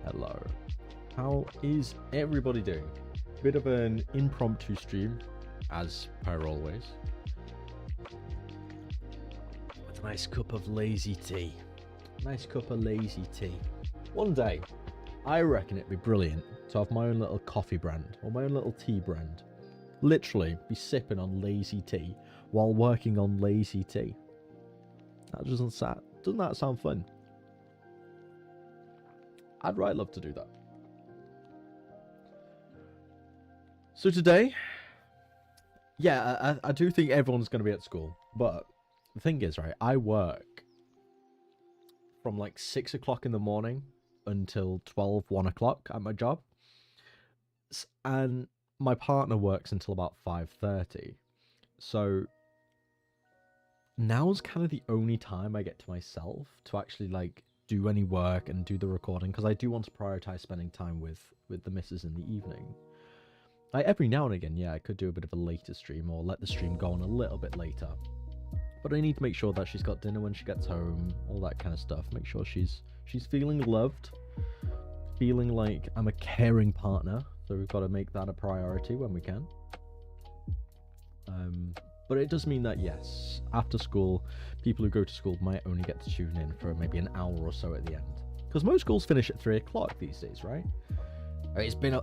Hello. How is everybody doing? Bit of an impromptu stream, as per always. With a nice cup of lazy tea. One day, I reckon it'd be brilliant to have my own little coffee brand, or my own little tea brand. Literally, be sipping on lazy tea while working on lazy tea. Doesn't that sound fun? I'd right love to do that. So today, yeah, I do think everyone's going to be at school. But the thing is, right, I work from like 6 o'clock in the morning until 1 o'clock at my job. And my partner works until about 5:30. So now's kind of the only time I get to myself to actually like do any work and do the recording, because I do want to prioritize spending time with the missus in the evening. Like every now and again, yeah, I could do a bit of a later stream or let the stream go on a little bit later. But I need to make sure that she's got dinner when she gets home, all that kind of stuff. Make sure she's feeling loved, feeling like I'm a caring partner. So we've got to make that a priority when we can. But it does mean that, yes, after school, people who go to school might only get to tune in for maybe an hour or so at the end. Because most schools finish at 3 o'clock these days, right? It's been a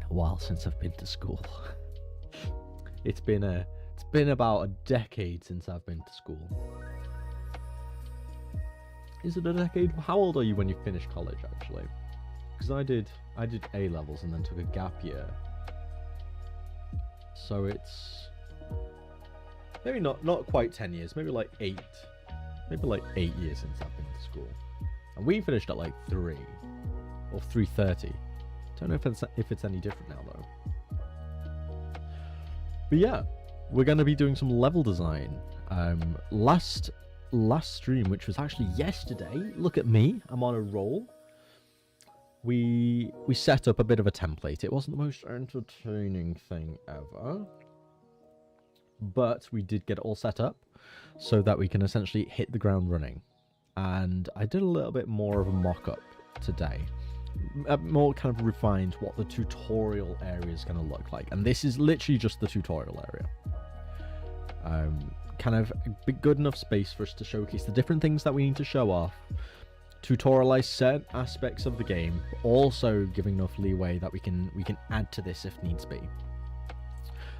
while since I've been to school. It's been about a decade since I've been to school. Is it a decade? How old are you when you finish college, actually? Because I did A levels and then took a gap year. So it's maybe not quite 10 years, maybe like 8. Maybe like 8 years since I've been to school. And we finished at like 3 or 3:30. Don't know if it's any different now though. But yeah, we're going to be doing some level design. Last stream, which was actually yesterday. Look at me, I'm on a roll. We set up a bit of a template. It wasn't the most entertaining thing ever, but we did get it all set up so that we can essentially hit the ground running. And I did a little bit more of a mock-up today, more kind of refined what the tutorial area is going to look like. And this is literally just the tutorial area. Kind of a good enough space for us to showcase the different things that we need to show off, tutorialize certain aspects of the game, but also giving enough leeway that we can add to this if needs be.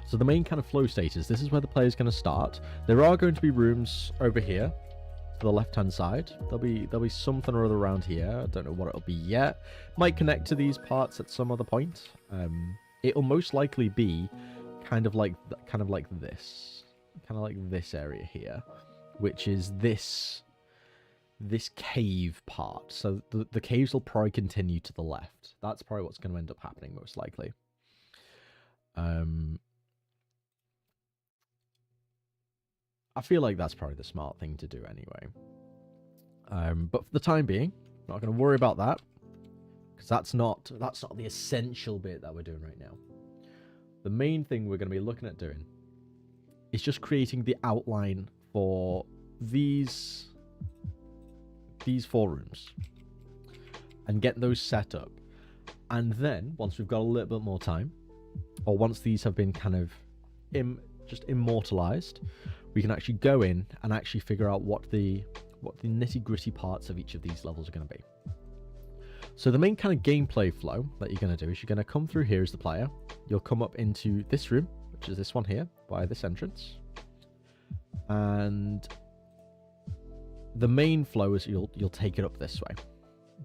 So the main kind of flow state is, this is where the player is going to start. There are going to be rooms over here to the left hand side. There'll be something or other around here. I don't know what it'll be yet. Might connect to these parts at some other point. It'll most likely be kind of like this area here, which is this cave part. So the caves will probably continue to the left. That's probably what's going to end up happening most likely. I feel like that's probably the smart thing to do anyway. But for the time being, not going to worry about that, because that's not the essential bit that we're doing right now. The main thing we're going to be looking at doing is just creating the outline for these 4 rooms and get those set up. And then once we've got a little bit more time, or once these have been kind of just immortalized, we can actually go in and actually figure out what the nitty-gritty parts of each of these levels are going to be. So the main kind of gameplay flow that you're going to do is you're going to come through here as the player. You'll come up into this room, which is this one here, by this entrance. And the main flow is you'll take it up this way.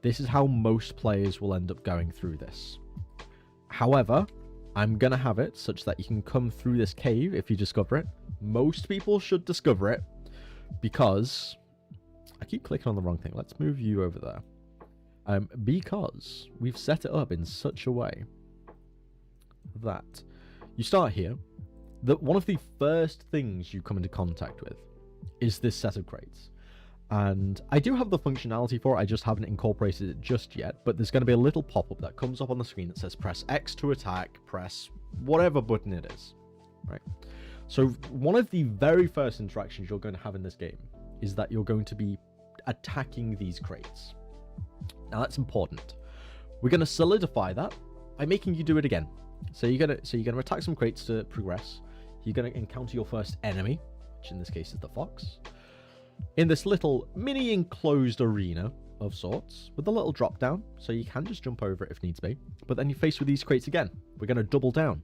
This is how most players will end up going through this. However, I'm going to have it such that you can come through this cave if you discover it. Most people should discover it, because I keep clicking on the wrong thing. Let's move you over there. Because we've set it up in such a way that you start here. One of the first things you come into contact with is this set of crates. And I do have the functionality for it, I just haven't incorporated it just yet, but there's going to be a little pop-up that comes up on the screen that says press X to attack, press whatever button it is, right? So one of the very first interactions you're going to have in this game is that you're going to be attacking these crates. Now that's important. We're going to solidify that by making you do it again. So you're gonna attack some crates to progress. You're gonna encounter your first enemy, which in this case is the fox, in this little mini enclosed arena of sorts with a little drop down, so you can just jump over it if needs be. But then you're faced with these crates again. We're gonna double down.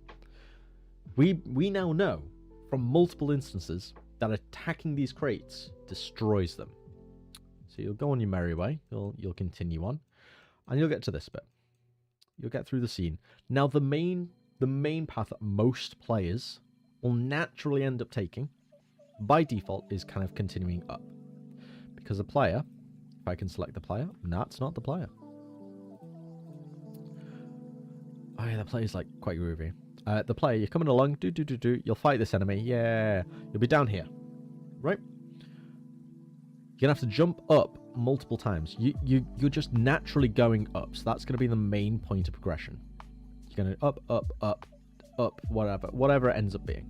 We now know from multiple instances that attacking these crates destroys them. So you'll go on your merry way. You'll continue on, and you'll get to this bit. You'll get through the scene. Now, the main path that most players will naturally end up taking, by default, is kind of continuing up. Because the player, if I can select the player, no, it's not the player. Oh yeah, the player's like quite groovy. The player, you're coming along, you'll fight this enemy, yeah. You'll be down here, right? You're gonna have to jump up multiple times. You're just naturally going up, so that's gonna be the main point of progression. You're gonna up, whatever it ends up being.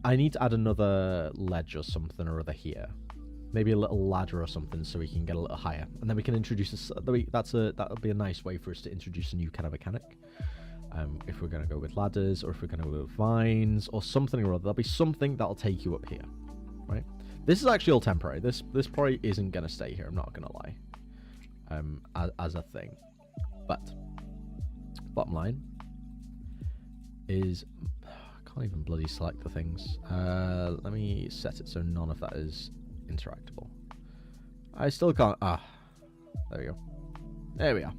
I need to add another ledge or something or other here, maybe a little ladder or something, so we can get a little higher, and then we can introduce this. That'll be a nice way for us to introduce a new kind of mechanic. If we're gonna go with ladders, or if we're gonna go with vines or something or other, there'll be something that'll take you up here, right? This is actually all temporary. This probably isn't going to stay here, I'm not going to lie, as a thing. But, bottom line is, I can't even bloody select the things. Let me set it so none of that is interactable. I still can't, there we go. There we are.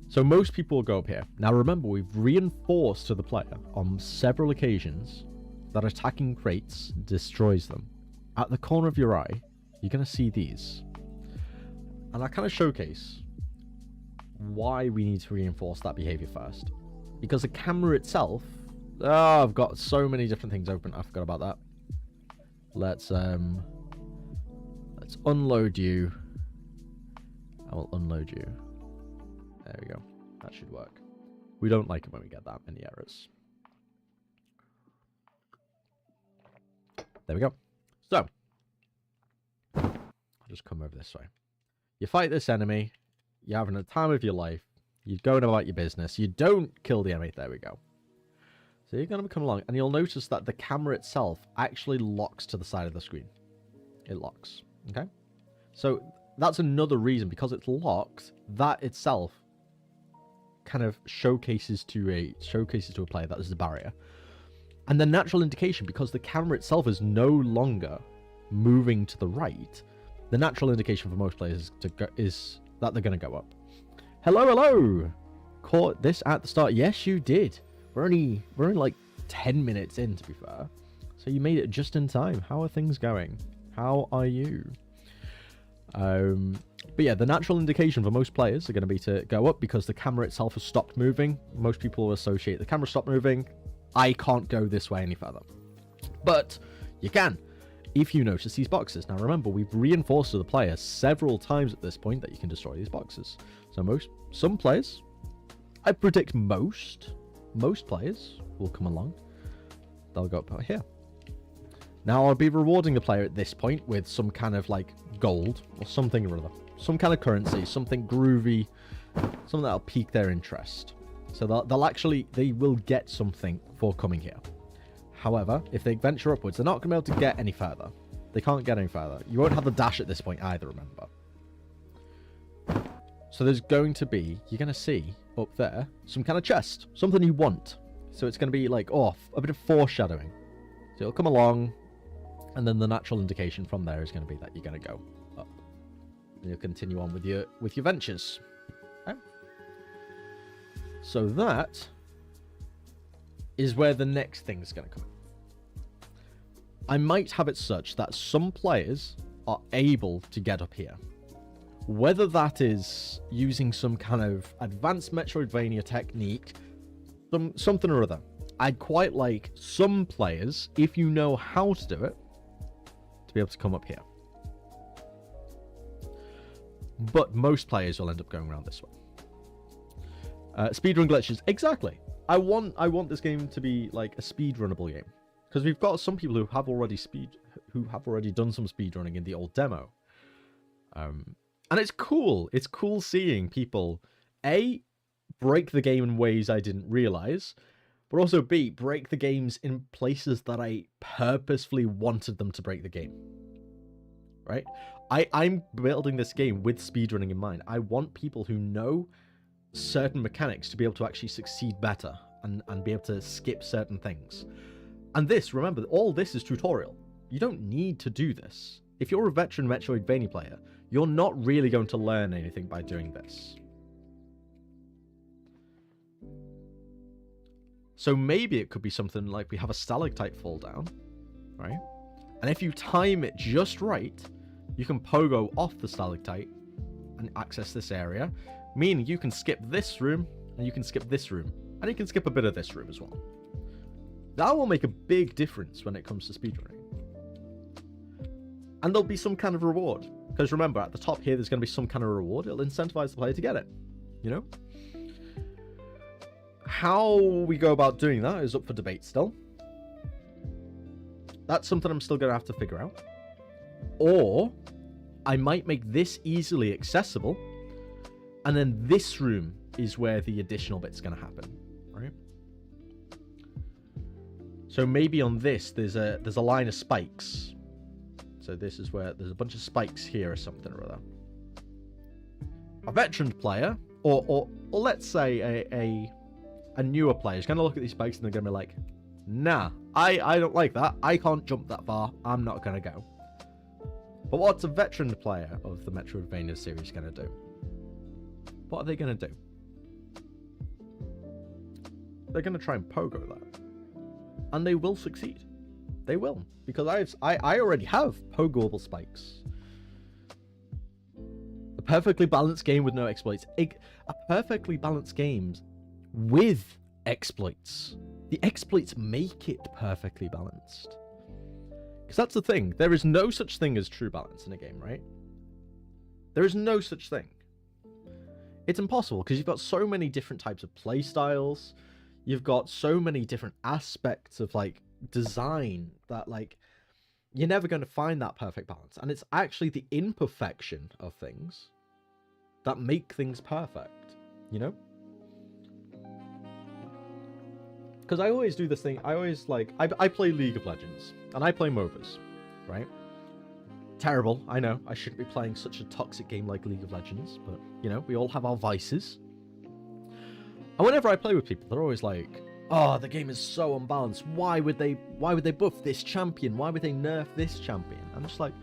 So most people will go up here. Now remember, we've reinforced to the player on several occasions that attacking crates destroys them. At the corner of your eye, you're going to see these. And I kind of showcase why we need to reinforce that behavior first. Because the camera itself... Oh, I've got so many different things open. I forgot about that. Let's unload you. I will unload you. There we go. That should work. We don't like it when we get that many errors. There we go. So, I'll just come over this way. You fight this enemy. You're having a time of your life. You're going about your business. You don't kill the enemy. There we go. So you're going to come along, and you'll notice that the camera itself actually locks to the side of the screen. It locks. Okay? So that's another reason, because it's locked, that itself kind of showcases to a player that there's a barrier. And the natural indication, because the camera itself is no longer moving to the right, the natural indication for most players is that they're going to go up. Hello! Caught this at the start. Yes, you did. We're only like 10 minutes in, to be fair. So you made it just in time. How are things going? How are you? But yeah, the natural indication for most players are going to be to go up, because the camera itself has stopped moving. Most people will associate the camera stopped moving. I can't go this way any further. But you can, if you notice these boxes. Now remember, we've reinforced to the player several times at this point that you can destroy these boxes. So some players, I predict most players will come along. They'll go up here. Now I'll be rewarding the player at this point with some kind of like gold or something or other. Some kind of currency, something groovy, something that'll pique their interest. So they will get something for coming here. However, if they venture upwards, they're not going to be able to get any further. They can't get any further. You won't have the dash at this point either, remember. So there's going to be, you're going to see up there, some kind of chest. Something you want. So it's going to be like, a bit of foreshadowing. So it'll come along, and then the natural indication from there is going to be that you're going to go up. And you'll continue on with your ventures. Okay? So that is where the next thing is going to come in. I might have it such that some players are able to get up here. Whether that is using some kind of advanced Metroidvania technique, something or other. I'd quite like some players, if you know how to do it, to be able to come up here. But most players will end up going around this way. Speedrun glitches. Exactly. I want this game to be like a speedrunnable game. because we've got some people who have already done some speedrunning in the old demo. And it's cool. It's cool seeing people, A, break the game in ways I didn't realize, but also B, break the games in places that I purposefully wanted them to break the game. Right? I'm building this game with speedrunning in mind. I want people who know certain mechanics to be able to actually succeed better and be able to skip certain things. And this, remember, all this is tutorial. You don't need to do this. If you're a veteran Metroidvania player, you're not really going to learn anything by doing this. So maybe it could be something like we have a stalactite fall down, right? And if you time it just right, you can pogo off the stalactite and access this area, meaning you can skip this room, and you can skip this room, and you can skip a bit of this room as well. That will make a big difference when it comes to speedrunning. And there'll be some kind of reward. Because remember, at the top here, there's going to be some kind of reward. It'll incentivize the player to get it. You know? How we go about doing that is up for debate still. That's something I'm still going to have to figure out. Or I might make this easily accessible, and then this room is where the additional bit's going to happen, right? So maybe on this there's a line of spikes. So this is where there's a bunch of spikes here or something or other. A veteran player, or let's say a newer player is going to look at these spikes and they're going to be like, nah, I don't like that. I can't jump that far. I'm not going to go. But what's a veteran player of the Metroidvania series going to do? What are they going to do? They're going to try and pogo that. And they will succeed. They will. Because I already have pogoable spikes. A perfectly balanced game with no exploits. A perfectly balanced game with exploits. The exploits make it perfectly balanced. Because that's the thing. There is no such thing as true balance in a game, right? There is no such thing. It's impossible because you've got so many different types of play styles. You've got so many different aspects of like design that like you're never going to find that perfect balance. And it's actually the imperfection of things that make things perfect, you know? Because I always do this thing. I always like I play League of Legends and I play MOBAs, right? Terrible, I know. I shouldn't be playing such a toxic game like League of Legends, but you know, we all have our vices. And whenever I play with people, they're always like, "Oh, the game is so unbalanced. Why would they buff this champion? Why would they nerf this champion?" I'm just like,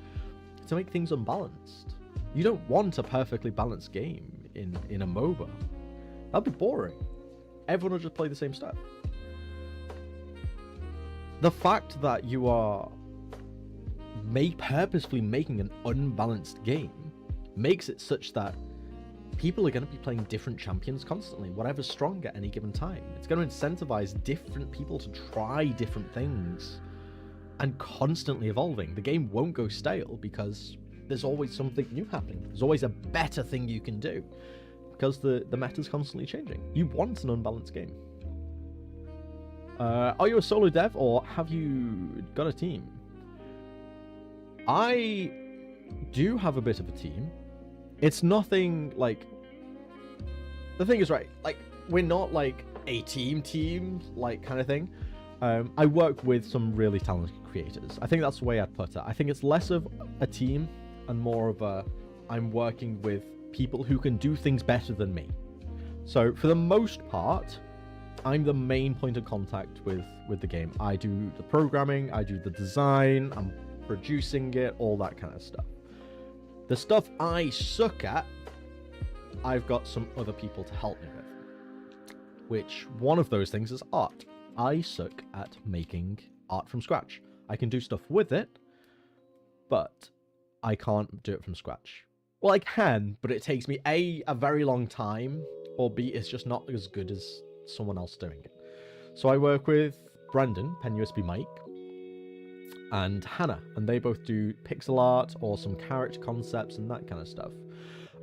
to make things unbalanced. You don't want a perfectly balanced game in a MOBA. That'd be boring. Everyone will just play the same stuff. The fact that you are purposefully making an unbalanced game makes it such that people are going to be playing different champions constantly, whatever's strong at any given time. It's going to incentivize different people to try different things and constantly evolving. The game won't go stale because there's always something new happening. There's always a better thing you can do because the meta's constantly changing. You want an unbalanced game. Are you a solo dev or have you got a team? I do have a bit of a team. It's nothing like... The thing is, right, like, we're not like a team, like, kind of thing. I work with some really talented creators. I think that's the way I'd put it. I think it's less of a team and more of a... I'm working with people who can do things better than me. So, for the most part, I'm the main point of contact with the game. I do the programming, I do the design, I'm producing it, all that kind of stuff. The stuff I suck at, I've got some other people to help me with. Which, one of those things is art. I suck at making art from scratch. I can do stuff with it, but I can't do it from scratch. Well, I can, but it takes me A, a very long time, or B, it's just not as good as someone else doing it. So I work with Brendan, PenUSB Mike, and Hannah, and they both do pixel art or some character concepts and that kind of stuff.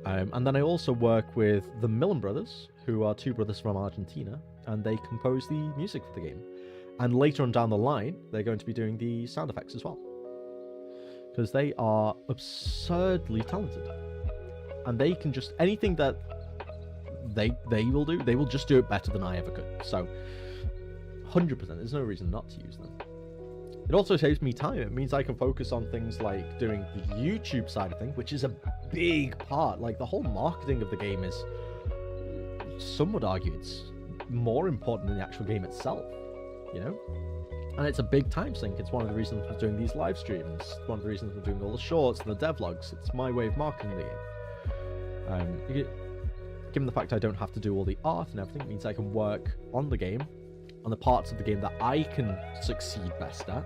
And then I also work with the Millen brothers, who are two brothers from Argentina, and they compose the music for the game. And later on down the line, they're going to be doing the sound effects as well. Because they are absurdly talented. And they can just, anything that they will do, they will just do it better than I ever could. So, 100%, there's no reason not to use them. It also saves me time. It means I can focus on things like doing the YouTube side of things, which is a big part. Like, the whole marketing of the game is, some would argue, it's more important than the actual game itself, you know? And it's a big time sink. It's one of the reasons I'm doing these live streams. One of the reasons I'm doing all the shorts and the devlogs. It's my way of marketing the game. Given the fact I don't have to do all the art and everything, it means I can work on the game, on the parts of the game that I can succeed best at,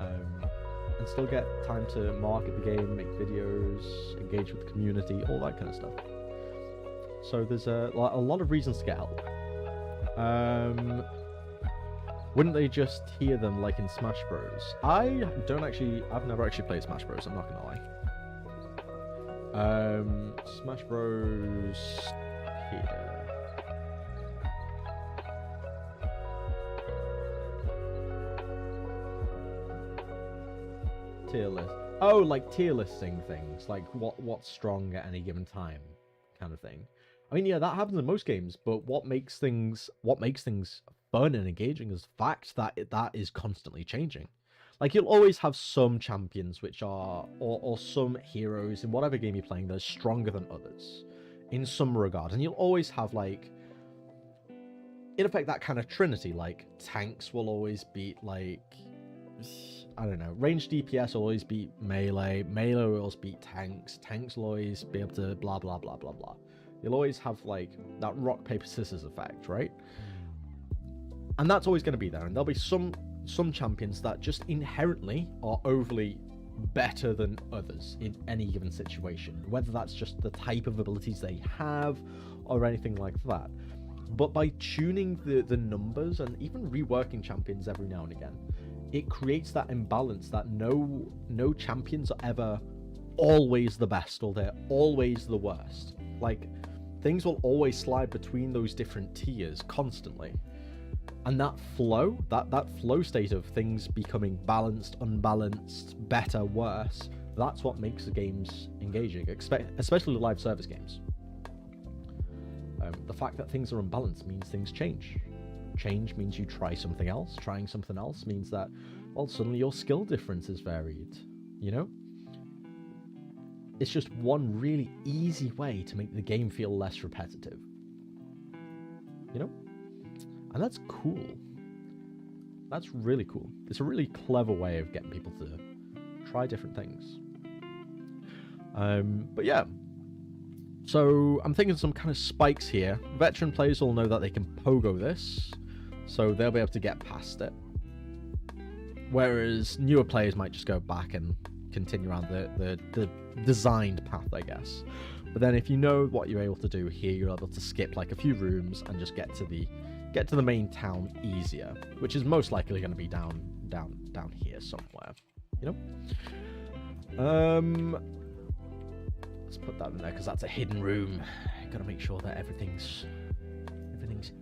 and still get time to market the game, make videos, engage with the community, all that kind of stuff. So there's a lot of reasons to get help. Wouldn't they just hear them like in Smash Bros? I've never actually played Smash Bros, I'm not gonna lie. Smash Bros here. Tier list. Oh, like tier listing things, like what's strong at any given time, kind of thing. I mean, yeah, that happens in most games, but what makes things fun and engaging is the fact that that is constantly changing. Like, you'll always have some champions which are, or some heroes in whatever game you're playing that are stronger than others in some regard, and you'll always have, like, in effect, that kind of trinity. Like, tanks will always beat, like, I don't know, ranged DPS will always beat melee will always beat tanks will always be able to blah blah blah blah blah. You'll always have, like, that rock paper scissors effect, right? And that's always going to be there, and there'll be some champions that just inherently are overly better than others in any given situation, whether that's just the type of abilities they have or anything like that. But by tuning the numbers and even reworking champions every now and again, it creates that imbalance that no champions are ever always the best or they're always the worst. Like, things will always slide between those different tiers constantly. And that flow, that flow state of things becoming balanced, unbalanced, better, worse, that's what makes the games engaging, especially live service games. The fact that things are unbalanced means things change. Change means you try something else. Trying something else means that, well, suddenly your skill difference is varied, you know? It's just one really easy way to make the game feel less repetitive, you know? And that's cool. That's really cool. It's a really clever way of getting people to try different things. But yeah. So I'm thinking some kind of spikes here. Veteran players will know that they can pogo this, so they'll be able to get past it. Whereas newer players might just go back and continue around the designed path, I guess. But then if you know what you're able to do here, you're able to skip like a few rooms and just get to the main town easier, which is most likely going to be down here somewhere, you know? Let's put that in there because that's a hidden room. Gotta make sure that everything's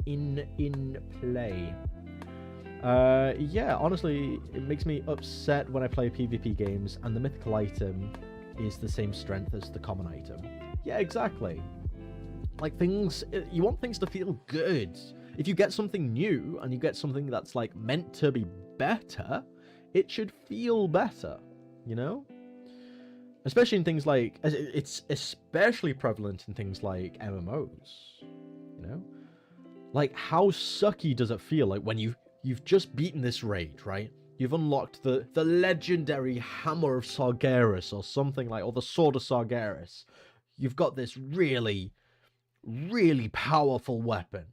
in play. Yeah, honestly, it makes me upset when I play PvP games and the mythical item is the same strength as the common item. Yeah, exactly. Like, you want things to feel good. If you get something new and you get something that's, like, meant to be better, it should feel better, you know? Especially in things like, it's especially prevalent in things like MMOs, you know? Like, how sucky does it feel, like, when you've just beaten this raid, right? You've unlocked the legendary Hammer of Sargeras or something like, or the Sword of Sargeras. You've got this really, really powerful weapon.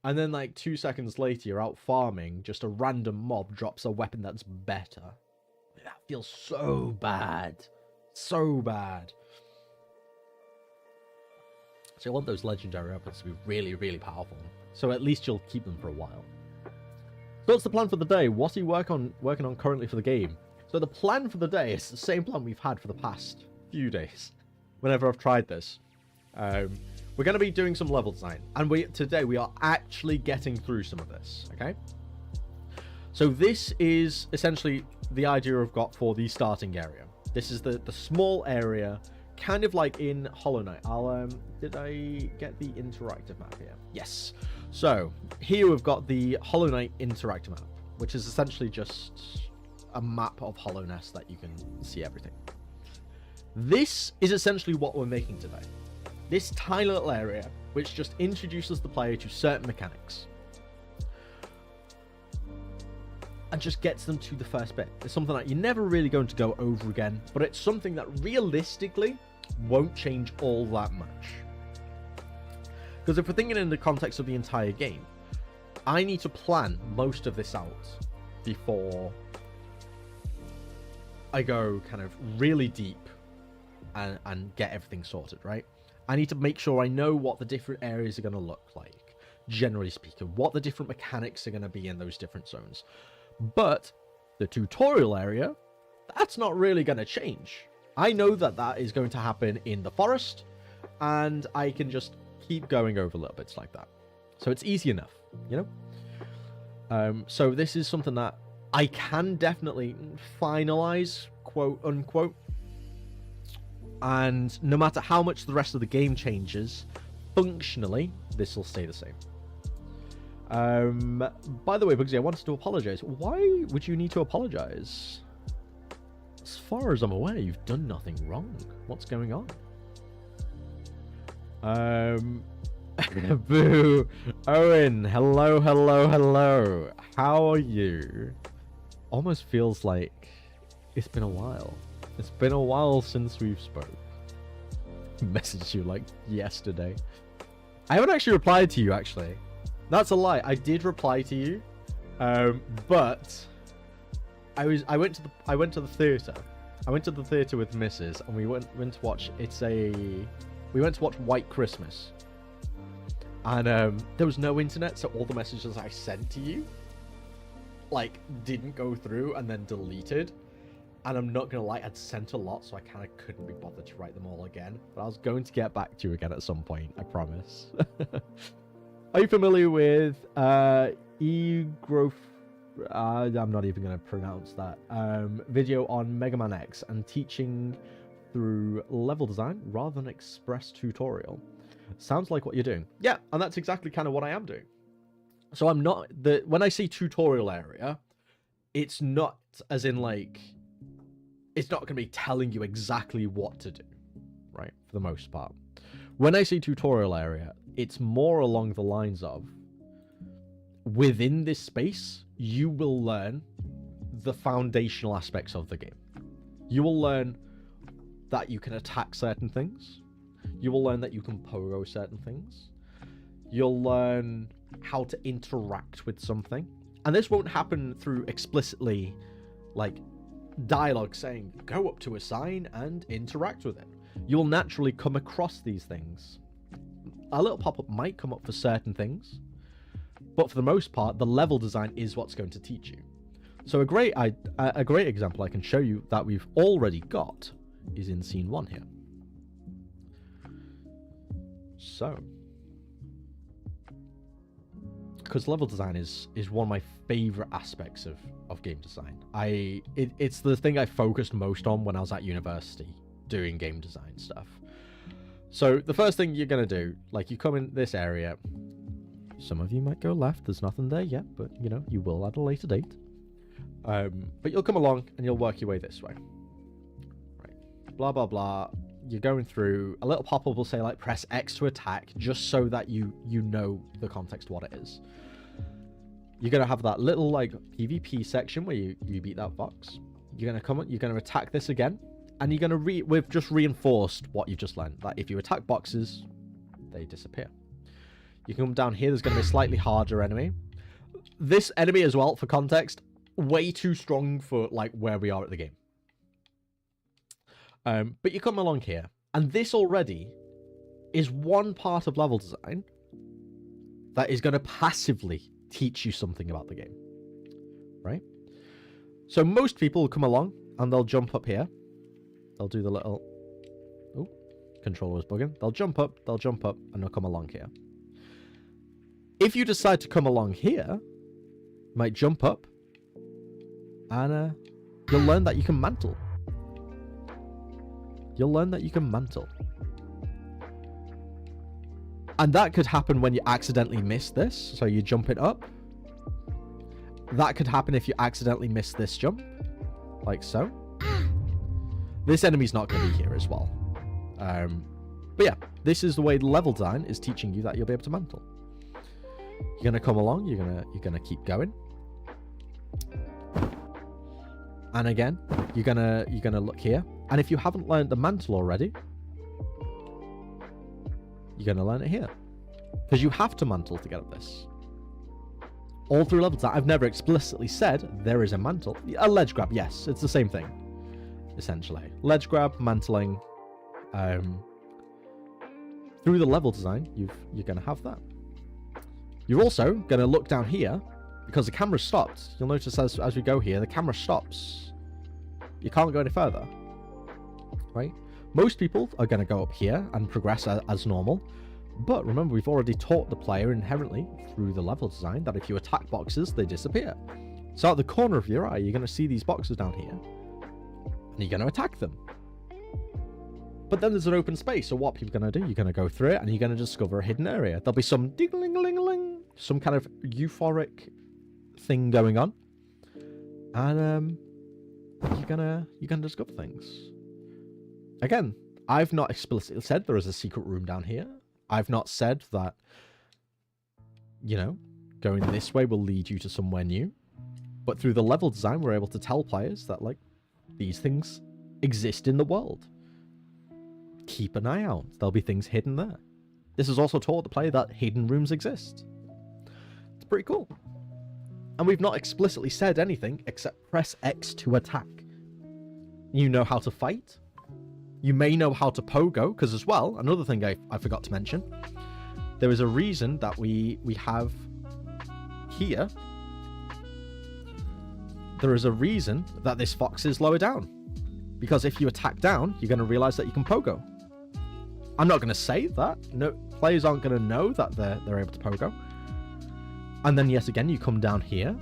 And then, like, 2 seconds later, you're out farming, just a random mob drops a weapon that's better. That feels so bad. So bad. So you want those legendary weapons to be really, really powerful. So at least you'll keep them for a while. So what's the plan for the day? What are you working on currently for the game? So the plan for the day is the same plan we've had for the past few days. Whenever I've tried this. we're going to be doing some level design. And today we are actually getting through some of this, okay? So this is essentially the idea I've got for the starting area. This is the small area, kind of like in Hollow Knight. Did I get the interactive map here? Yes. So here we've got the Hollow Knight interactive map, which is essentially just a map of hollowness that you can see everything. This is essentially what we're making today. This tiny little area, which just introduces the player to certain mechanics and just gets them to the first bit. It's something that you're never really going to go over again, but it's something that realistically won't change all that much. Because if we're thinking in the context of the entire game, I need to plan most of this out before I go kind of really deep and get everything sorted, right? I need to make sure I know what the different areas are going to look like, generally speaking, what the different mechanics are going to be in those different zones. But the tutorial area, that's not really going to change. I know that that is going to happen in the forest, and I can just keep going over little bits like that. So it's easy enough, you know? So this is something that I can definitely finalize, quote unquote. And no matter how much the rest of the game changes, functionally, this will stay the same. By the way, Bugsy, I wanted to apologize. Why would you need to apologize? As far as I'm aware, you've done nothing wrong. What's going on? Boo. Owen, hello, hello, hello. How are you? Almost feels like it's been a while. It's been a while since we've spoke. Messaged you like yesterday. I haven't actually replied to you, actually. That's a lie. I did reply to you, but I went to the theater. I went to the theater with Mrs. and we went to watch. We went to watch White Christmas, and there was no internet, so all the messages I sent to you like didn't go through and then deleted. And I'm not gonna lie, I'd sent a lot, so I kind of couldn't be bothered to write them all again. But I was going to get back to you again at some point, I promise. Are you familiar with E-Growth? I'm not even going to pronounce that. Video on Mega Man X and teaching through level design rather than express tutorial. Sounds like what you're doing. Yeah, and that's exactly kind of what I am doing. So I'm not... When I say tutorial area, it's not as in like... It's not going to be telling you exactly what to do, right? For the most part. When I say tutorial area, it's more along the lines of, within this space, you will learn the foundational aspects of the game. You will learn that you can attack certain things. You will learn that you can pogo certain things. You'll learn how to interact with something. And this won't happen through explicitly, like, dialogue saying, go up to a sign and interact with it. You'll naturally come across these things. A little pop-up might come up for certain things, but for the most part, the level design is what's going to teach you. So a great example I can show you that we've already got is in scene 1 here. So, because level design is one of my favorite aspects of game design. It's the thing I focused most on when I was at university doing game design stuff. So the first thing you're going to do, like, you come in this area. Some of you might go left. There's nothing there yet, but, you know, you will at a later date. But you'll come along and you'll work your way this way. Right. Blah, blah, blah. You're going through. A little pop-up will say, like, press X to attack, just so that you know the context of what it is. You're going to have that little, like, PvP section where you beat that box. You're going to come, you're going to attack this again. And you're going to we've just reinforced what you've just learned. That if you attack boxes, they disappear. You can come down here. There's going to be a slightly harder enemy. This enemy as well, for context, way too strong for, like, where we are at the game. But you come along here. And this already is one part of level design that is going to passively teach you something about the game. Right? So most people will come along and they'll jump up here. They'll do the little... Oh, controller was bugging. They'll jump up, and they'll come along here. If you decide to come along here, you might jump up, and you'll learn that you can mantle. You'll learn that you can mantle. And that could happen when you accidentally miss this, so you jump it up. That could happen if you accidentally miss this jump, like so. This enemy's not going to be here as well. But yeah, this is the way the level design is teaching you that you'll be able to mantle. You're going to come along, you're going to keep going. And again, you're going to look here. And if you haven't learned the mantle already, you're going to learn it here. Because you have to mantle to get up this. All through level design, I've never explicitly said there is a mantle. A ledge grab, yes, it's the same thing, essentially. Ledge grab, mantling. Through the level design, you're going to have that. You're also going to look down here, because the camera stopped. You'll notice as we go here, the camera stops. You can't go any further, right? Most people are going to go up here and progress as normal. But remember, we've already taught the player inherently through the level design that if you attack boxes, they disappear. So at the corner of your eye, you're going to see these boxes down here, and you're going to attack them. But then there's an open space, so what people are going to do, you're going to go through it, and you're going to discover a hidden area. There'll be some ding-a-ling-a-ling-a-ling, some kind of euphoric thing going on, and you're gonna discover things. Again, I've not explicitly said there is a secret room down here. I've not said that, you know, going this way will lead you to somewhere new. But through the level design, we're able to tell players that, like, these things exist in the world. Keep an eye out. There'll be things hidden there. This has also taught the player that hidden rooms exist. It's pretty cool. And we've not explicitly said anything except press X to attack. You know how to fight. You may know how to pogo, because as well, another thing I forgot to mention, there is a reason that we have here, there is a reason that this fox is lower down. Because if you attack down, you're going to realize that you can pogo. I'm not going to say that. No, players aren't going to know that they're able to pogo. And then yet again, you come down here.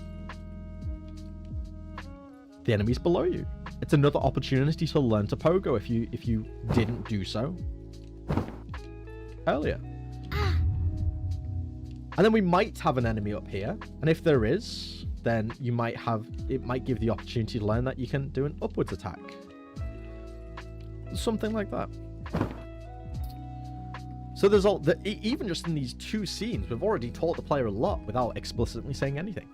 The enemy's below you. It's another opportunity to learn to pogo if you didn't do so earlier. And then we might have an enemy up here, and if there is, then it might give the opportunity to learn that you can do an upwards attack. Something like that. So there's even just in these two scenes, we've already taught the player a lot without explicitly saying anything.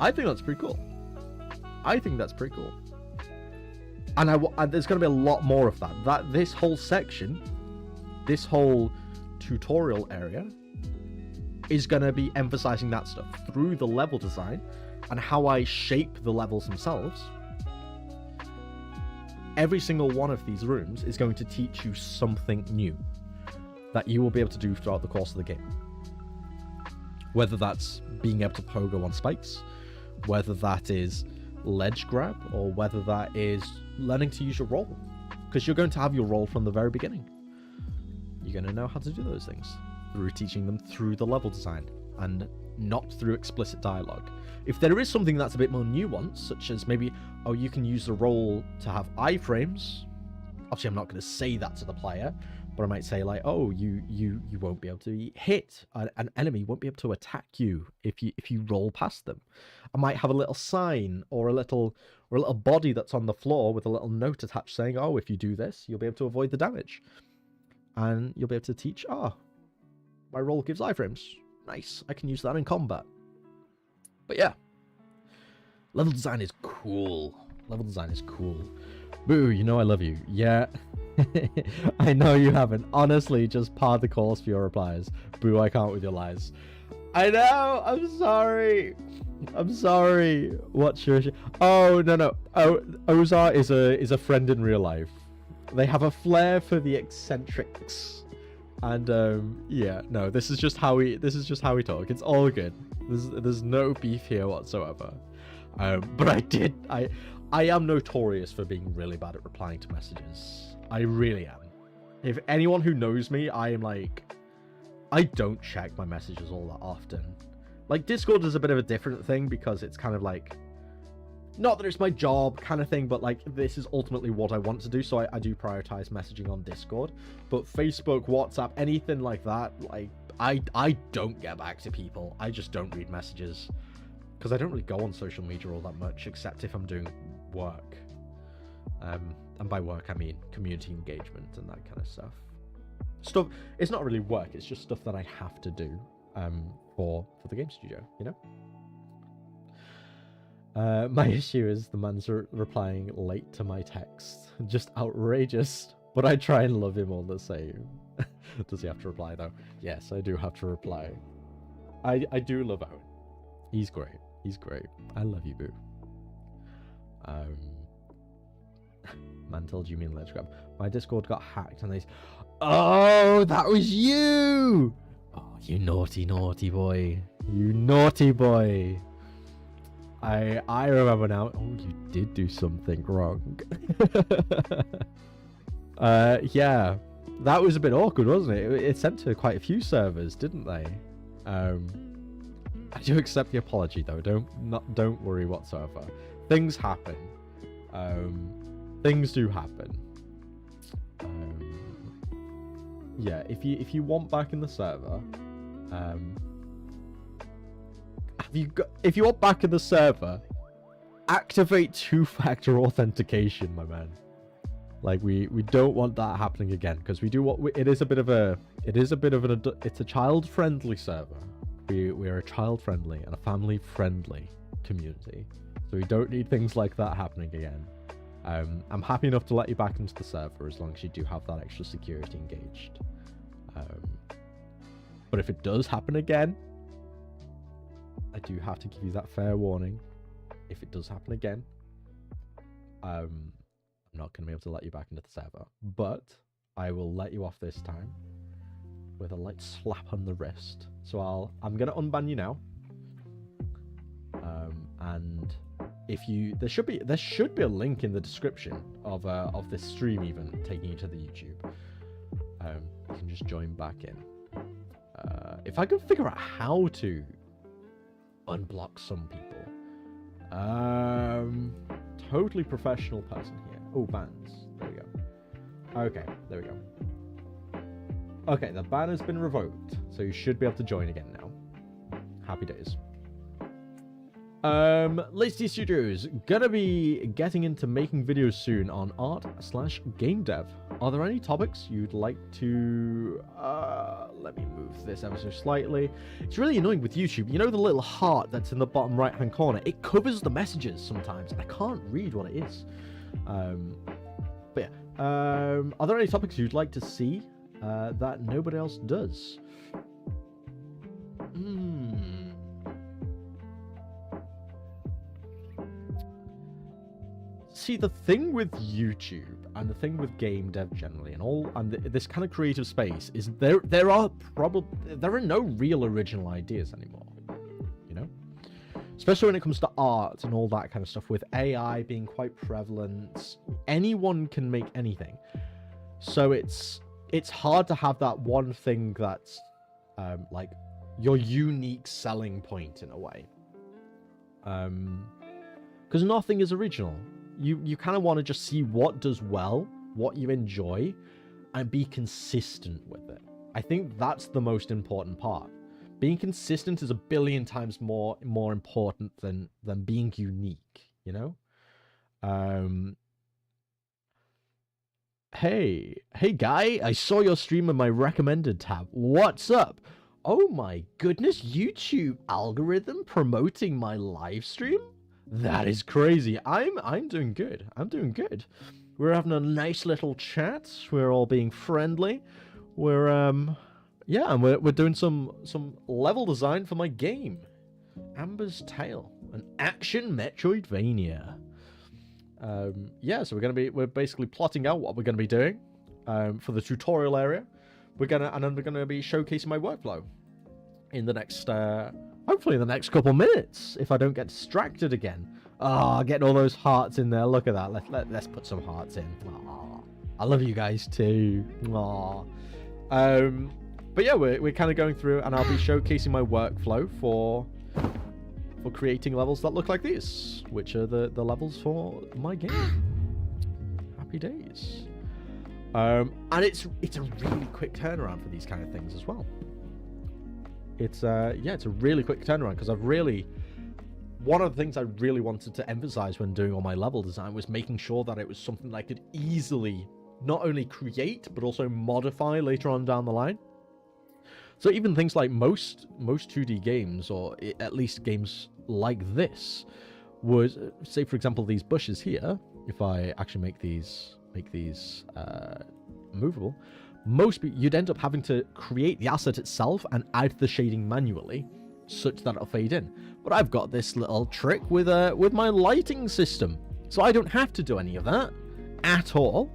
I think that's pretty cool. I think that's pretty cool. And there's going to be a lot more of that. This whole section, this whole tutorial area, is going to be emphasizing that stuff through the level design and how I shape the levels themselves. Every single one of these rooms is going to teach you something new that you will be able to do throughout the course of the game. Whether that's being able to pogo on spikes, whether that is ledge grab, or whether that is learning to use your roll. Because you're going to have your roll from the very beginning. You're going to know how to do those things through teaching them through the level design and not through explicit dialogue. If there is something that's a bit more nuanced, such as maybe, oh, you can use the roll to have iframes. Obviously, I'm not going to say that to the player, but I might say like, oh, you won't be able to hit an enemy, won't be able to attack you if you roll past them. I might have a little sign or a little body that's on the floor with a little note attached saying, oh, if you do this, you'll be able to avoid the damage, and you'll be able to teach. My roll gives iframes. Nice, I can use that in combat. But yeah, level design is cool. Level design is cool. Boo, you know I love you. Yeah. I know you haven't. Honestly, just par the course for your replies. Boo, I can't with your lies. I know. I'm sorry. I'm sorry. What's your issue? Oh, no. Oh, Ozar is a friend in real life. They have a flair for the eccentrics. And yeah, no, this is just how we talk. It's all good. There's no beef here whatsoever. But I am notorious for being really bad at replying to messages. I really am. If anyone who knows me, I am like, I don't check my messages all that often. Like, Discord is a bit of a different thing because it's kind of like, not that it's my job kind of thing, but like, this is ultimately what I want to do, so I do prioritize messaging on Discord. But Facebook, WhatsApp, anything like that, like, I don't get back to people. I just don't read messages. Because I don't really go on social media all that much, except if I'm doing work. And by work, I mean community engagement and that kind of stuff. It's not really work, it's just stuff that I have to do for the game studio, you know? My issue is the man's replying late to my text. Just outrageous. But I try and love him all the same. Does he have to reply, though? Yes, I do have to reply. I do love Owen. He's great. He's great. I love you, boo. Man told you mean let's grab. My Discord got hacked and they... Oh, that was you! Oh, you naughty, naughty boy. You naughty boy. I remember now. Oh, you did do something wrong. Yeah. That was a bit awkward, wasn't it? It sent to quite a few servers, didn't they? I do accept the apology, though. Don't worry whatsoever. Things happen. Things do happen. Yeah, if you want back in the server, if you want back in the server, activate two-factor authentication, my man. Like, we don't want that happening again, because we do what it's a child-friendly server. We're a child-friendly and a family-friendly community, so we don't need things like that happening again. I'm happy enough to let you back into the server as long as you do have that extra security engaged. But if it does happen again, I do have to give you that fair warning. If it does happen again, I'm not going to be able to let you back into the server. But I will let you off this time with a light slap on the wrist. So I'm going to unban you now. And if you there should be a link in the description of this stream, even taking you to the YouTube. You can just join back in. If I can figure out how to unblock some people. Totally professional person here. Oh, bans. There we go. Okay, there we go. Okay, the ban has been revoked, so you should be able to join again now. Happy days. Lazy Studios, gonna be getting into making videos soon on art/game dev. Are there any topics you'd like to... let me move this ever so slightly. It's really annoying with YouTube. You know the little heart that's in the bottom right-hand corner? It covers the messages sometimes, and I can't read what it is. But yeah. Are there any topics you'd like to see that nobody else does? See, the thing with YouTube and the thing with game dev generally and this kind of creative space is there are no real original ideas anymore, you know, especially when it comes to art and all that kind of stuff. With AI being quite prevalent, anyone can make anything, so it's hard to have that one thing that's like your unique selling point in a way, because nothing is original. You kind of want to just see what does well, what you enjoy, and be consistent with it. I think that's the most important part. Being consistent is a billion times more important than being unique, you know? Hey guy, I saw your stream in my recommended tab. What's up? Oh my goodness, YouTube algorithm promoting my live stream? That is crazy. I'm doing good. I'm doing good. We're having a nice little chat. We're all being friendly. We're yeah, and we're doing some level design for my game, Amber's Tale, an action Metroidvania. Yeah, so we're basically plotting out what we're gonna be doing for the tutorial area. And then we're gonna be showcasing my workflow in the next hopefully in the next couple minutes, if I don't get distracted again. Ah, getting all those hearts in there. Look at that. Let's put some hearts in. Aww. I love you guys too. Aww. But yeah, we're kind of going through, and I'll be showcasing my workflow for creating levels that look like these, which are the levels for my game. Happy days. And it's a really quick turnaround for these kind of things as well. It's it's a really quick turnaround because one of the things I really wanted to emphasize when doing all my level design was making sure that it was something that I could easily not only create but also modify later on down the line. So even things like most 2D games, or at least games like this, would say, for example, these bushes here. If I actually make these movable, you'd end up having to create the asset itself and add the shading manually, such that it'll fade in. But I've got this little trick with my lighting system, so I don't have to do any of that at all.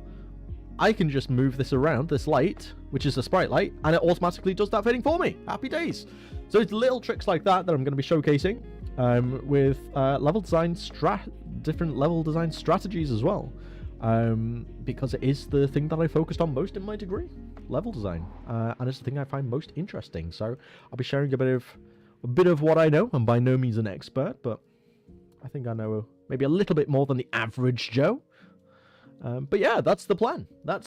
I can just move this around, this light, which is a sprite light, and it automatically does that fading for me. Happy days. So it's little tricks like that I'm going to be showcasing with different level design strategies as well, because it is the thing that I focused on most in my degree, level design, and it's the thing I find most interesting. So I'll be sharing a bit of what I know. I'm by no means an expert, but I think I know maybe a little bit more than the average Joe. But yeah, that's the plan. Yeah,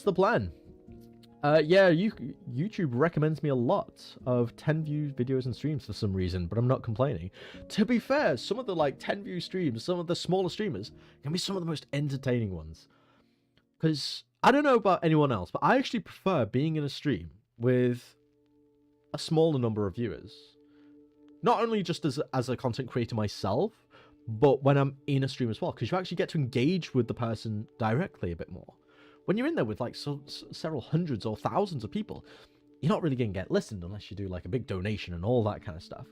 YouTube recommends me a lot of 10 view videos and streams for some reason, but I'm not complaining. To be fair, some of the 10 view streams, some of the smaller streamers, can be some of the most entertaining ones. Because I don't know about anyone else, but I actually prefer being in a stream with a smaller number of viewers. Not only just as a content creator myself, but when I'm in a stream as well, because you actually get to engage with the person directly a bit more. When you're in there with several hundreds or thousands of people, you're not really going to get listened unless you do a big donation and all that kind of stuff.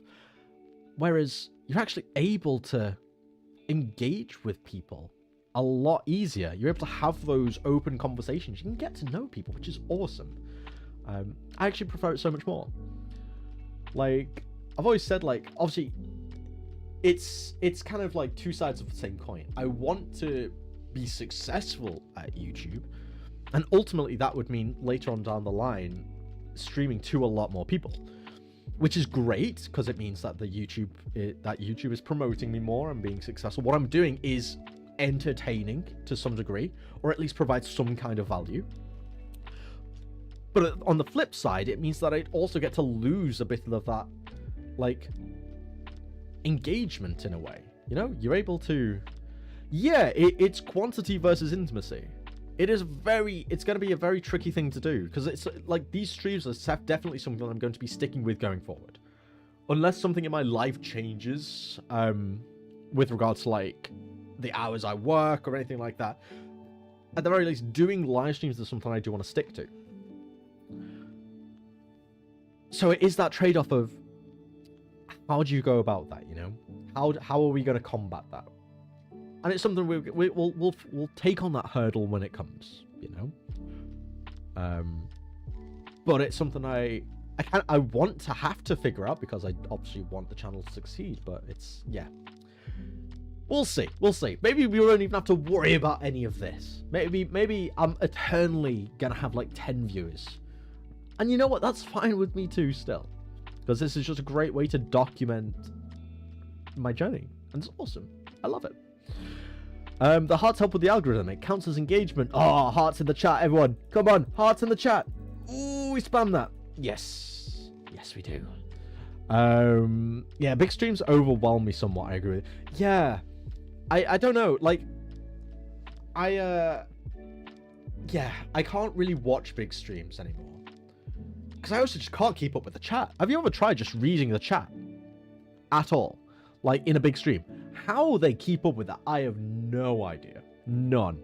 Whereas you're actually able to engage with people a lot easier. You're able to have those open conversations. You can get to know people, which is awesome. I actually prefer it so much more. I've always said, obviously, it's kind of like two sides of the same coin. I want to be successful at YouTube, and ultimately that would mean later on down the line streaming to a lot more people, which is great because it means that YouTube is promoting me more and being successful. What I'm doing is entertaining to some degree, or at least provide some kind of value. But on the flip side, it means that I also get to lose a bit of that engagement in a way. You're able to, it's quantity versus intimacy. It's going to be a very tricky thing to do, because it's these streams are definitely something I'm going to be sticking with going forward, unless something in my life changes with regards to the hours I work or anything like that. At the very least, doing live streams is something I do want to stick to. So it is that trade-off of, how do you go about that? How are we going to combat that? And it's something we'll take on that hurdle when it comes. But it's something I want to have to figure out, because I obviously want the channel to succeed. But it's we'll see. Maybe we won't even have to worry about any of this. Maybe I'm eternally gonna have 10 viewers, and you know what? That's fine with me too. Still. Because this is just a great way to document my journey. And it's awesome. I love it. The hearts help with the algorithm. It counts as engagement. Oh, hearts in the chat, everyone. Come on, hearts in the chat. Ooh, we spam that. Yes. Yes, we do. Yeah, big streams overwhelm me somewhat, I agree with. Yeah. I don't know. I can't really watch big streams anymore. Because I also just can't keep up with the chat. Have you ever tried just reading the chat? At all? In a big stream? How they keep up with that, I have no idea. None.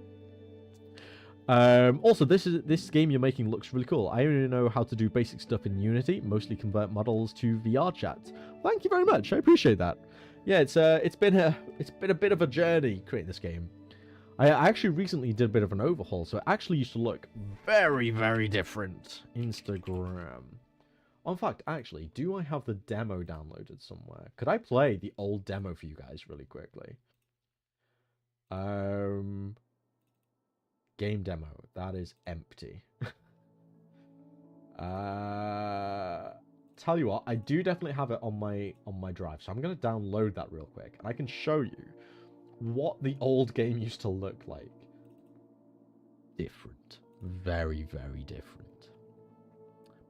Also, this game you're making looks really cool. I only know how to do basic stuff in Unity, mostly convert models to VR chat. Thank you very much. I appreciate that. Yeah, it's been a bit of a journey creating this game. I actually recently did a bit of an overhaul, so it actually used to look very, very different. Instagram. In fact, actually, do I have the demo downloaded somewhere? Could I play the old demo for you guys really quickly? Game demo. That is empty. Tell you what, I do definitely have it on my drive, so I'm gonna download that real quick, and I can show you what the old game used to look like. Different. Very, very different.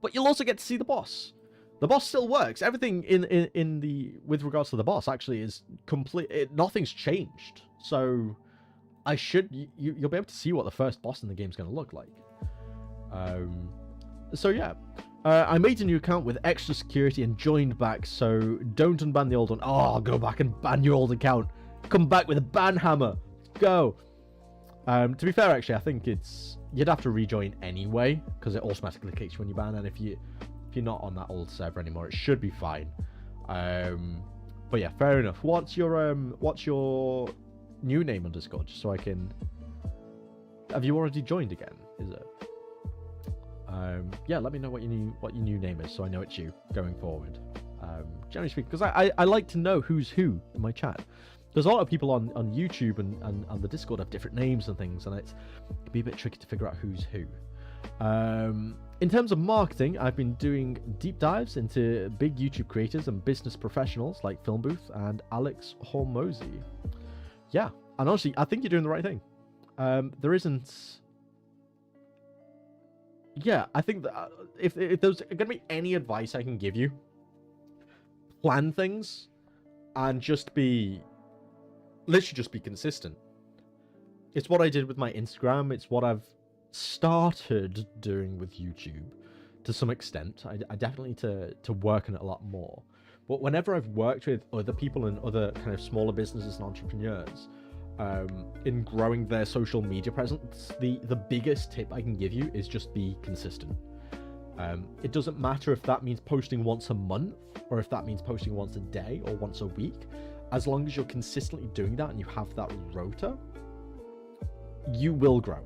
But you'll also get to see the boss. The boss still works. Everything in the with regards to the boss actually is complete. Nothing's changed. So you'll be able to see what the first boss in the game is going to look like. So yeah, I made a new account with extra security and joined back. So don't unban the old one. Oh, I'll go back and ban your old account. Come back with a ban hammer. Go. To be fair, actually, I think you'd have to rejoin anyway because it automatically kicks you when you ban, and if you're not on that old server anymore, it should be fine. But yeah, fair enough. What's your new name on Discord, just so I can... Have you already joined again? Is it? Yeah, let me know what your new name is, so I know it's you going forward. Generally speaking, because I like to know who's who in my chat. There's a lot of people on YouTube and the Discord have different names and things, and it can be a bit tricky to figure out who's who. In terms of marketing, I've been doing deep dives into big YouTube creators and business professionals like Film Booth and Alex Hormozy. Yeah, and honestly, I think you're doing the right thing. There isn't... Yeah, I think that if there's going to be any advice I can give you, plan things and literally just be consistent. It's what I did with my Instagram. It's what I've started doing with YouTube to some extent. I definitely need to work on it a lot more. But whenever I've worked with other people and other kind of smaller businesses and entrepreneurs in growing their social media presence, the biggest tip I can give you is just be consistent. It doesn't matter if that means posting once a month or if that means posting once a day or once a week. As long as you're consistently doing that and you have that rota, you will grow.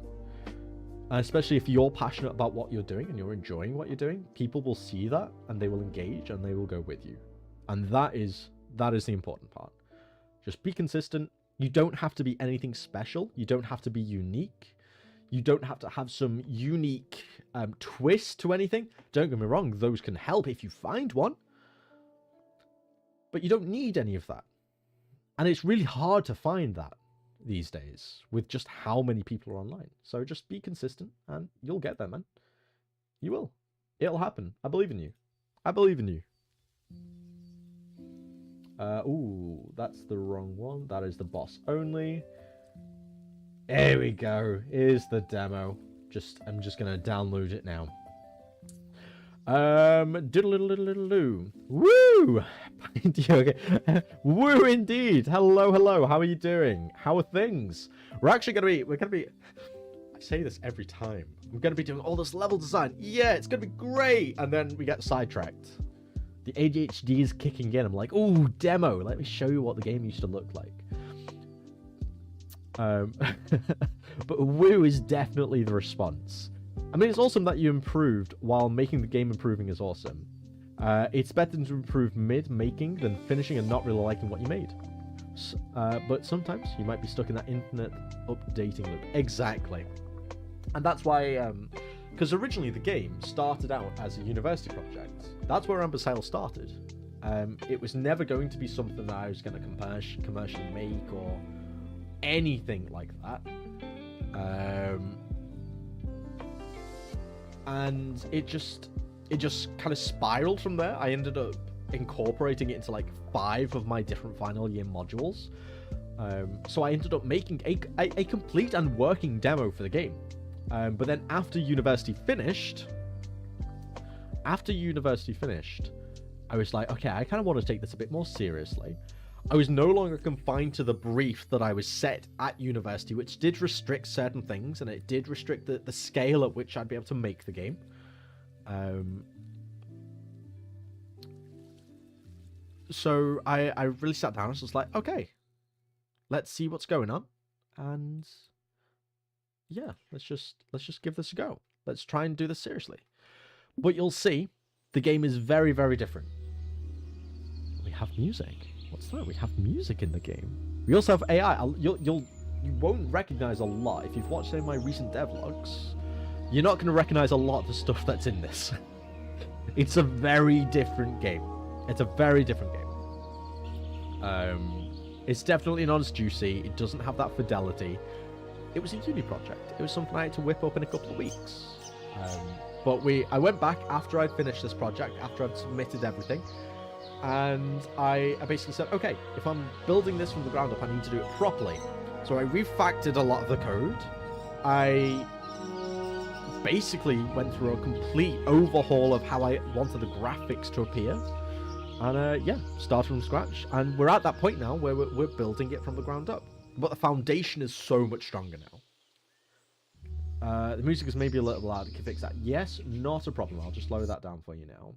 And especially if you're passionate about what you're doing and you're enjoying what you're doing, people will see that and they will engage and they will go with you. And that is the important part. Just be consistent. You don't have to be anything special. You don't have to be unique. You don't have to have some unique twist to anything. Don't get me wrong, those can help if you find one. But you don't need any of that. And it's really hard to find that these days with just how many people are online. So just be consistent and you'll get there, man. You will. It'll happen. I believe in you. I believe in you. Ooh, that's the wrong one. That is the boss only. There we go. Here's the demo. I'm just gonna download it now. Diddle-diddle-diddle-diddle-doo. Woo! Okay. Woo indeed. Hello. How are you doing? How are things? We're gonna be I say this every time. We're gonna be doing all this level design. Yeah, it's gonna be great. And then we get sidetracked. The ADHD is kicking in. I'm like, ooh, demo. Let me show you what the game used to look like. But woo is definitely the response. I mean, it's awesome that you improved while making the game improving is awesome. It's better to improve mid-making than finishing and not really liking what you made. But sometimes you might be stuck in that infinite updating loop. Exactly. And that's why, because originally the game started out as a university project. That's where Amber Sail started. It was never going to be something that I was going to commercially make or anything like that. And it just kind of spiraled from there. I ended up incorporating it into like 5 of my different final year modules. So I ended up making a complete and working demo for the game. But then after university finished, I was like, okay, I kind of want to take this a bit more seriously. I was no longer confined to the brief that I was set at university, which did restrict certain things, and it did restrict the scale at which I'd be able to make the game. So I really sat down and was like, okay, let's see what's going on, and yeah, let's just give this a go. Let's try and do this seriously. But you'll see, the game is very, very different. We have music. What's that? We have music in the game. We also have AI. You'll you won't recognize a lot. If you've watched any of my recent devlogs, you're not going to recognize a lot of the stuff that's in this. It's a very different game. It's a very different game. It's definitely not as juicy. It doesn't have that fidelity. It was a uni project. It was something I had to whip up in a couple of weeks. But I went back after I'd finished this project, after I'd submitted everything, and I basically said, okay, if I'm building this from the ground up, I need to do it properly. So I refactored a lot of the code. I basically went through a complete overhaul of how I wanted the graphics to appear. And yeah, started from scratch. And we're at that point now where we're building it from the ground up. But the foundation is so much stronger now. The music is maybe a little loud. Can fix that? Yes, not a problem. I'll just lower that down for you now.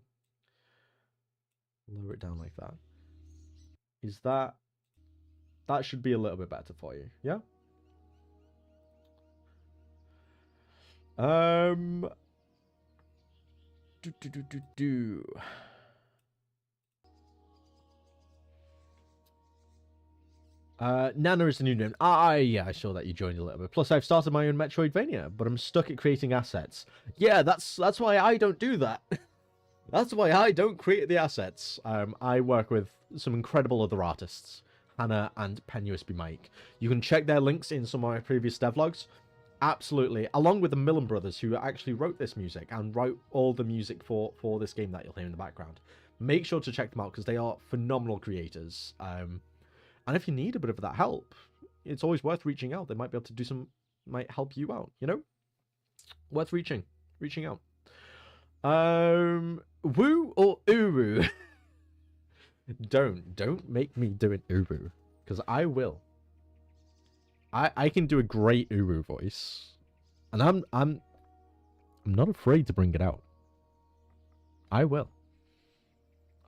Lower it down like that. Is that... That should be a little bit better for you. Yeah? Nana is the new name. Yeah, I saw that you joined a little bit. Plus, I've started my own Metroidvania, but I'm stuck at creating assets. Yeah, that's why I don't do that. That's why I don't create the assets. I work with some incredible other artists, Hannah and PenUSB Mike. You can check their links in some of my previous devlogs. Absolutely, along with the Millen brothers, who actually wrote this music and wrote all the music for this game that you'll hear in the background. Make sure to check them out because they are phenomenal creators. And if you need a bit of that help, it's always worth reaching out. They might be able to do some, might help you out, you know? Worth reaching out. Woo or uru? Don't make me do an uru, because I will. I can do a great uru voice, and I'm not afraid to bring it out. I will.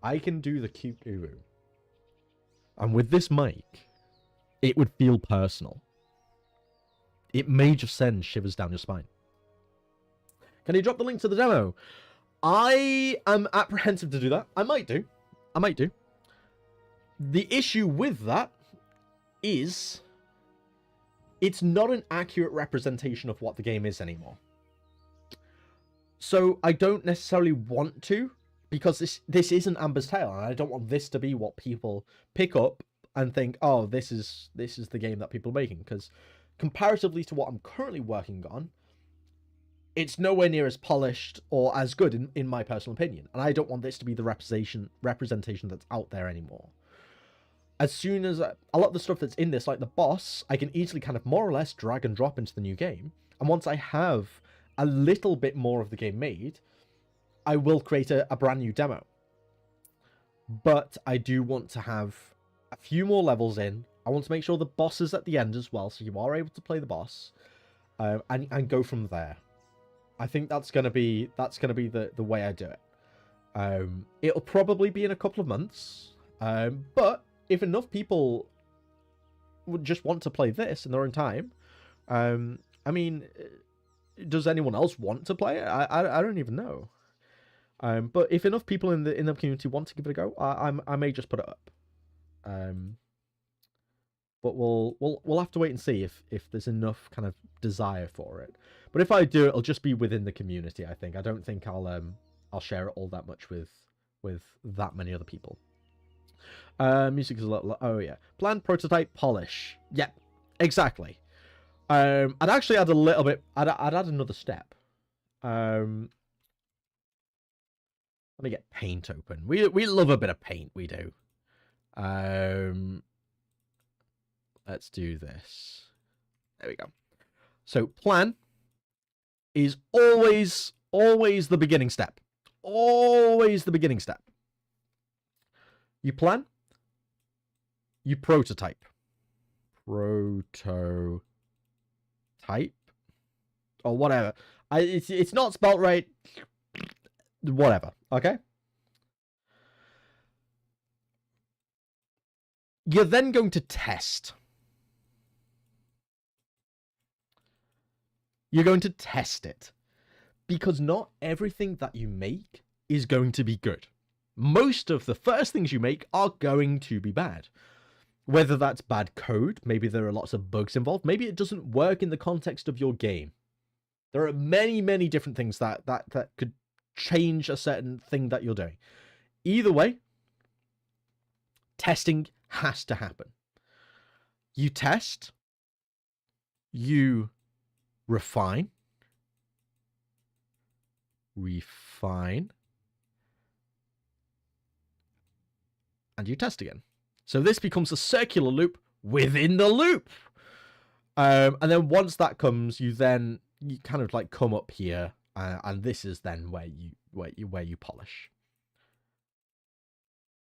I can do the cute uru. And with this mic, it would feel personal. It may just send shivers down your spine. Can you drop the link to the demo? I am apprehensive to do that. I might do. The issue with that is it's not an accurate representation of what the game is anymore. So I don't necessarily want to, because this isn't Amber's Tale, and I don't want this to be what people pick up and think, oh, this is the game that people are making. Because comparatively to what I'm currently working on, it's nowhere near as polished or as good in my personal opinion. And I don't want this to be the representation that's out there anymore. As soon as a lot of the stuff that's in this, like the boss, I can easily kind of more or less drag and drop into the new game. And once I have a little bit more of the game made, I will create a brand new demo. But I do want to have a few more levels in. I want to make sure the boss is at the end as well, so you are able to play the boss, and go from there. I think that's gonna be the way I do it. It'll probably be in a couple of months, but if enough people would just want to play this in their own time, I mean, does anyone else want to play it? I don't even know. But if enough people in the community want to give it a go, I may just put it up. But we'll have to wait and see if there's enough kind of desire for it. But if I do, it'll just be within the community. I think. I don't think I'll share it all that much with that many other people. Music is a little. Oh yeah, planned prototype polish. Yep, exactly. I'd actually add a little bit. I'd add another step. Let me get paint open. We love a bit of paint. We do. Let's do this. There we go. So plan is always the beginning step. Always the beginning step. You plan. You prototype. Prototype. Or whatever. It's not spelt right. Whatever. Okay? You're then going to test. You're going to test it. Because not everything that you make is going to be good. Most of the first things you make are going to be bad. Whether that's bad code, maybe there are lots of bugs involved, maybe it doesn't work in the context of your game. There are many, many different things that could change a certain thing that you're doing. Either way, testing has to happen. You test, you refine, and you test again. So this becomes a circular loop within the loop. And then once that comes, you kind of like come up here, and this is then where you polish.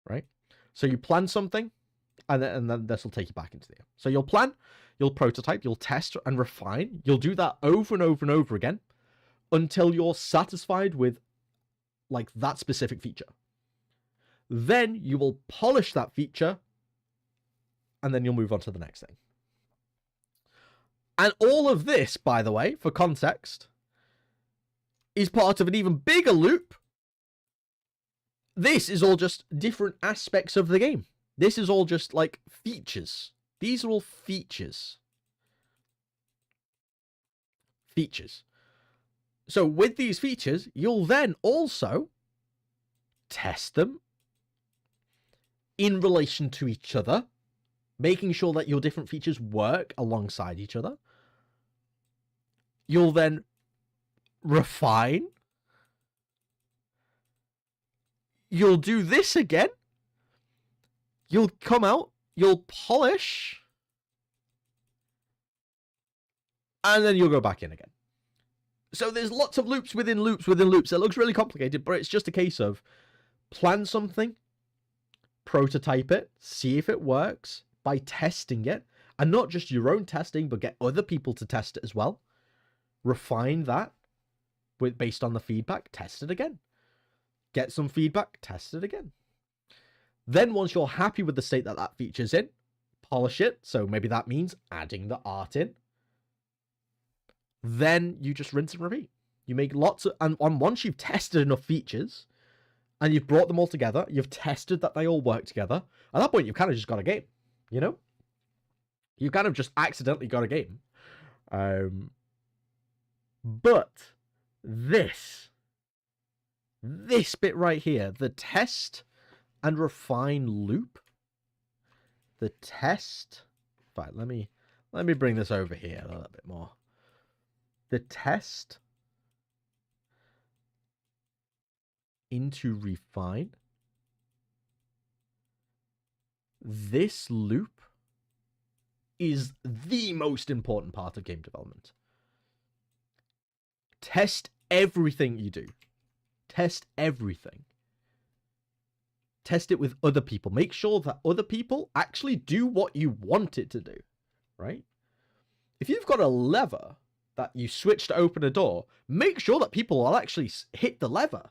Right? So you plan something, and then this will take you back into there. So you'll plan, you'll prototype, you'll test and refine. You'll do that over and over and over again until you're satisfied with like that specific feature. Then you will polish that feature, and then you'll move on to the next thing. And all of this, by the way, for context, is part of an even bigger loop. This is all just different aspects of the game. This is all just like features. These are all features. Features. So with these features, you'll then also test them in relation to each other, making sure that your different features work alongside each other. You'll then refine. You'll do this again. You'll come out, you'll polish, and then you'll go back in again. So there's lots of loops within loops within loops. It looks really complicated, but it's just a case of plan something, prototype it, see if it works by testing it, and not just your own testing, but get other people to test it as well. Refine that based on the feedback, test it again. Get some feedback, test it again. Then once you're happy with the state that that feature's in, polish it. So maybe that means adding the art in. Then you just rinse and repeat. You make lots of, and once you've tested enough features and you've brought them all together, you've tested that they all work together, at that point you've kind of just got a game, you know? You kind of just accidentally got a game. But this bit right here, the test and refine loop, the test, right, let me bring this over here a little bit more. The test into refine, this loop is the most important part of game development. Test everything you do. Test everything. Test it with other people. Make sure that other people actually do what you want it to do, right? If you've got a lever that you switch to open a door, make sure that people will actually hit the lever.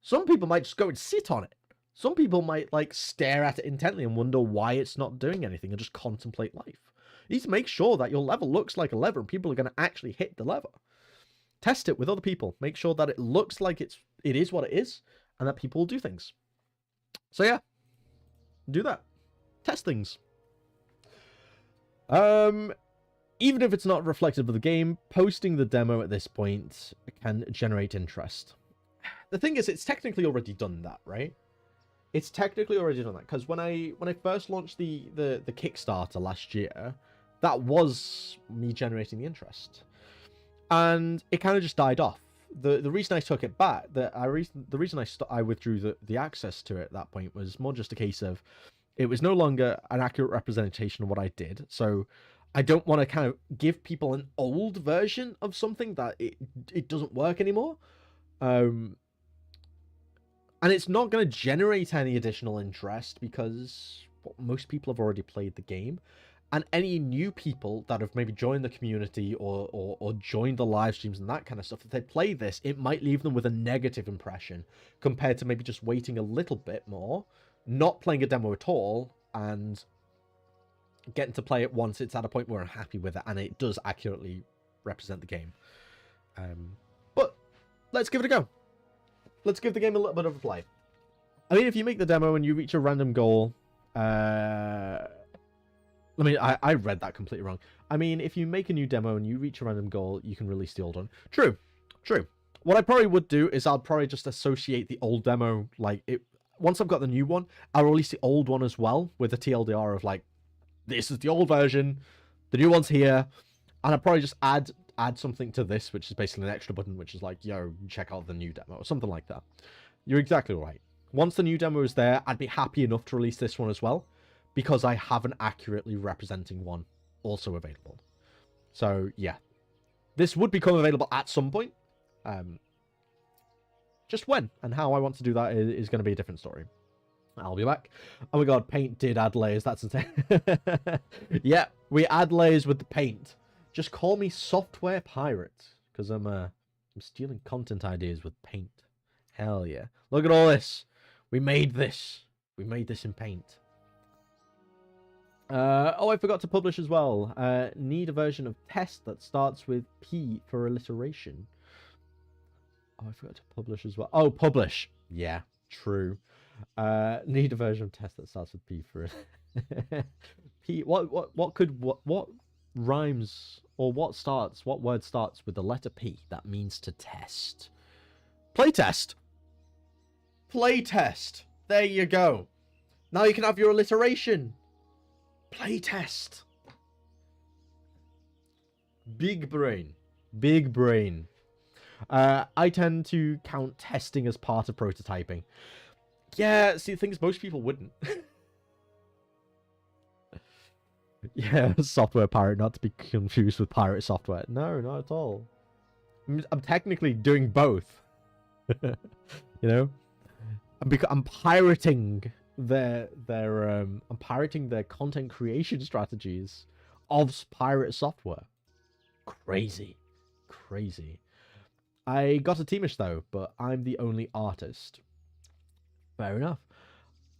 Some people might just go and sit on it. Some people might like stare at it intently and wonder why it's not doing anything and just contemplate life. You need to make sure that your lever looks like a lever and people are going to actually hit the lever. Test it with other people. Make sure that it looks like it is what it is and that people will do things. So yeah, do that. Test things. Even if it's not reflective of the game, posting the demo at this point can generate interest. The thing is, it's technically already done that, right? It's technically already done that, because when I first launched the Kickstarter last year, that was me generating the interest, and it kind of just died off. The reason I took it back, the reason I withdrew the access to it at that point was more just a case of it was no longer an accurate representation of what I did. So I don't want to kind of give people an old version of something that it doesn't work anymore. And it's not going to generate any additional interest because most people have already played the game. And any new people that have maybe joined the community or joined the live streams and that kind of stuff, if they play this, it might leave them with a negative impression compared to maybe just waiting a little bit more, not playing a demo at all, and getting to play it once it's at a point where I'm happy with it and it does accurately represent the game. But let's give it a go. Let's give the game a little bit of a play. I mean, if you make the demo and you reach a random goal, I read that completely wrong. I mean, if you make a new demo and you reach a random goal, you can release the old one. True. What I probably would do is I'll probably just associate the old demo, like, once I've got the new one, I'll release the old one as well with a TLDR of, like, this is the old version, the new one's here, and I'll probably just add something to this, which is basically an extra button, which is like, yo, check out the new demo, or something like that. You're exactly right. Once the new demo is there, I'd be happy enough to release this one as well, because I have an accurately representing one also available. So, yeah. This would become available at some point. Just when and how I want to do that is going to be a different story. I'll be back. Oh my god, Paint did add layers. That's insane. Yeah, we add layers with the Paint. Just call me Software Pirate, because I'm stealing content ideas with Paint. Hell yeah. Look at all this. We made this. We made this in Paint. Oh, I forgot to publish as well. Need a version of test that starts with P for alliteration. Oh, I forgot to publish as well. Oh, publish. Yeah, true. Need a version of test that starts with P for P. What rhymes, or what word starts with the letter P that means to test? Playtest. Playtest. There you go. Now you can have your alliteration. Playtest. Big brain. Big brain. I tend to count testing as part of prototyping. Yeah, see, the thing is, most people wouldn't. Yeah, Software Pirate, not to be confused with Pirate Software. No, not at all. I'm technically doing both. You know? I'm pirating I'm pirating their content creation strategies of Pirate Software. Crazy. I got a teamish though, but I'm the only artist. Fair enough.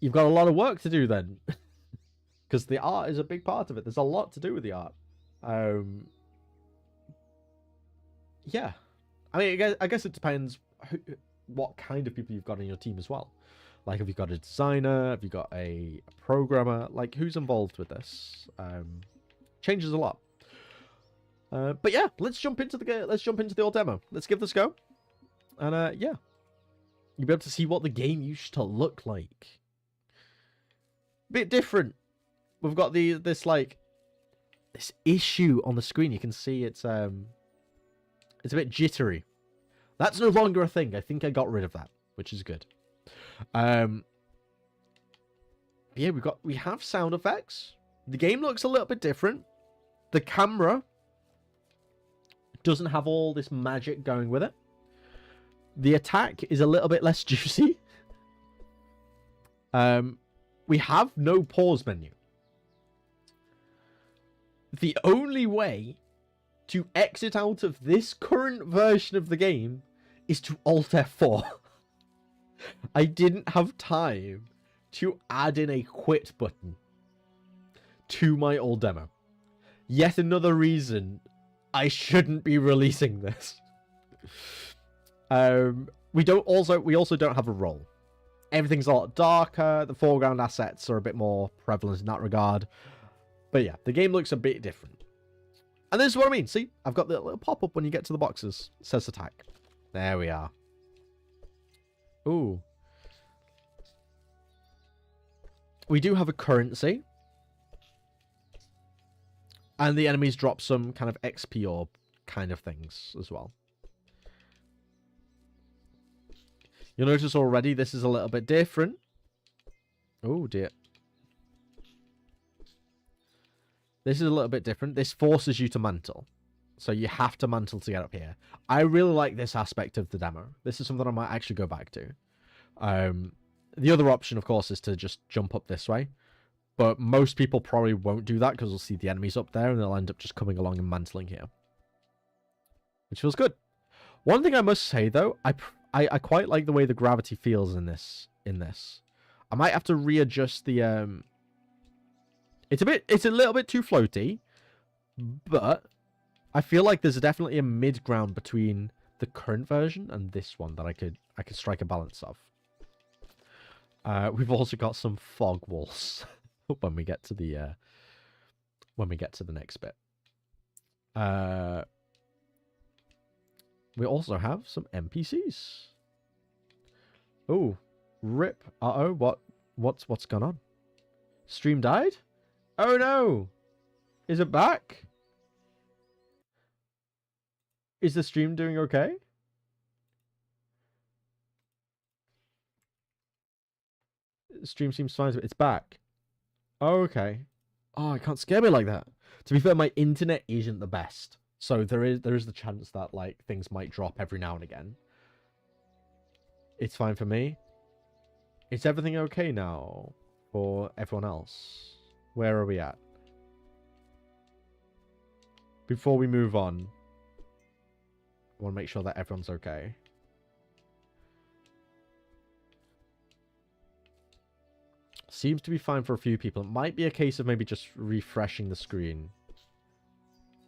You've got a lot of work to do then. Because the art is a big part of it. There's a lot to do with the art. Yeah. I mean, I guess it depends what kind of people you've got in your team as well. Like, have you got a designer? Have you got a programmer? Like, who's involved with this? Changes a lot. But yeah, let's jump into the old demo. Let's give this a go. And yeah. You'll be able to see what the game used to look like. Bit different. We've got this issue on the screen. You can see it's a bit jittery. That's no longer a thing. I think I got rid of that, which is good. Yeah, we have sound effects. The game looks a little bit different. The camera doesn't have all this magic going with it. The attack is a little bit less juicy. We have no pause menu. The only way to exit out of this current version of the game is to Alt F4. I didn't have time to add in a quit button to my old demo. Yet another reason I shouldn't be releasing this. We also don't have a role. Everything's a lot darker. The foreground assets are a bit more prevalent in that regard. But yeah, the game looks a bit different. And this is what I mean. See, I've got the little pop-up when you get to the boxes. It says attack. There we are. Ooh. We do have a currency. And the enemies drop some kind of XP orb kind of things as well. You'll notice already this is a little bit different. Oh dear. This is a little bit different. This forces you to mantle. So you have to mantle to get up here. I really like this aspect of the demo. This is something I might actually go back to. The other option, of course, is to just jump up this way. But most people probably won't do that because they'll see the enemies up there and they'll end up just coming along and mantling here. Which feels good. One thing I must say, though, I quite like the way the gravity feels in this. I might have to readjust the... It's a little bit too floaty, but I feel like there's definitely a mid ground between the current version and this one that I could strike a balance of. We've also got some fog walls when we get to the when we get to the next bit. We also have some NPCs. Oh, rip. Uh-oh, what's gone on? Stream died? Oh no! Is it back? Is the stream doing okay? The stream seems fine. It's back. Oh, okay. Oh, it can't scare me like that. To be fair, my internet isn't the best. So there is the chance that like things might drop every now and again. It's fine for me. Is everything okay now for everyone else? Where are we at? Before we move on, I want to make sure that everyone's okay. Seems to be fine for a few people. It might be a case of maybe just refreshing the screen.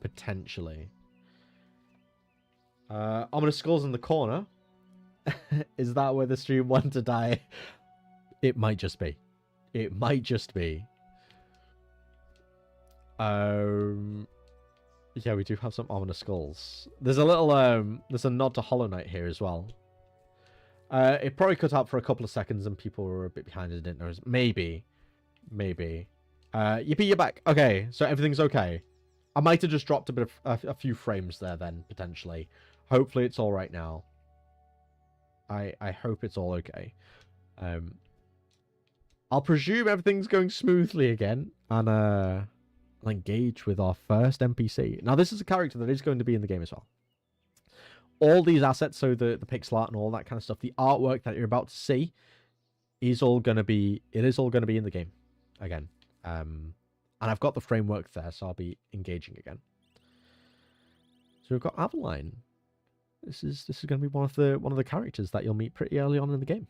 Potentially. Ominous Skulls in the corner. Is that where the stream went to die? It might just be. It might just be. Yeah, we do have some Ominous Skulls. There's a little there's a nod to Hollow Knight here as well. It probably cut out for a couple of seconds and people were a bit behind and didn't notice. Maybe. Yippee, you're back. Okay, so everything's okay. I might have just dropped a bit of a few frames there then, potentially. Hopefully it's all right now. I hope it's all okay. I'll presume everything's going smoothly again, and I'll engage with our first NPC. Now, this is a character that is going to be in the game as well. All these assets, so the pixel art and all that kind of stuff, the artwork that you're about to see, is all going to be in the game again. And I've got the framework there, so I'll be engaging again. So we've got Aveline. This is going to be one of the characters that you'll meet pretty early on in the game.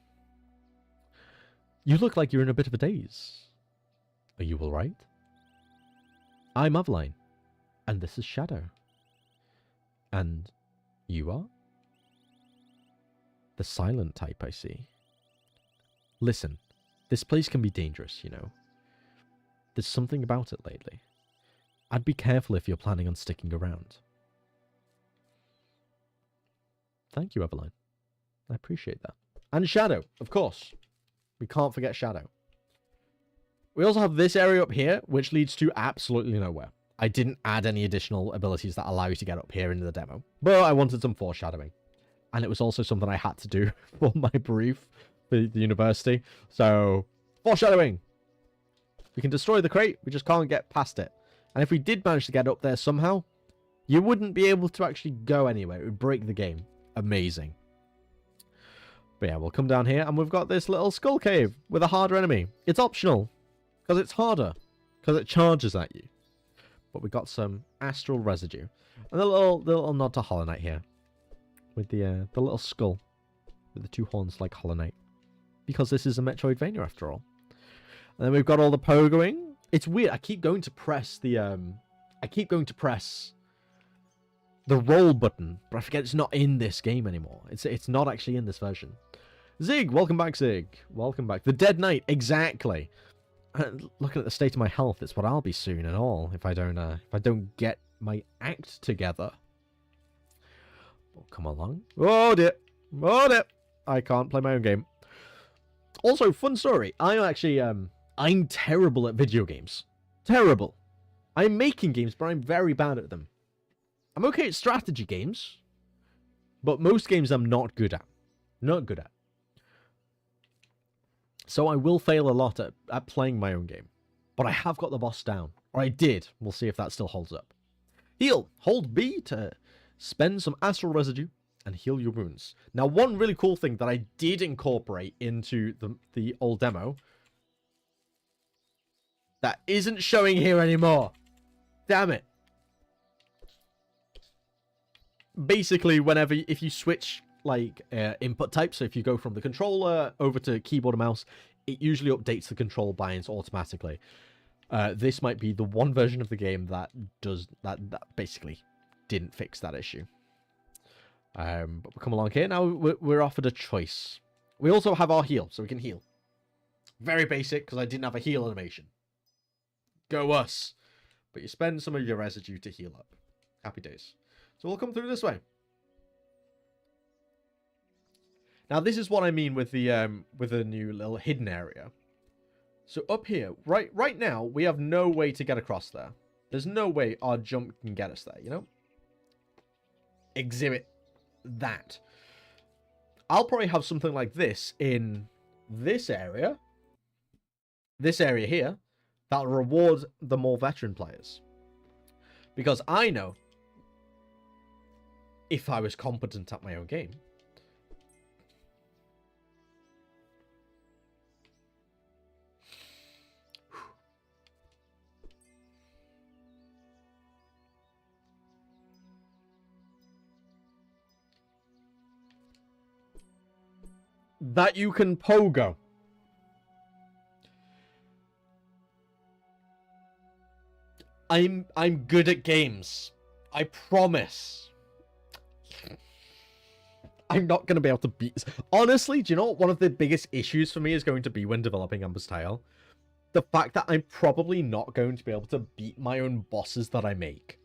You look like you're in a bit of a daze. Are you all right? I'm Aveline, and this is Shadow. And you are? The silent type, I see. Listen, this place can be dangerous, you know. There's something about it lately. I'd be careful if you're planning on sticking around. Thank you, Aveline. I appreciate that. And Shadow, of course. We can't forget Shadow. We also have this area up here, which leads to absolutely nowhere. I didn't add any additional abilities that allow you to get up here into the demo, but I wanted some foreshadowing. And it was also something I had to do for my brief for the university. So, foreshadowing! We can destroy the crate, we just can't get past it. And if we did manage to get up there somehow, you wouldn't be able to actually go anywhere. It would break the game. Amazing. But yeah, we'll come down here, and we've got this little skull cave with a harder enemy. It's optional, because it's harder, because it charges at you. But we got some astral residue. And a little nod to Hollow Knight here. With the little skull. With the two horns like Hollow Knight. Because this is a Metroidvania after all. And then we've got all the pogoing. It's weird. I keep going to press the roll button, but I forget it's not in this game anymore. It's not actually in this version. Zig, welcome back, Zig. Welcome back. The Dead Knight, exactly. Looking at the state of my health, it's what I'll be soon and all if I don't get my act together. Oh, come along. Oh dear. Oh dear. I can't play my own game. Also, fun story. I'm terrible at video games. Terrible. I'm making games, but I'm very bad at them. I'm okay at strategy games, but most games I'm not good at. Not good at. So I will fail a lot at playing my own game. But I have got the boss down. Or I did. We'll see if that still holds up. Heal. Hold B to spend some astral residue and heal your wounds. Now, one really cool thing that I did incorporate into the old demo that isn't showing here anymore. Damn it. Basically, if you switch like input type, so if you go from the controller over to keyboard and mouse, it usually updates the control buttons automatically. This might be the one version of the game that does that basically didn't fix that issue. But we'll come along here. Now we're offered a choice. We also have our heal, so we can heal. Very basic, because I didn't have a heal animation. Go us. but you spend some of your residue to heal up. Happy days. So we'll come through this way. Now, this is what I mean with the new little hidden area. So up here, right now, we have no way to get across there. There's no way our jump can get us there, you know? Exhibit that. I'll probably have something like this in this area here, that'll reward the more veteran players. Because I know, if I was competent at my own game, that you can pogo. I'm good at games. I promise. I'm not going to be able to beat... Honestly, do you know what one of the biggest issues for me is going to be when developing Amber's Tale? The fact that I'm probably not going to be able to beat my own bosses that I make.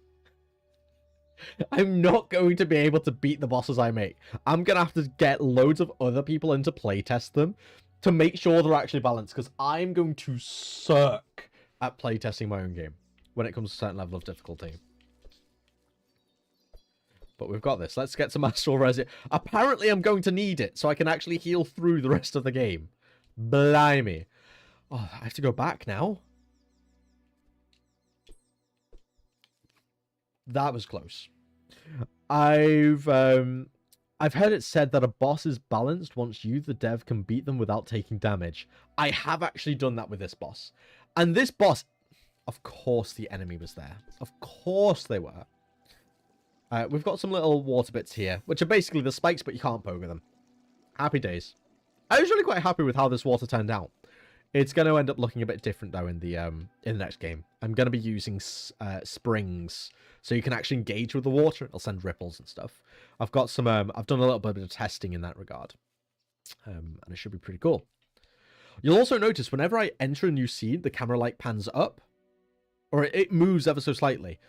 I'm not going to be able to beat the bosses I make. I'm going to have to get loads of other people in to playtest them to make sure they're actually balanced, because I'm going to suck at playtesting my own game when it comes to a certain level of difficulty. But we've got this. Let's get some astral resin. Apparently, I'm going to need it so I can actually heal through the rest of the game. Blimey. Oh, I have to go back now. That was close. I've heard it said that a boss is balanced once you, the dev, can beat them without taking damage. I have actually done that with this boss. And this boss, of course the enemy was there. Of course they were. We've got some little water bits here, which are basically the spikes, but you can't poke them. Happy days. I was really quite happy with how this water turned out. It's going to end up looking a bit different, though, in the next game. I'm going to be using springs, so you can actually engage with the water. It'll send ripples and stuff. I've got some... I've done a little bit of testing in that regard. And it should be pretty cool. You'll also notice whenever I enter a new scene, the camera, like, pans up. Or it moves ever so slightly.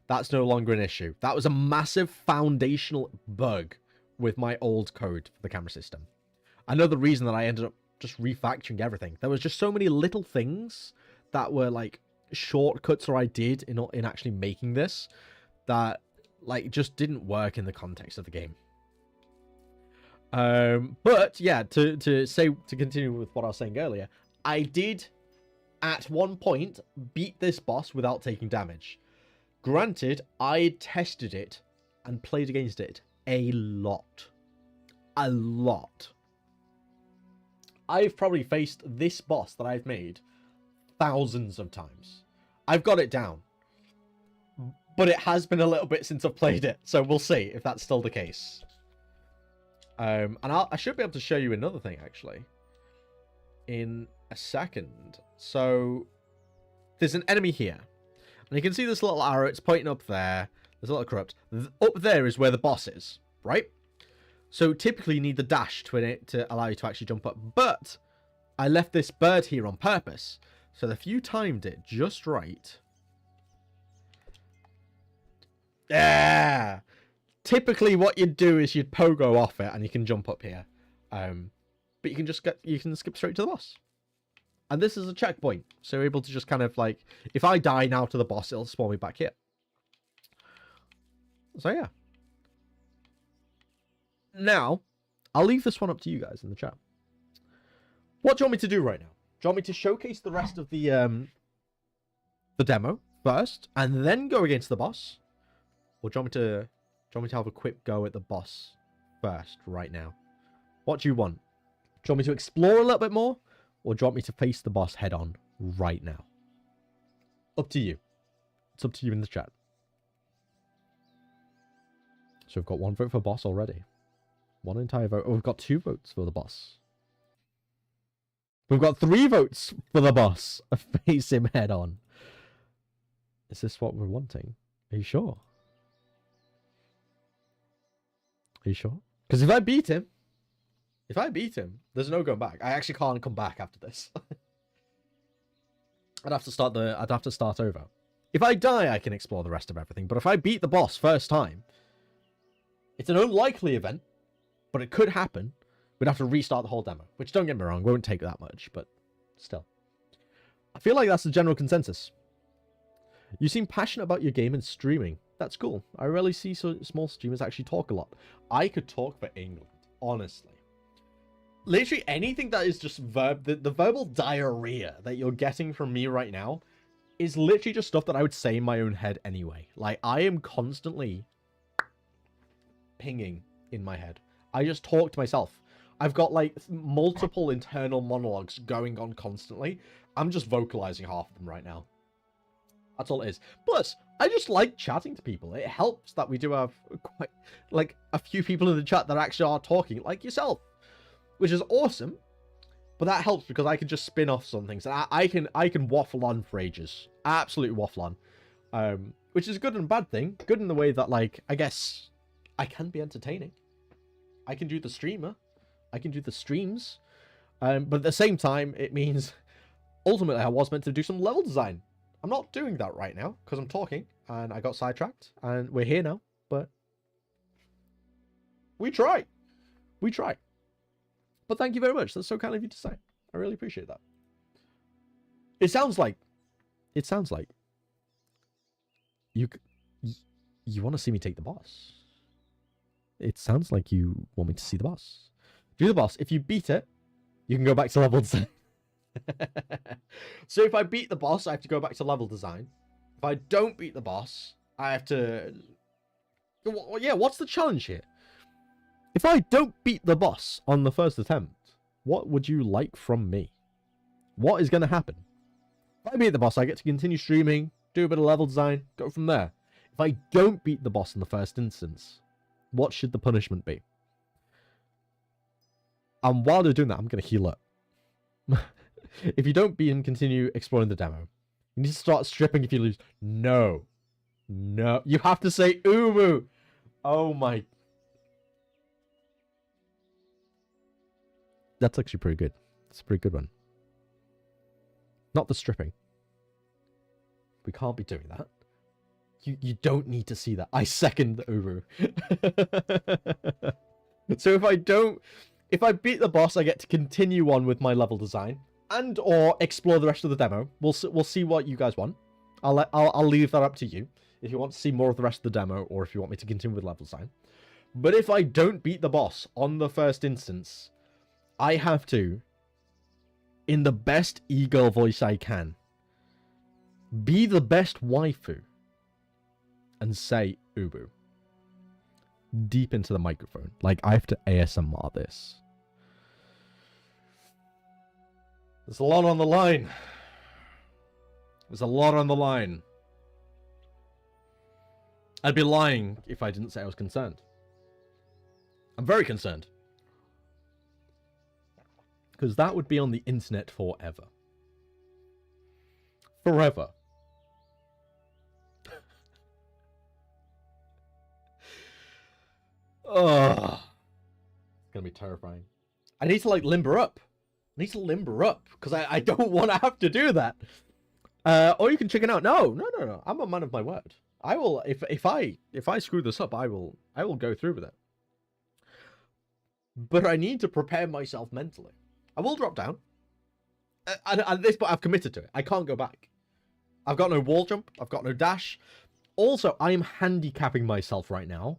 That's no longer an issue. That was a massive foundational bug with my old code for the camera system. Another reason that I ended up just refactoring everything. There was just so many little things that were like shortcuts or I did in actually making this that like just didn't work in the context of the game. But yeah, to continue with what I was saying earlier, I did at one point beat this boss without taking damage. Granted, I tested it and played against it a lot. A lot. I've probably faced this boss that I've made thousands of times. I've got it down. But it has been a little bit since I've played it, so we'll see if that's still the case. And I should be able to show you another thing, actually, in a second. So, there's an enemy here. And you can see this little arrow, it's pointing up there. There's a little corrupt. Up there is where the boss is, right? So typically you need the dash to allow you to actually jump up. But I left this bird here on purpose. So if you timed it just right... Yeah! Typically what you'd do is you'd pogo off it and you can jump up here. But you can skip straight to the boss. And this is a checkpoint. So you're able to just kind of like... If I die now to the boss, it'll spawn me back here. So yeah. Now, I'll leave this one up to you guys in the chat. What do you want me to do right now? Do you want me to showcase the rest of the demo first, and then go against the boss? Or do you want me to have a quick go at the boss first, right now? What do you want? Do you want me to explore a little bit more? Or do you want me to face the boss head on right now? Up to you. It's up to you in the chat. So we've got one vote for boss already. One entire vote. Oh, we've got 2 votes for the boss. We've got 3 votes for the boss. Face him head on. Is this what we're wanting? Are you sure? Are you sure? Because if I beat him, there's no going back. I actually can't come back after this. I'd have to start over. If I die, I can explore the rest of everything. But if I beat the boss first time, it's an unlikely event, but it could happen. We'd have to restart the whole demo, which, don't get me wrong, won't take that much, but still. I feel like that's the general consensus. You seem passionate about your game and streaming. That's cool. I rarely see small streamers actually talk a lot. I could talk for England, honestly. Literally anything that is just the verbal diarrhea that you're getting from me right now is literally just stuff that I would say in my own head anyway. Like, I am constantly pinging in my head. I just talk to myself. I've got, like, multiple internal monologues going on constantly. I'm just vocalizing half of them right now. That's all it is. Plus, I just like chatting to people. It helps that we do have quite, like, a few people in the chat that actually are talking, like yourself, which is awesome. But that helps because I can just spin off some things. And I can waffle on for ages. Absolutely waffle on. Which is a good and bad thing. Good in the way that, like, I guess I can be entertaining. I can do the streamer. I can do the streams. But at the same time, it means ultimately I was meant to do some level design. I'm not doing that right now because I'm talking and I got sidetracked and we're here now. But we try. We try. But thank you very much. That's so kind of you to say. I really appreciate that. It sounds like you want to see me take the boss. It sounds like you want me to see the boss. Do the boss. If you beat it, you can go back to level design. So if I beat the boss, I have to go back to level design. If I don't beat the boss, I have to... Well, yeah, what's the challenge here? If I don't beat the boss on the first attempt, what would you like from me? What is going to happen? If I beat the boss, I get to continue streaming, do a bit of level design, go from there. If I don't beat the boss in the first instance, what should the punishment be? And while they're doing that, I'm going to heal up. If you don't beat him, continue exploring the demo. You need to start stripping if you lose. No. No. You have to say Umu. Oh my... That's actually pretty good. It's a pretty good one. Not the stripping. We can't be doing that. You don't need to see that. I second the Uru. So if I beat the boss, I get to continue on with my level design and or explore the rest of the demo. We'll see what you guys want. I'll leave that up to you if you want to see more of the rest of the demo or if you want me to continue with level design. But if I don't beat the boss on the first instance, I have to, in the best e-girl voice I can, be the best waifu and say Ubu deep into the microphone. Like, I have to ASMR this. There's a lot on the line. There's a lot on the line. I'd be lying if I didn't say I was concerned. I'm very concerned. Because that would be on the internet forever. Forever. Ugh. It's gonna be terrifying. I need to, like, limber up. I need to limber up. Because I don't want to have to do that. Or you can chicken out. No. I'm a man of my word. I will, if I screw this up, I will go through with it. But I need to prepare myself mentally. I will drop down. At this point, I've committed to it. I can't go back. I've got no wall jump. I've got no dash. Also, I am handicapping myself right now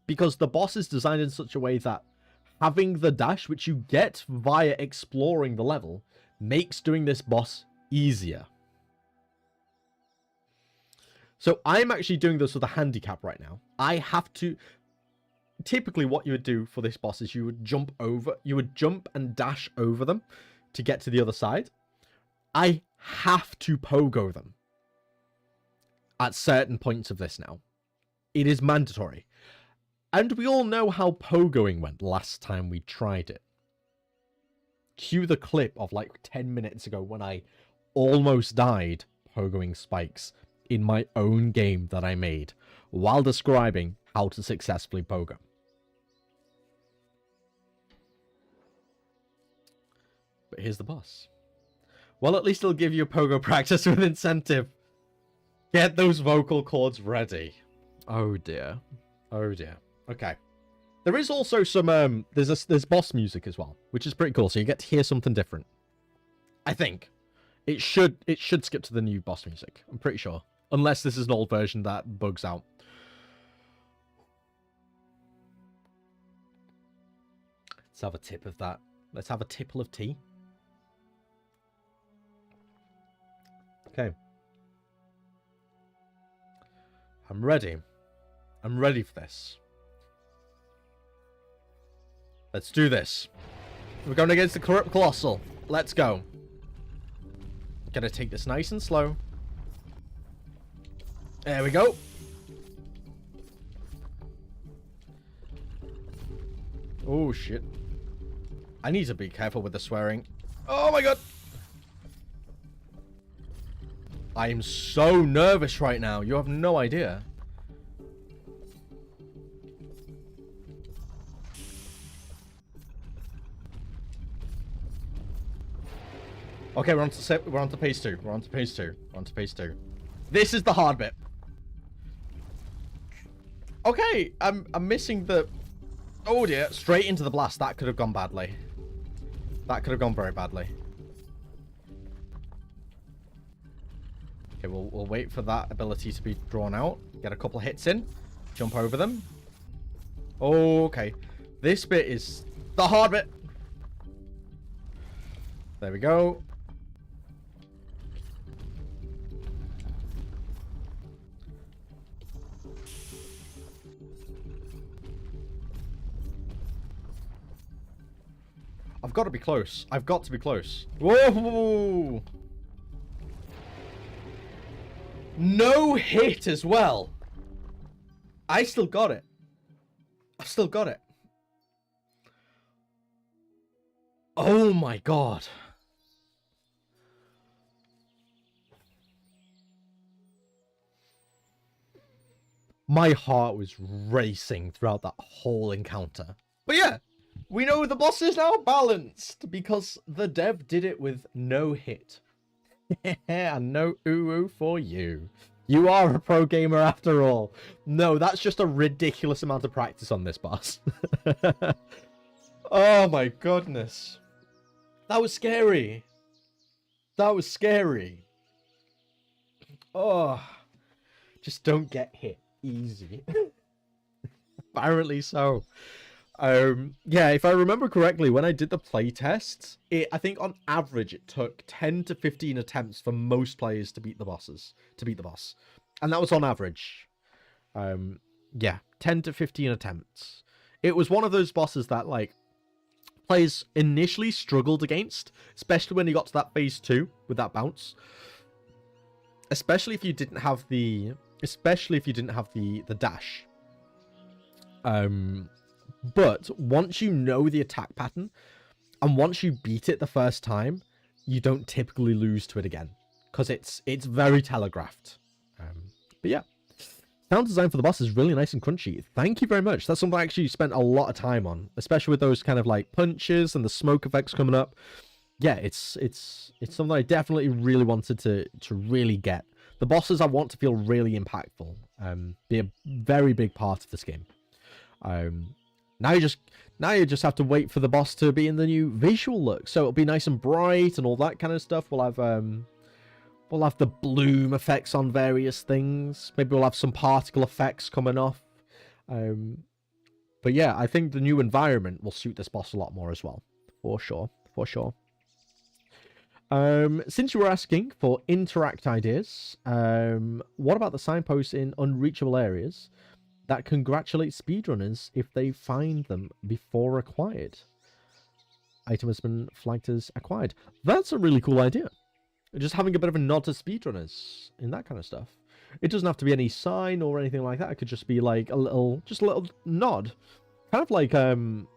because the boss is designed in such a way that having the dash, which you get via exploring the level, makes doing this boss easier. So I'm actually doing this with a handicap right now. I have to... Typically what you would do for this boss is you would jump and dash over them to get to the other side. I have to pogo them at certain points of this now. It is mandatory. And we all know how pogoing went last time we tried it. Cue the clip of like 10 minutes ago when I almost died pogoing spikes in my own game that I made while describing how to successfully pogo. But here's the boss. Well, at least it'll give you a pogo practice with incentive. Get those vocal cords ready. Oh dear. Oh dear. Okay. There is also some there's boss music as well, which is pretty cool. So you get to hear something different. I think it should skip to the new boss music. I'm pretty sure, unless this is an old version that bugs out. Let's have a tip of that. Let's have a tipple of tea. Okay. I'm ready. I'm ready for this. Let's do this. We're going against the Corrupt Colossal. Let's go. Gotta take this nice and slow. There we go. Oh, shit. I need to be careful with the swearing. Oh, my God. I am so nervous right now. You have no idea. Okay, we're on to phase 2. We're on to phase 2. We're on to phase 2. This is the hard bit. Okay, I'm missing the... Oh dear, straight into the blast. That could have gone badly. That could have gone very badly. Okay, we'll wait for that ability to be drawn out. Get a couple hits in. Jump over them. Okay. This bit is the hard bit. There we go. I've got to be close. I've got to be close. Whoa! No hit as well. I still got it. I've still got it. Oh my God. My heart was racing throughout that whole encounter. But yeah. We know the boss is now balanced because the dev did it with no hit. And no ooh for you. You are a pro gamer after all. No, that's just a ridiculous amount of practice on this boss. Oh my goodness. That was scary. That was scary. Oh. Just don't get hit easy. Apparently so. Yeah, if I remember correctly, when I did the play tests, I think on average it took 10 to 15 attempts for most players to beat the boss. And that was on average. Yeah, 10 to 15 attempts. It was one of those bosses that, like, players initially struggled against, especially when you got to that phase 2 with that bounce. Especially if you didn't have the dash. But once you know the attack pattern, and once you beat it the first time, you don't typically lose to it again, because it's very telegraphed. But yeah, sound design for the boss is really nice and crunchy. Thank you very much. That's something I actually spent a lot of time on, especially with those kind of like punches and the smoke effects coming up. Yeah, it's something I definitely really wanted to really get. The bosses I want to feel really impactful, be a very big part of this game. Now you just have to wait for the boss to be in the new visual look, so it'll be nice and bright and all that kind of stuff. We'll have the bloom effects on various things. Maybe we'll have some particle effects coming off. But yeah, I think the new environment will suit this boss a lot more as well, for sure. Since you were asking for interact ideas, what about the signposts in unreachable areas that congratulate speedrunners if they find them before acquired? Item has been flagged as acquired. That's a really cool idea. Just having a bit of a nod to speedrunners in that kind of stuff. It doesn't have to be any sign or anything like that. It could just be like a little nod. Kind of like, what I'm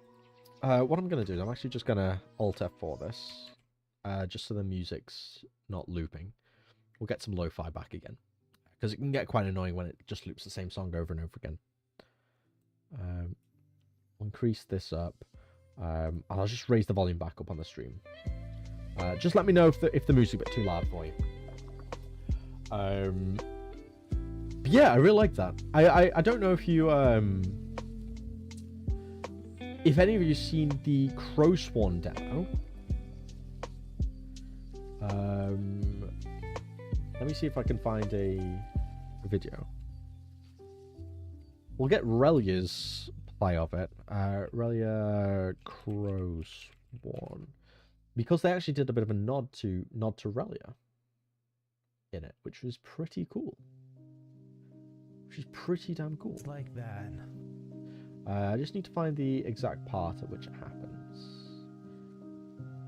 going to do is I'm actually just going to Alt F4 this. Just so the music's not looping. We'll get some lo-fi back again, because it can get quite annoying when it just loops the same song over and over again. We'll increase this up, and I'll just raise the volume back up on the stream. Just let me know if the music's a bit too loud for you. Yeah, I really like that. I don't know if you if any of you seen the Crow Swan demo. Let me see if I can find a video. We'll get Relia's play of it. Relia Crow Swan, because they actually did a bit of a nod to Relia in it, which was pretty cool. Which is pretty damn cool. It's like that. I just need to find the exact part at which it happens.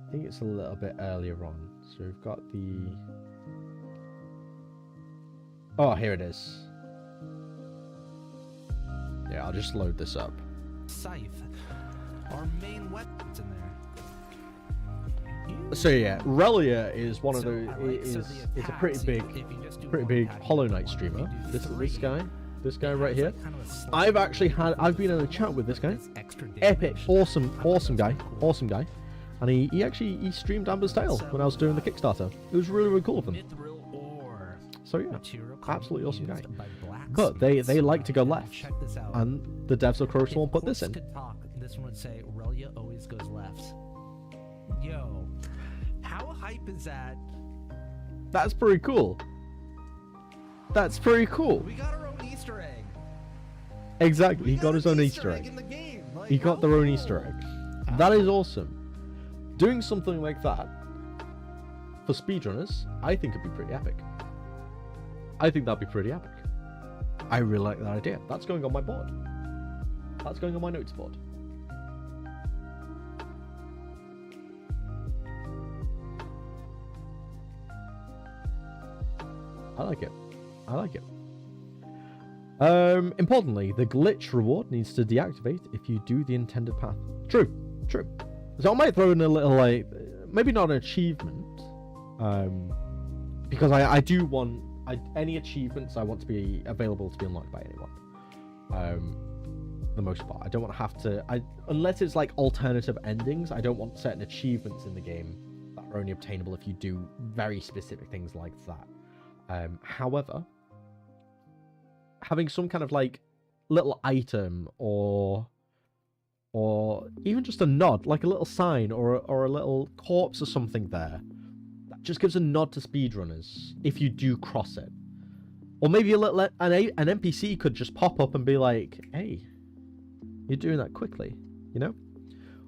I think it's a little bit earlier on. So we've got the... Oh, here it is. Yeah, I'll just load this up. Scythe. Our main weapons in there. So yeah, Relia is one of the... It's a pretty big Hollow Knight streamer. This guy right here. I've been in a chat with this guy. Epic, awesome guy, and he streamed Amber's Tale when I was doing the Kickstarter. It was really cool of him. So yeah, absolutely awesome guy. But they like to go left, and the devs of Crow Swan put this in. This one would say Relia always goes left. Yo, how hype is that? That's pretty cool. That's pretty cool. We got our own Easter egg. Exactly, he got his own Easter egg. He got their own Easter egg. That is awesome. Doing something like that for speedrunners, I think it'd be pretty epic. I think that'd be pretty epic. I really like that idea. That's going on my board. That's going on my notes board. I like it. I like it. Importantly, the glitch reward needs to deactivate if you do the intended path. True. So I might throw in a little, like, maybe not an achievement, because I do want any achievements I want to be available to be unlocked by anyone. For the most part, I don't want to have to. Unless it's like alternative endings, I don't want certain achievements in the game that are only obtainable if you do very specific things like that. However, having some kind of like little item or even just a nod, like a little sign or a little corpse or something there, that just gives a nod to speedrunners if you do cross it. Or maybe an NPC could just pop up and be like, "Hey, you're doing that quickly," you know?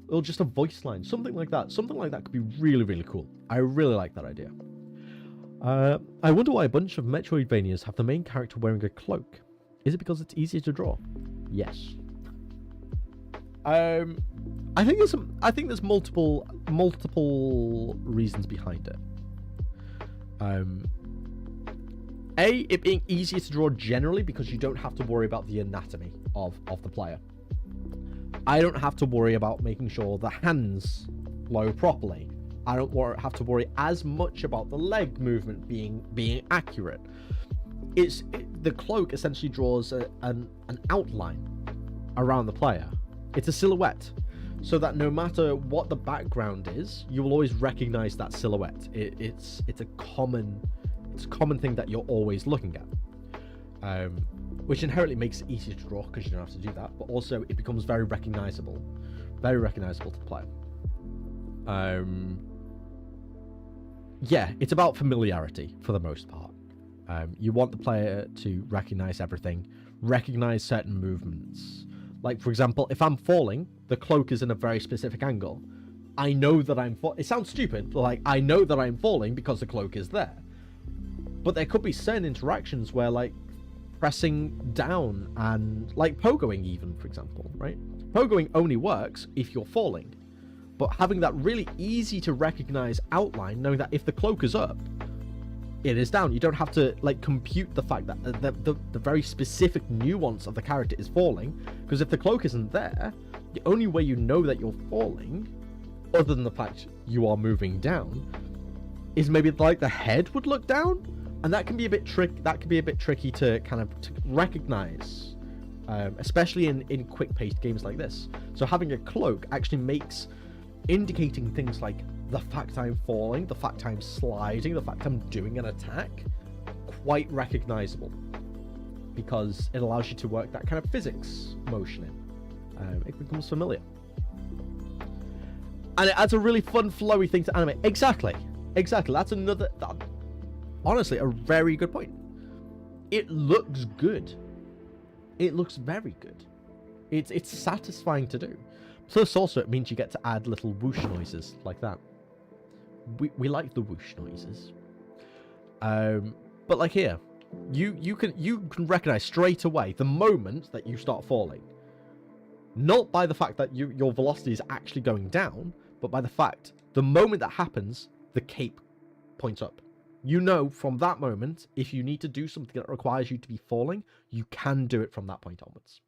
Or just a voice line, something like that. Something like that could be really cool. I really like that idea. I wonder why a bunch of Metroidvanias have the main character wearing a cloak. Is it because it's easier to draw? Yes. I think there's multiple reasons behind it. It being easier to draw generally because you don't have to worry about the anatomy of the player. I don't have to worry about making sure the hands flow properly. I don't have to worry as much about the leg movement being accurate. The cloak essentially draws an outline around the player. It's a silhouette, so that no matter what the background is, you will always recognize that silhouette. It's a common thing that you're always looking at, which inherently makes it easier to draw because you don't have to do that. But also, it becomes very recognizable to the player. Yeah, it's about familiarity for the most part. You want the player to recognize everything, recognize certain movements. Like, for example, if I'm falling, the cloak is in a very specific angle. I know that I'm falling. It sounds stupid, but like, I know that I'm falling because the cloak is there. But there could be certain interactions where, like, pressing down and, like, pogoing even, for example, right? Pogoing only works if you're falling. But having that really easy to recognize outline, knowing that if the cloak is up, it is down. You don't have to, like, compute the fact that the very specific nuance of the character is falling, because if the cloak isn't there, the only way you know that you're falling, other than the fact you are moving down, is maybe like the head would look down, and that can be a bit tricky to kind of recognize, especially in quick-paced games like this. So having a cloak actually makes indicating things like the fact I'm falling, the fact I'm sliding, the fact I'm doing an attack quite recognizable. because it allows you to work that kind of physics motion in. It becomes familiar. And it adds a really fun, flowy thing to animate. Exactly. That's honestly, a very good point. It looks good. It looks very good. It's satisfying to do. Plus, also, it means you get to add little whoosh noises like that. We like the whoosh noises. But like here, you can recognize straight away the moment that you start falling. Not by the fact that your velocity is actually going down, but by the fact the moment that happens, the cape points up. You know from that moment, if you need to do something that requires you to be falling, you can do it from that point onwards.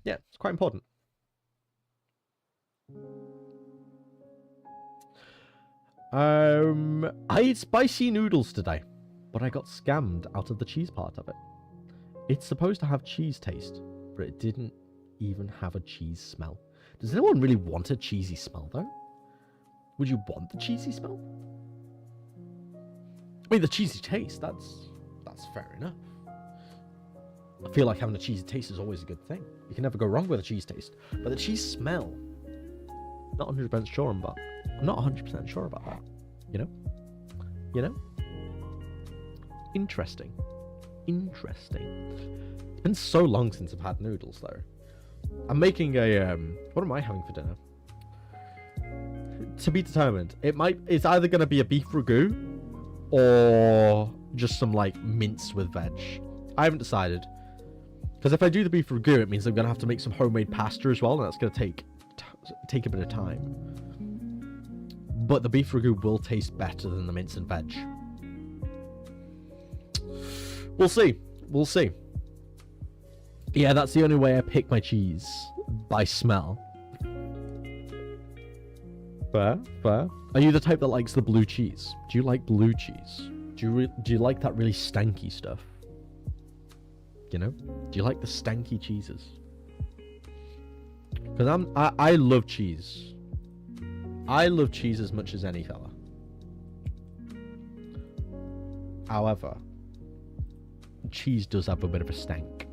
Yeah, it's quite important. I ate spicy noodles today, but I got scammed out of the cheese part of it. It's supposed to have cheese taste, but it didn't even have a cheese smell. Does anyone really want a cheesy smell, though? Would you want the cheesy smell? I mean, the cheesy taste, that's fair enough. I feel like having a cheesy taste is always a good thing. You can never go wrong with a cheese taste. But the cheese smell, not 100% sure about. I'm not 100% sure about that. You know? Interesting. It's been so long since I've had noodles, though. I'm making a what am I having for dinner? To be determined. It's either going to be a beef ragu or just some like mince with veg. I haven't decided. Because if I do the beef ragu, it means I'm going to have to make some homemade pasta as well, and that's going to take a bit of time. But the beef ragu will taste better than the mince and veg. We'll see. Yeah, that's the only way I pick my cheese. By smell. Fair. Are you the type that likes the blue cheese? Do you like blue cheese? Do you like that really stanky stuff? You know? Do you like the stanky cheeses? Because I love cheese. I love cheese as much as any fella. However, cheese does have a bit of a stank.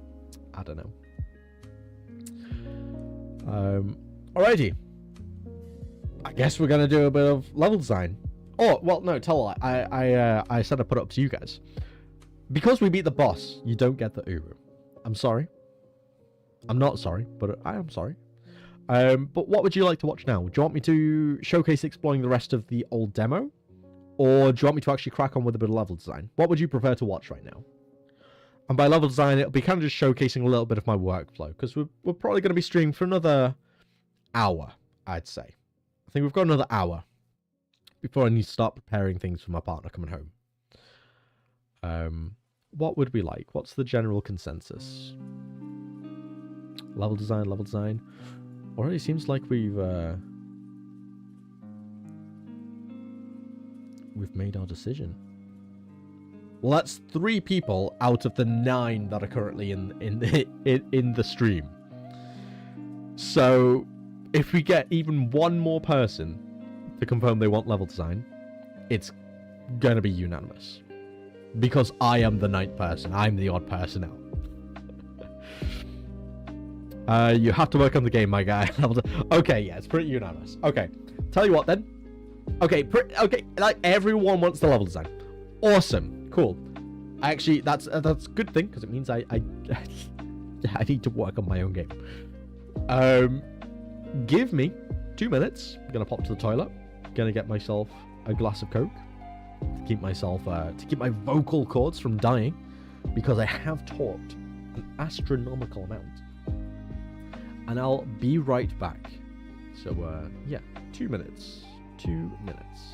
I don't know. Alrighty. I guess we're gonna do a bit of level design. Oh, well, no, tell a lie. I said I'd put it up to you guys. Because we beat the boss, you don't get the Uru. I'm sorry. I'm not sorry, but I am sorry. But what would you like to watch now? Do you want me to showcase exploring the rest of the old demo? Or do you want me to actually crack on with a bit of level design? What would you prefer to watch right now? And by level design, it'll be kind of just showcasing a little bit of my workflow. Because we're probably going to be streaming for another hour, I'd say. I think we've got another hour before I need to start preparing things for my partner coming home. What would we like? What's the general consensus? Level design. Already seems like we've made our decision. Well, that's 3 people out of the 9 that are currently in the stream. So, if we get even one more person to confirm they want level design, it's gonna be unanimous. Because I am the 9th person. I'm the odd person out. You have to work on the game, my guy. Okay, yeah, it's pretty unanimous. Okay, tell you what then. Okay, like everyone wants the level design. Awesome, cool. Actually, that's a good thing because it means I need to work on my own game. Give me 2 minutes. I'm gonna pop to the toilet. Gonna get myself a glass of Coke to keep myself to keep my vocal cords from dying because I have talked an astronomical amount. And I'll be right back. So yeah, 2 minutes. 2 minutes.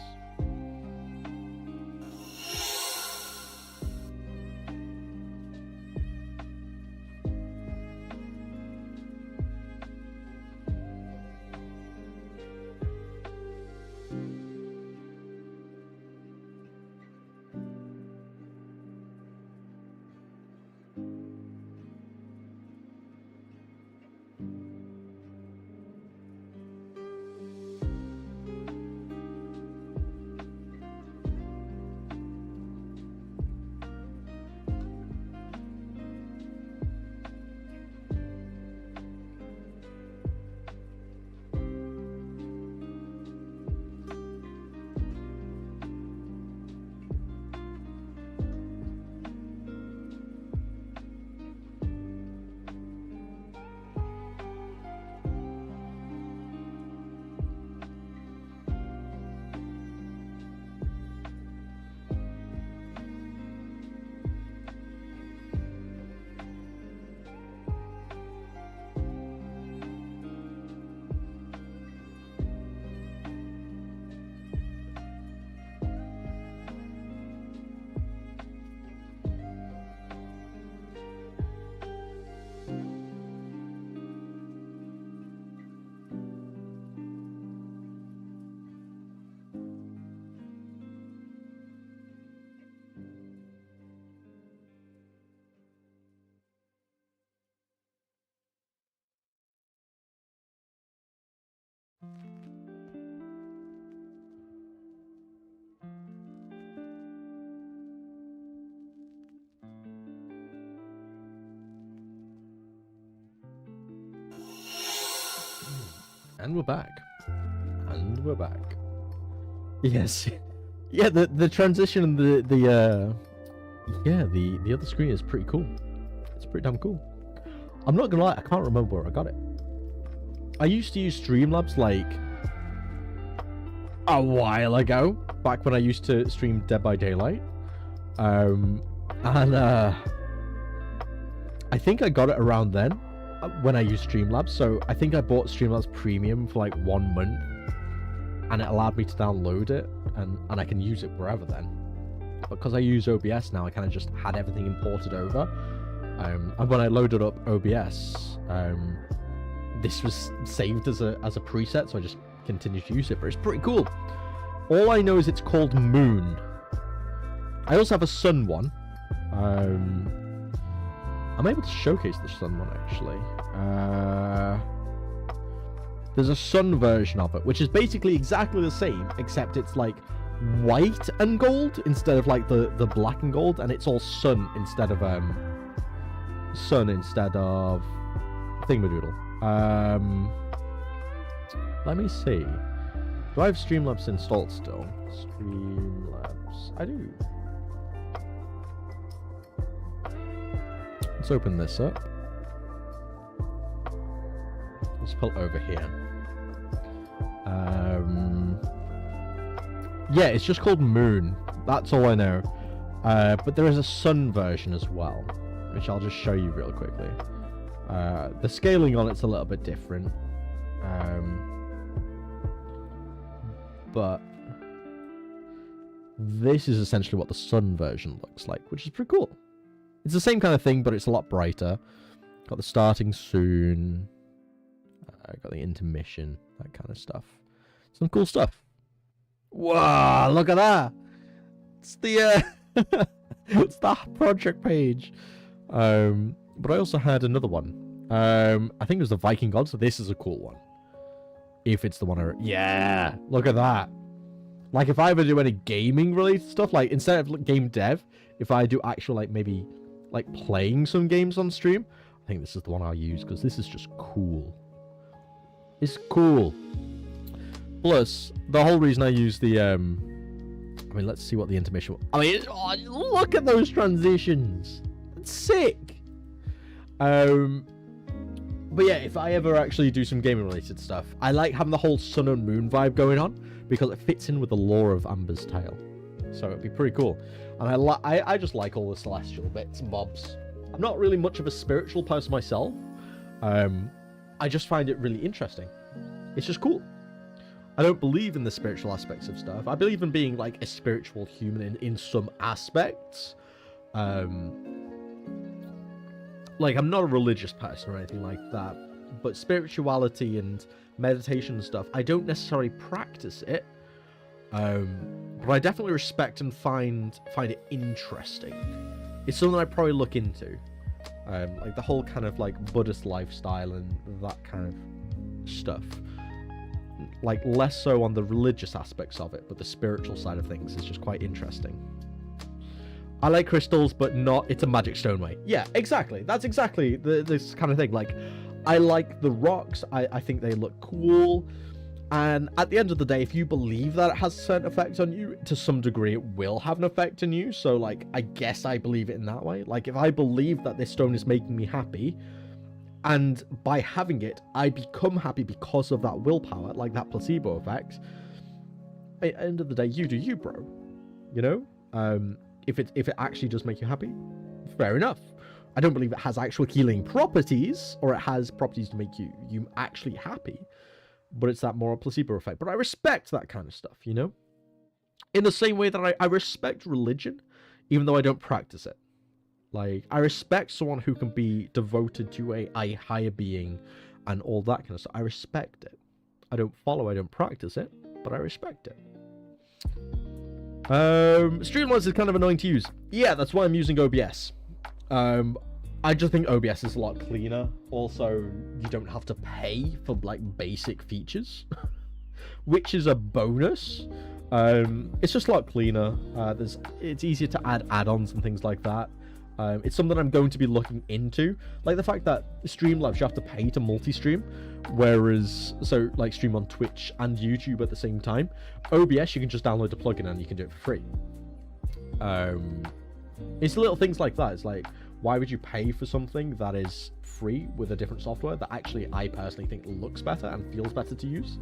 And we're back. And we're back. Yes. Yeah, the transition and the other screen is pretty cool. It's pretty damn cool. I'm not gonna lie, I can't remember where I got it. I used to use Streamlabs like a while ago, back when I used to stream Dead by Daylight. I think I got it around then when I used Streamlabs. So I think I bought Streamlabs Premium for like 1 month, and it allowed me to download it, and I can use it wherever then. Because I use OBS now, I kind of just had everything imported over. And when I loaded up OBS, this was saved as a preset, so I just continued to use it. But it's pretty cool. All I know is it's called Moon. I also have a Sun one. I'm able to showcase the Sun one, actually. There's a Sun version of it, which is basically exactly the same, except it's like white and gold instead of like the black and gold, and it's all sun instead of Thingamadoodle. Let me see. Do I have Streamlabs installed still? Streamlabs. I do. Let's open this up. Let's pull over here. Yeah, it's just called Moon. That's all I know. But there is a Sun version as well, which I'll just show you real quickly. The scaling on it's a little bit different. But this is essentially what the Sun version looks like, which is pretty cool. It's the same kind of thing, but it's a lot brighter. Got the starting soon. Got the intermission, that kind of stuff. Some cool stuff. Wow, look at that! It's the it's that project page. But I also had another one. I think it was the Viking God, so this is a cool one. If it's the one yeah, look at that. Like, if I ever do any gaming related stuff, like instead of game dev, if I do actual like maybe like playing some games on stream, I think this is the one I'll use because this is just cool. It's cool. Plus, the whole reason I use the I mean, let's see what the intermission was. I mean, oh, look at those transitions. It's sick. But yeah, if I ever actually do some gaming related stuff, I like having the whole sun and moon vibe going on because it fits in with the lore of Amber's Tale. So it'd be pretty cool. And I just like all the celestial bits and bobs. I'm not really much of a spiritual person myself. I just find it really interesting. It's just cool. I don't believe in the spiritual aspects of stuff. I believe in being like a spiritual human in some aspects. Like, I'm not a religious person or anything like that, but spirituality and meditation and stuff, I don't necessarily practice it, but I definitely respect and find it interesting. It's something I probably look into, like the whole kind of like Buddhist lifestyle and that kind of stuff. Like, less so on the religious aspects of it, but the spiritual side of things is just quite interesting. I like crystals, but not it's a magic stone way. Yeah, exactly. That's exactly this kind of thing. Like, I like the rocks. I think they look cool. And at the end of the day, if you believe that it has a certain effect on you, to some degree, it will have an effect on you. So, like, I guess I believe it in that way. Like, if I believe that this stone is making me happy, and by having it, I become happy because of that willpower, like that placebo effect, at the end of the day, you do you, bro. You know? If it actually does make you happy, fair enough. I don't believe it has actual healing properties, or it has properties to make you actually happy, but it's that moral placebo effect. But I respect that kind of stuff, you know? In the same way that I respect religion, even though I don't practice it. Like, I respect someone who can be devoted to a higher being and all that kind of stuff. I respect it. I don't follow, I don't practice it, but I respect it. Streamlabs is kind of annoying to use. Yeah, that's why I'm using OBS. I just think OBS is a lot cleaner. Also, you don't have to pay for like basic features, which is a bonus. It's just a lot cleaner. It's easier to add add-ons and things like that. It's something I'm going to be looking into. Like the fact that Streamlabs, you have to pay to multi-stream, whereas, so like stream on Twitch and YouTube at the same time. OBS, you can just download the plugin and you can do it for free. It's little things like that. It's like, why would you pay for something that is free with a different software that actually I personally think looks better and feels better to use?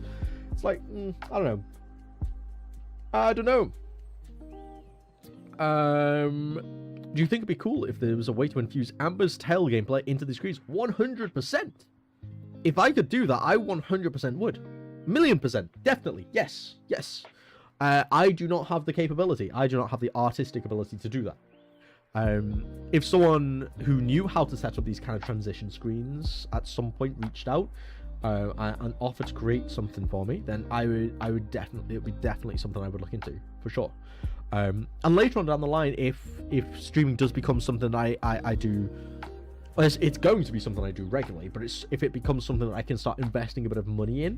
It's like, I don't know. Do you think it'd be cool if there was a way to infuse Amber's Tale gameplay into the screens? 100%. If I could do that, I 100% would. %1,000,000%. Definitely. Yes. Yes. I do not have the capability. I do not have the artistic ability to do that. If someone who knew how to set up these kind of transition screens at some point reached out and offered to create something for me, then I would definitely, it would be definitely something I would look into for sure. And later on down the line, if streaming does become something I do, well, it's going to be something I do regularly, but if it becomes something that I can start investing a bit of money in,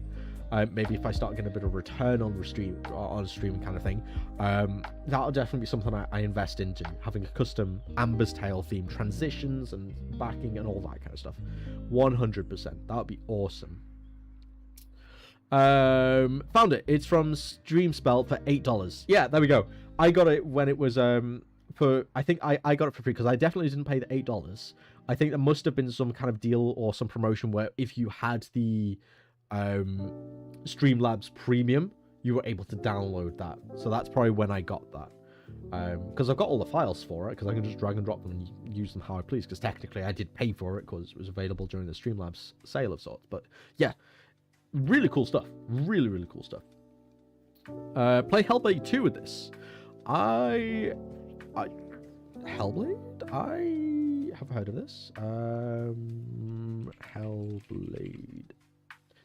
maybe if I start getting a bit of return on the stream kind of thing, that'll definitely be something I invest into, having a custom Amber's Tale theme, transitions and backing and all that kind of stuff. 100%. That would be awesome. Found it. It's from Streamspell for $8. Yeah, there we go. I got it when it was for, I think I got it for free because I definitely didn't pay the $8. I think there must have been some kind of deal or some promotion where if you had the Streamlabs Premium, you were able to download that. So that's probably when I got that. Because I've got all the files for it, because I can just drag and drop them and use them how I please, because technically I did pay for it because it was available during the Streamlabs sale of sorts. But yeah, really cool stuff. Really, really cool stuff. Play Hellblade 2 with this. Hellblade? I have heard of this. Hellblade.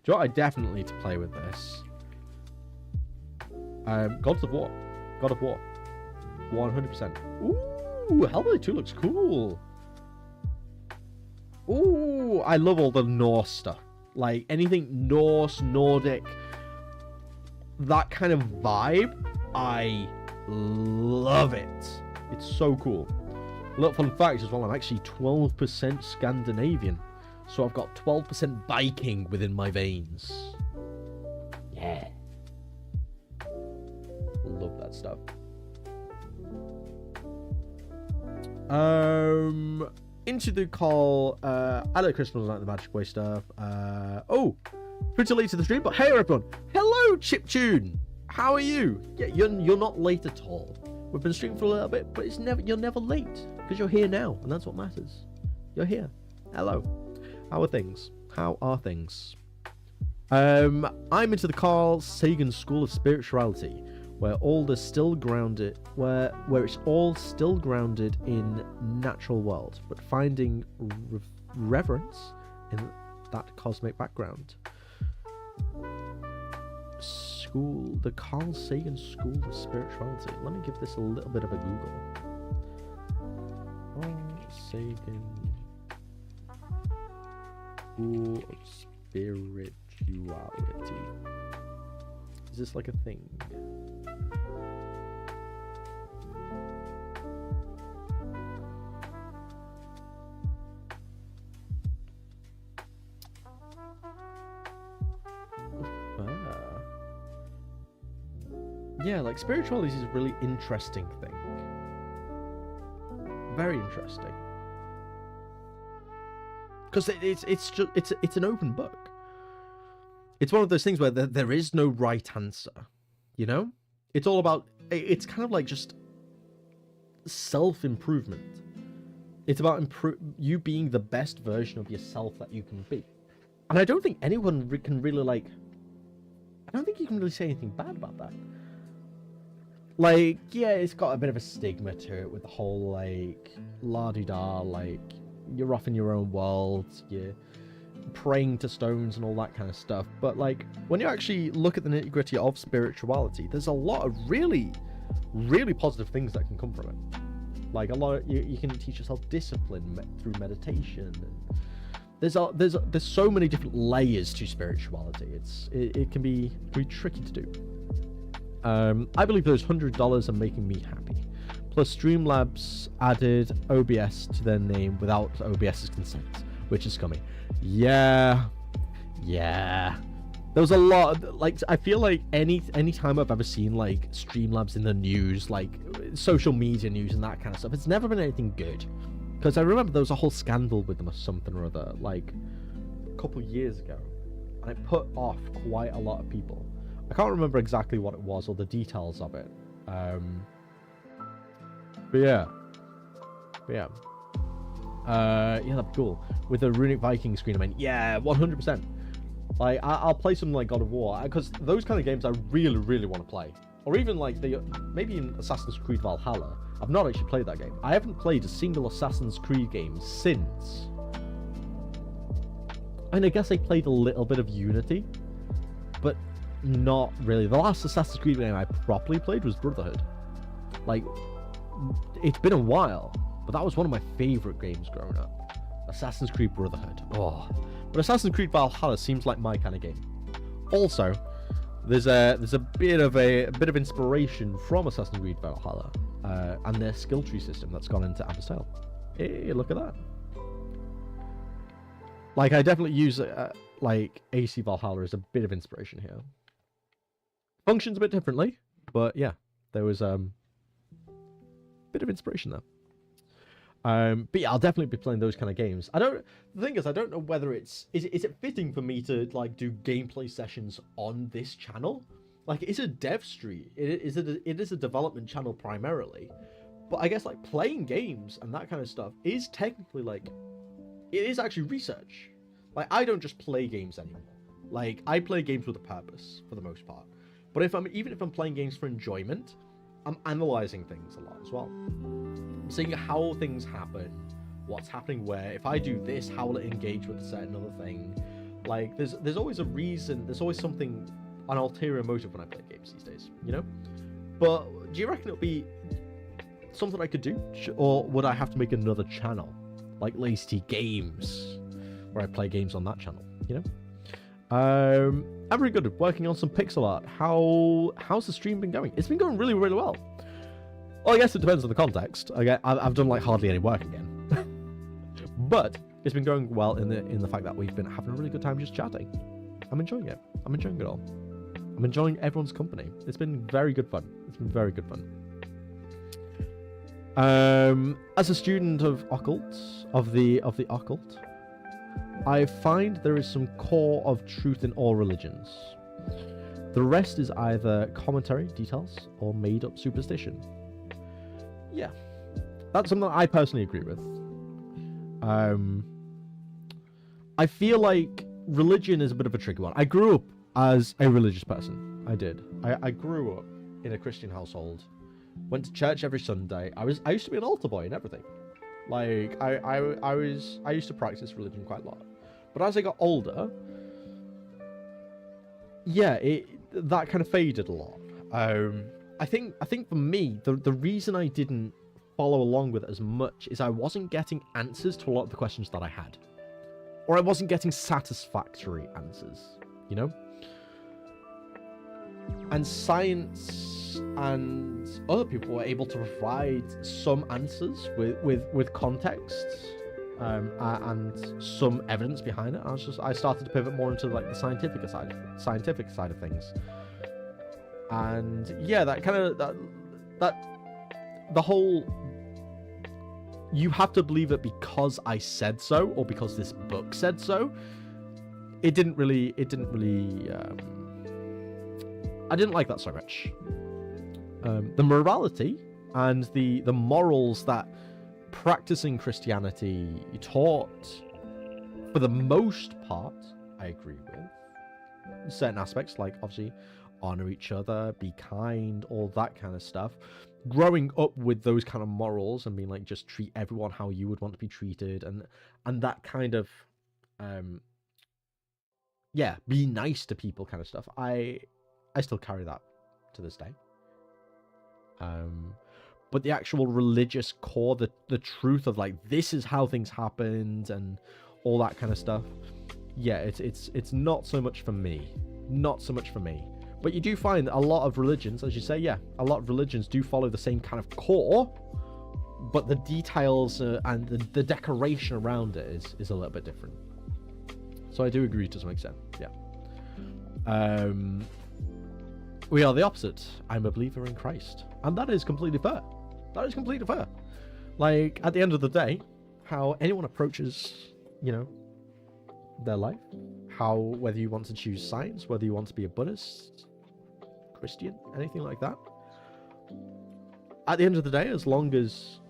Do you know what? I definitely need to play with this. God of War. 100%. Ooh, Hellblade 2 looks cool. Ooh, I love all the Norse stuff. Like, anything Norse, Nordic, that kind of vibe, I love it. It's so cool. Little fun fact as well, I'm actually 12% Scandinavian. So I've got 12% Viking within my veins. Yeah. Love that stuff. Into the call. I like Christmas, like the Magic Way stuff. Oh, pretty late to the stream, but hey everyone. Hello, Chiptune. How are you? Yeah, you're not late at all. We've been streaming for a little bit, but you're never late because you're here now, and that's what matters. You're here. Hello. How are things? I'm into the Carl Sagan School of Spirituality, where all is still grounded, where it's all still grounded in natural world, but finding reverence in that cosmic background. The Carl Sagan School of Spirituality. Let me give this a little bit of a Google. Carl Sagan School of Spirituality. Is this like a thing? Yeah, like spirituality is a really interesting thing. Very interesting. Because it's an open book. It's one of those things where there is no right answer. You know? It's all about, it's kind of like just self-improvement. It's about you being the best version of yourself that you can be. And I don't think anyone can really like, I don't think you can really say anything bad about that. Like, yeah, it's got a bit of a stigma to it with the whole, like, la-di-da, like, you're off in your own world, you're praying to stones and all that kind of stuff. But, like, when you actually look at the nitty-gritty of spirituality, there's a lot of really, really positive things that can come from it. Like, you can teach yourself discipline through meditation. And there's so many different layers to spirituality. It can be very tricky to do. I believe those $100 are making me happy. Plus, Streamlabs added OBS to their name without OBS's consent, which is coming. Yeah. There was a lot, like, I feel like any time I've ever seen, like, Streamlabs in the news, like, social media news and that kind of stuff, it's never been anything good. Because I remember there was a whole scandal with them or something or other, like, a couple years ago. And it put off quite a lot of people. I can't remember exactly what it was or the details of it. But yeah, that'd be cool. With the Runic Viking screen, I mean, yeah, 100%. Like, I'll play something like God of War, because those kind of games I really, really want to play. Or even like maybe in Assassin's Creed Valhalla. I've not actually played that game. I haven't played a single Assassin's Creed game since. And I guess I played a little bit of Unity, but not really. The last Assassin's Creed game I properly played was Brotherhood. Like, it's been a while, but that was one of my favorite games growing up. Assassin's Creed Brotherhood. Oh, but Assassin's Creed Valhalla seems like my kind of game. Also, there's a bit of inspiration from Assassin's Creed Valhalla and their skill tree system that's gone into Abyssal. Hey, look at that. Like, I definitely use like AC Valhalla as a bit of inspiration here. Functions a bit differently, but yeah, there was bit of inspiration there. But yeah, I'll definitely be playing those kind of games. The thing is, I don't know whether is it fitting for me to like do gameplay sessions on this channel. Like, it's a dev stream. It is a development channel primarily, but I guess like playing games and that kind of stuff is technically like, it is actually research. Like, I don't just play games anymore. Like, I play games with a purpose for the most part. But even if I'm playing games for enjoyment, I'm analyzing things a lot as well. I'm seeing how things happen, what's happening where. If I do this, how will it engage with a certain other thing? Like, there's always a reason. There's always something, an ulterior motive when I play games these days, you know? But do you reckon it'll be something I could do? Or would I have to make another channel? Like Lazy Games, where I play games on that channel, you know? I'm very good at working on some pixel art. How's the stream been going? It's been going really, really well. Well, I guess it depends on the context. I've done like hardly any work again, but it's been going well in the fact that we've been having a really good time just chatting. I'm enjoying it. I'm enjoying it all. I'm enjoying everyone's company. It's been very good fun. It's been very good fun. As a student of occult, of the occult, I find there is some core of truth in all religions. The rest is either commentary, details, or made-up superstition. Yeah, that's something I personally agree with. I feel like religion is a bit of a tricky one. I grew up as a religious person. I did. I grew up in a Christian household. Went to church every Sunday. I used to be an altar boy and everything. Like, I used to practice religion quite a lot. But as I got older, yeah, that kind of faded a lot. I think for me, the reason I didn't follow along with it as much is I wasn't getting answers to a lot of the questions that I had. Or I wasn't getting satisfactory answers, you know? And science and other people were able to provide some answers with context and some evidence behind it. I started to pivot more into like the scientific side of things. And yeah, that kind of the whole, you have to believe it because I said so or because this book said so. I didn't like that so much. The morality and the morals that practicing Christianity taught, for the most part, I agree with. Certain aspects, like obviously honor each other, be kind, all that kind of stuff. Growing up with those kind of morals and being like, just treat everyone how you would want to be treated, and that kind of be nice to people kind of stuff. I still carry that to this day. But the actual religious core, the truth of like, this is how things happened and all that kind of stuff. Yeah, it's not so much for me. Not so much for me. But you do find a lot of religions, as you say, yeah, a lot of religions do follow the same kind of core, but the details and the decoration around it is a little bit different. So I do agree to some extent, yeah. We are the opposite. I'm a believer in Christ. And that is completely fair. That is completely fair. Like, at the end of the day, how anyone approaches, you know, their life, whether you want to choose science, whether you want to be a Buddhist, Christian, anything like that. At the end of the day, as long as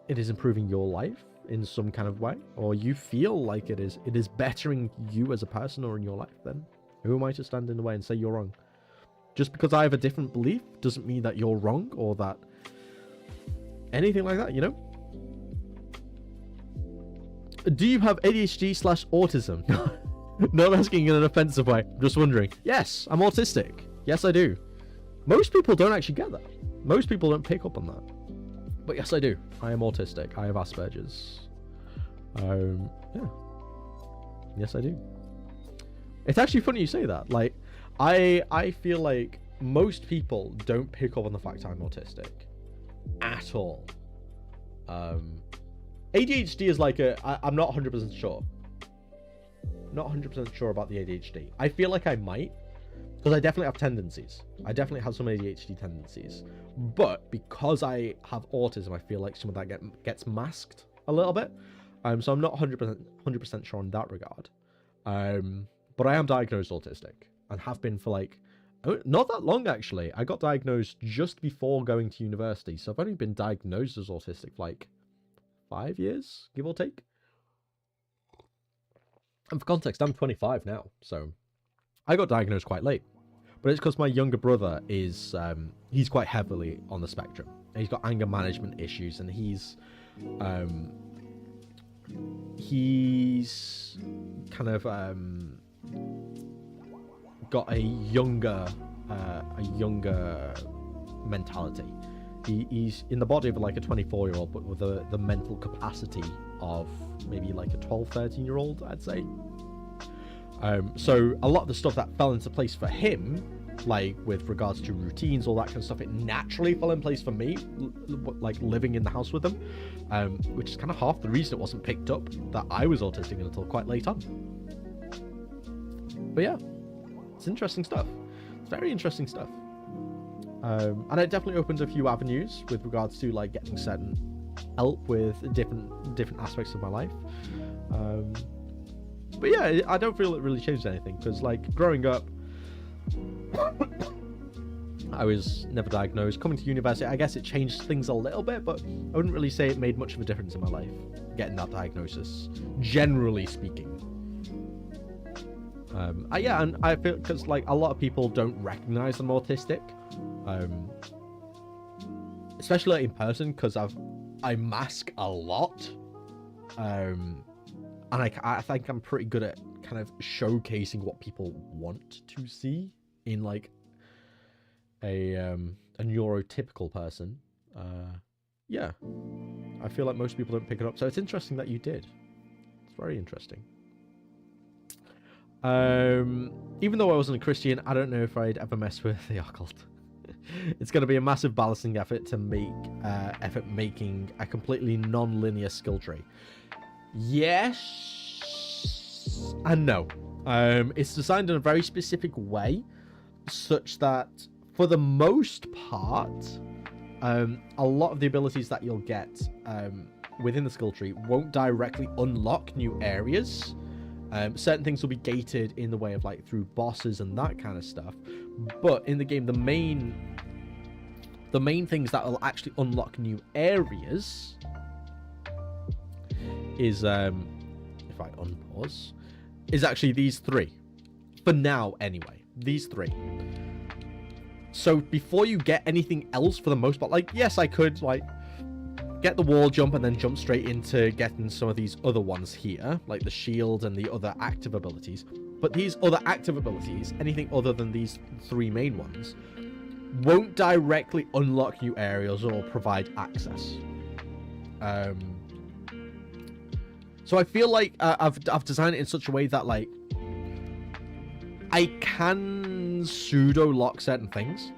it is improving your life in some kind of way, or you feel like it is bettering you as a person or in your life, then who am I to stand in the way and say you're wrong? Just because I have a different belief doesn't mean that you're wrong or that anything like that, you know? Do you have ADHD/autism? Not asking in an offensive way, just wondering. Yes, I'm autistic. Yes, I do. Most people don't actually get that. Most people don't pick up on that. But yes, I do. I am autistic. I have Asperger's. Yeah. Yes, I do. It's actually funny you say that. Like, I feel like most people don't pick up on the fact I'm autistic at all. ADHD is like I'm not 100% sure. Not 100% sure about the ADHD. I feel like I might, because I definitely have tendencies. I definitely have some ADHD tendencies. But because I have autism, I feel like some of that gets masked a little bit. So I'm not 100% sure in that regard. But I am diagnosed autistic and have been for like not that long actually. I got diagnosed just before going to university, so I've only been diagnosed as autistic for like 5 years, give or take. And for context, I'm 25 now, so I got diagnosed quite late. But it's because my younger brother is he's quite heavily on the spectrum. He's got anger management issues, and he's kind of got a younger mentality. He's in the body of like a 24-year-old, but with the mental capacity of maybe like a 12, 13-year-old, I'd say. So a lot of the stuff that fell into place for him, like with regards to routines, all that kind of stuff, it naturally fell in place for me, like living in the house with them, which is kind of half the reason it wasn't picked up that I was autistic until quite late on. But yeah, it's interesting stuff. It's very interesting stuff. And it definitely opened a few avenues with regards to like getting certain help with different aspects of my life. But yeah, I don't feel it really changed anything, because like growing up, I was never diagnosed. Coming to university, I guess it changed things a little bit, but I wouldn't really say it made much of a difference in my life, getting that diagnosis, generally speaking. Yeah, and I feel, because like a lot of people don't recognize I'm autistic, especially in person, because I mask a lot, and I think I'm pretty good at kind of showcasing what people want to see in like a neurotypical person. Yeah, I feel like most people don't pick it up, so it's interesting that you did. It's very interesting. Even though I wasn't a Christian, I don't know if I'd ever mess with the occult. It's going to be a massive balancing effort to making a completely non-linear skill tree. Yes and no. It's designed in a very specific way, such that for the most part, a lot of the abilities that you'll get within the skill tree won't directly unlock new areas. Certain things will be gated in the way of like through bosses and that kind of stuff, but in the game the main things that will actually unlock new areas is if I unpause, is actually these three, for now anyway, these three. So before you get anything else, for the most part, like yes, I could like get the wall jump and then jump straight into getting some of these other ones here, like the shield and the other active abilities. But these other active abilities, anything other than these three main ones, won't directly unlock new areas or provide access. So I feel like I've designed it in such a way that like I can pseudo lock certain things,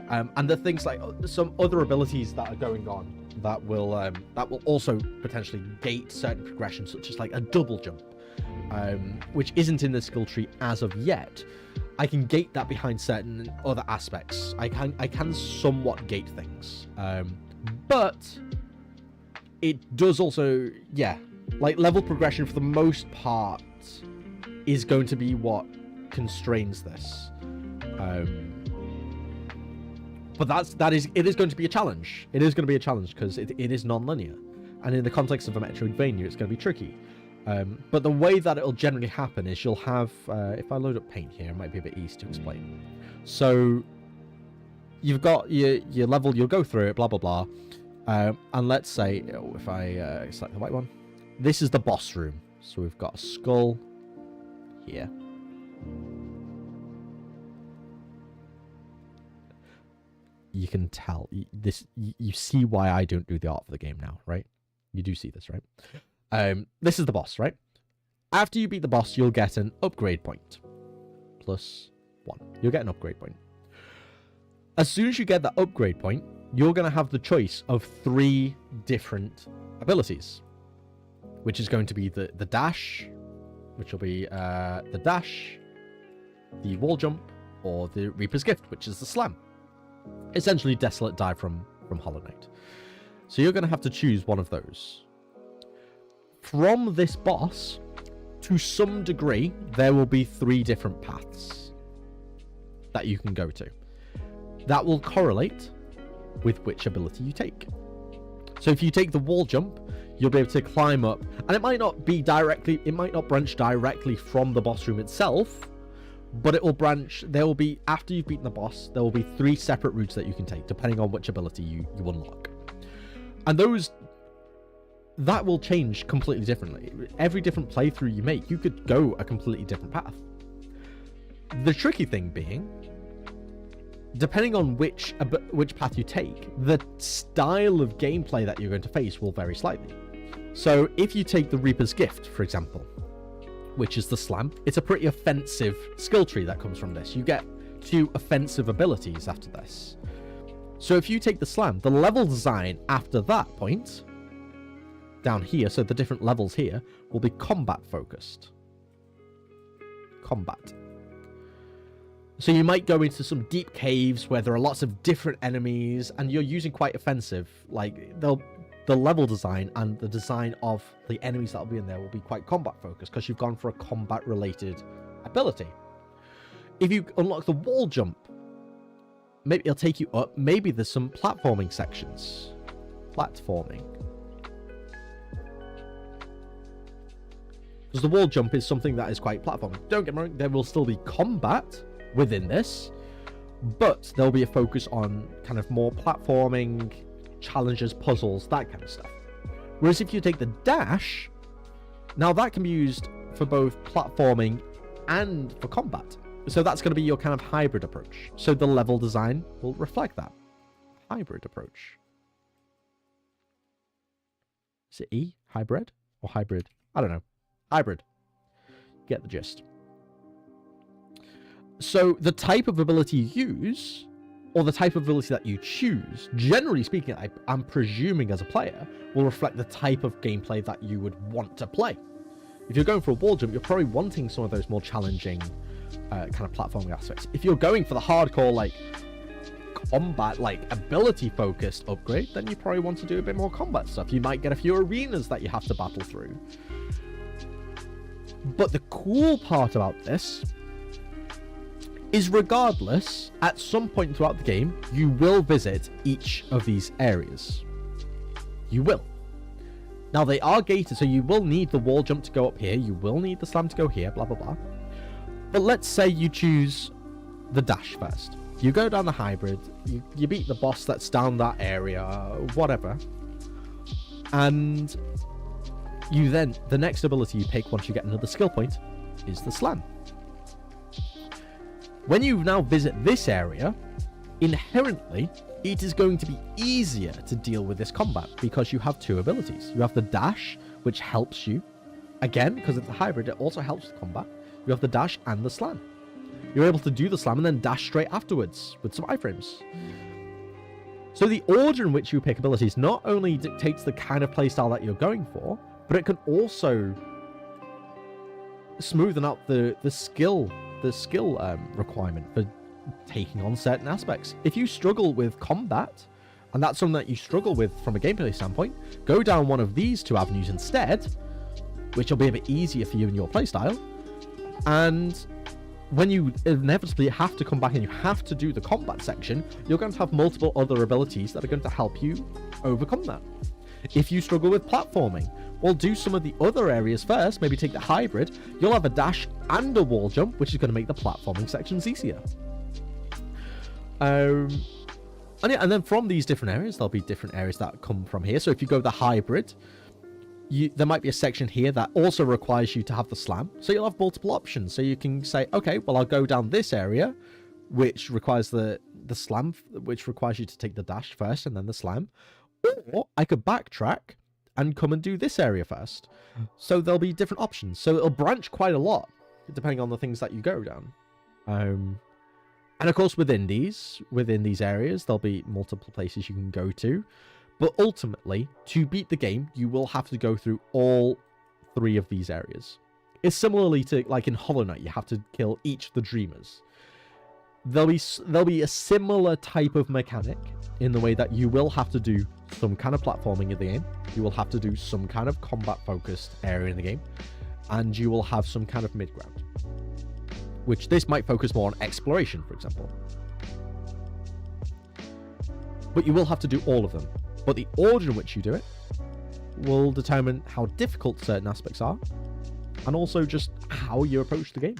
and the things like some other abilities that are going on that will also potentially gate certain progression, such as like a double jump, which isn't in the skill tree as of yet. I can gate that behind certain other aspects. I can somewhat gate things, but it does also, yeah, like level progression for the most part is going to be what constrains this. But it is going to be a challenge. It is going to be a challenge because it is non-linear, and in the context of a Metroidvania, it's going to be tricky. But the way that it'll generally happen is you'll have, if I load up Paint here, it might be a bit easy to explain. So you've got your level, you'll go through it, blah, blah, blah. And let's say, if I select the white one, this is the boss room. So we've got a skull here. You can tell, you see why I don't do the art for the game now, right? You do see this, right? This is the boss, right? After you beat the boss, you'll get an upgrade point. +1. You'll get an upgrade point. As soon as you get that upgrade point, you're going to have the choice of 3 different abilities, which is going to be the dash, which will be the dash, the wall jump, or the Reaper's Gift, which is the slam. Essentially, Desolate Dive from Hollow Knight. So you're going to have to choose one of those. From this boss, to some degree, there will be 3 different paths that you can go to. That will correlate with which ability you take. So if you take the wall jump, you'll be able to climb up, and it might not branch directly from the boss room itself, but it will branch. There will be, after you've beaten the boss, there will be 3 separate routes that you can take, depending on which ability you unlock. And that will change completely differently. Every different playthrough you make, you could go a completely different path. The tricky thing being, depending on which path you take, the style of gameplay that you're going to face will vary slightly. So if you take the Reaper's Gift, for example, which is the slam, it's a pretty offensive skill tree that comes from this. You get 2 offensive abilities after this. So if you take the slam, the level design after that point, down here, so the different levels here, will be combat focused. Combat. So you might go into some deep caves where there are lots of different enemies, and you're using quite offensive, like the level design and the design of the enemies that will be in there will be quite combat focused because you've gone for a combat related ability. If you unlock the wall jump, maybe it'll take you up, maybe there's some platforming sections. Platforming. Because the wall jump is something that is quite platforming. Don't get me wrong, there will still be combat within this, but there'll be a focus on kind of more platforming, challenges, puzzles, that kind of stuff. Whereas if you take the dash, now that can be used for both platforming and for combat. So that's going to be your kind of hybrid approach. So the level design will reflect that hybrid approach. Is it E? Hybrid? Or hybrid? I don't know. Hybrid. Get the gist. So the type of ability you use, or the type of ability that you choose, generally speaking, I'm presuming as a player, will reflect the type of gameplay that you would want to play. If you're going for a wall jump, you're probably wanting some of those more challenging kind of platforming aspects. If you're going for the hardcore, like, combat, like, ability-focused upgrade, then you probably want to do a bit more combat stuff. You might get a few arenas that you have to battle through. But the cool part about this is, regardless, at some point throughout the game, you will visit each of these areas. You will. Now, they are gated, so you will need the wall jump to go up here, you will need the slam to go here, blah, blah, blah. But let's say you choose the dash first. You go down the hybrid, you beat the boss that's down that area, whatever. And you then, the next ability you pick once you get another skill point is the slam. When you now visit this area, inherently, it is going to be easier to deal with this combat because you have 2 abilities. You have the dash, which helps you. Again, because it's a hybrid, it also helps with combat. You have the dash and the slam. you're able to do the slam and then dash straight afterwards with some iframes. So the order in which you pick abilities not only dictates the kind of playstyle that you're going for, but it can also smoothen out the skill requirement for taking on certain aspects. If you struggle with combat, and that's something that you struggle with from a gameplay standpoint, go down one of these two avenues instead, which will be a bit easier for you in your playstyle. And when you inevitably have to come back and you have to do the combat section, you're going to have multiple other abilities that are going to help you overcome that. If you struggle with platforming, well, do some of the other areas first, maybe take the hybrid. You'll have a dash and a wall jump, which is going to make the platforming sections easier. And then from these different areas, there'll be different areas that come from here. So if you go the hybrid, there might be a section here that also requires you to have the slam. So you'll have multiple options. So you can say, okay, well, I'll go down this area, which requires the slam, which requires you to take the dash first and then the slam. Or I could backtrack and come and do this area first. So there'll be different options. So it'll branch quite a lot, depending on the things that you go down. And of course, within these areas, there'll be multiple places you can go to. But ultimately, to beat the game, you will have to go through all 3 of these areas. It's similarly to, like in Hollow Knight, you have to kill each of the Dreamers. There'll be a similar type of mechanic in the way that you will have to do some kind of platforming in the game. You will have to do some kind of combat-focused area in the game. And you will have some kind of mid-ground. Which this might focus more on exploration, for example. But you will have to do all of them. But the order in which you do it will determine how difficult certain aspects are, and also just how you approach the game,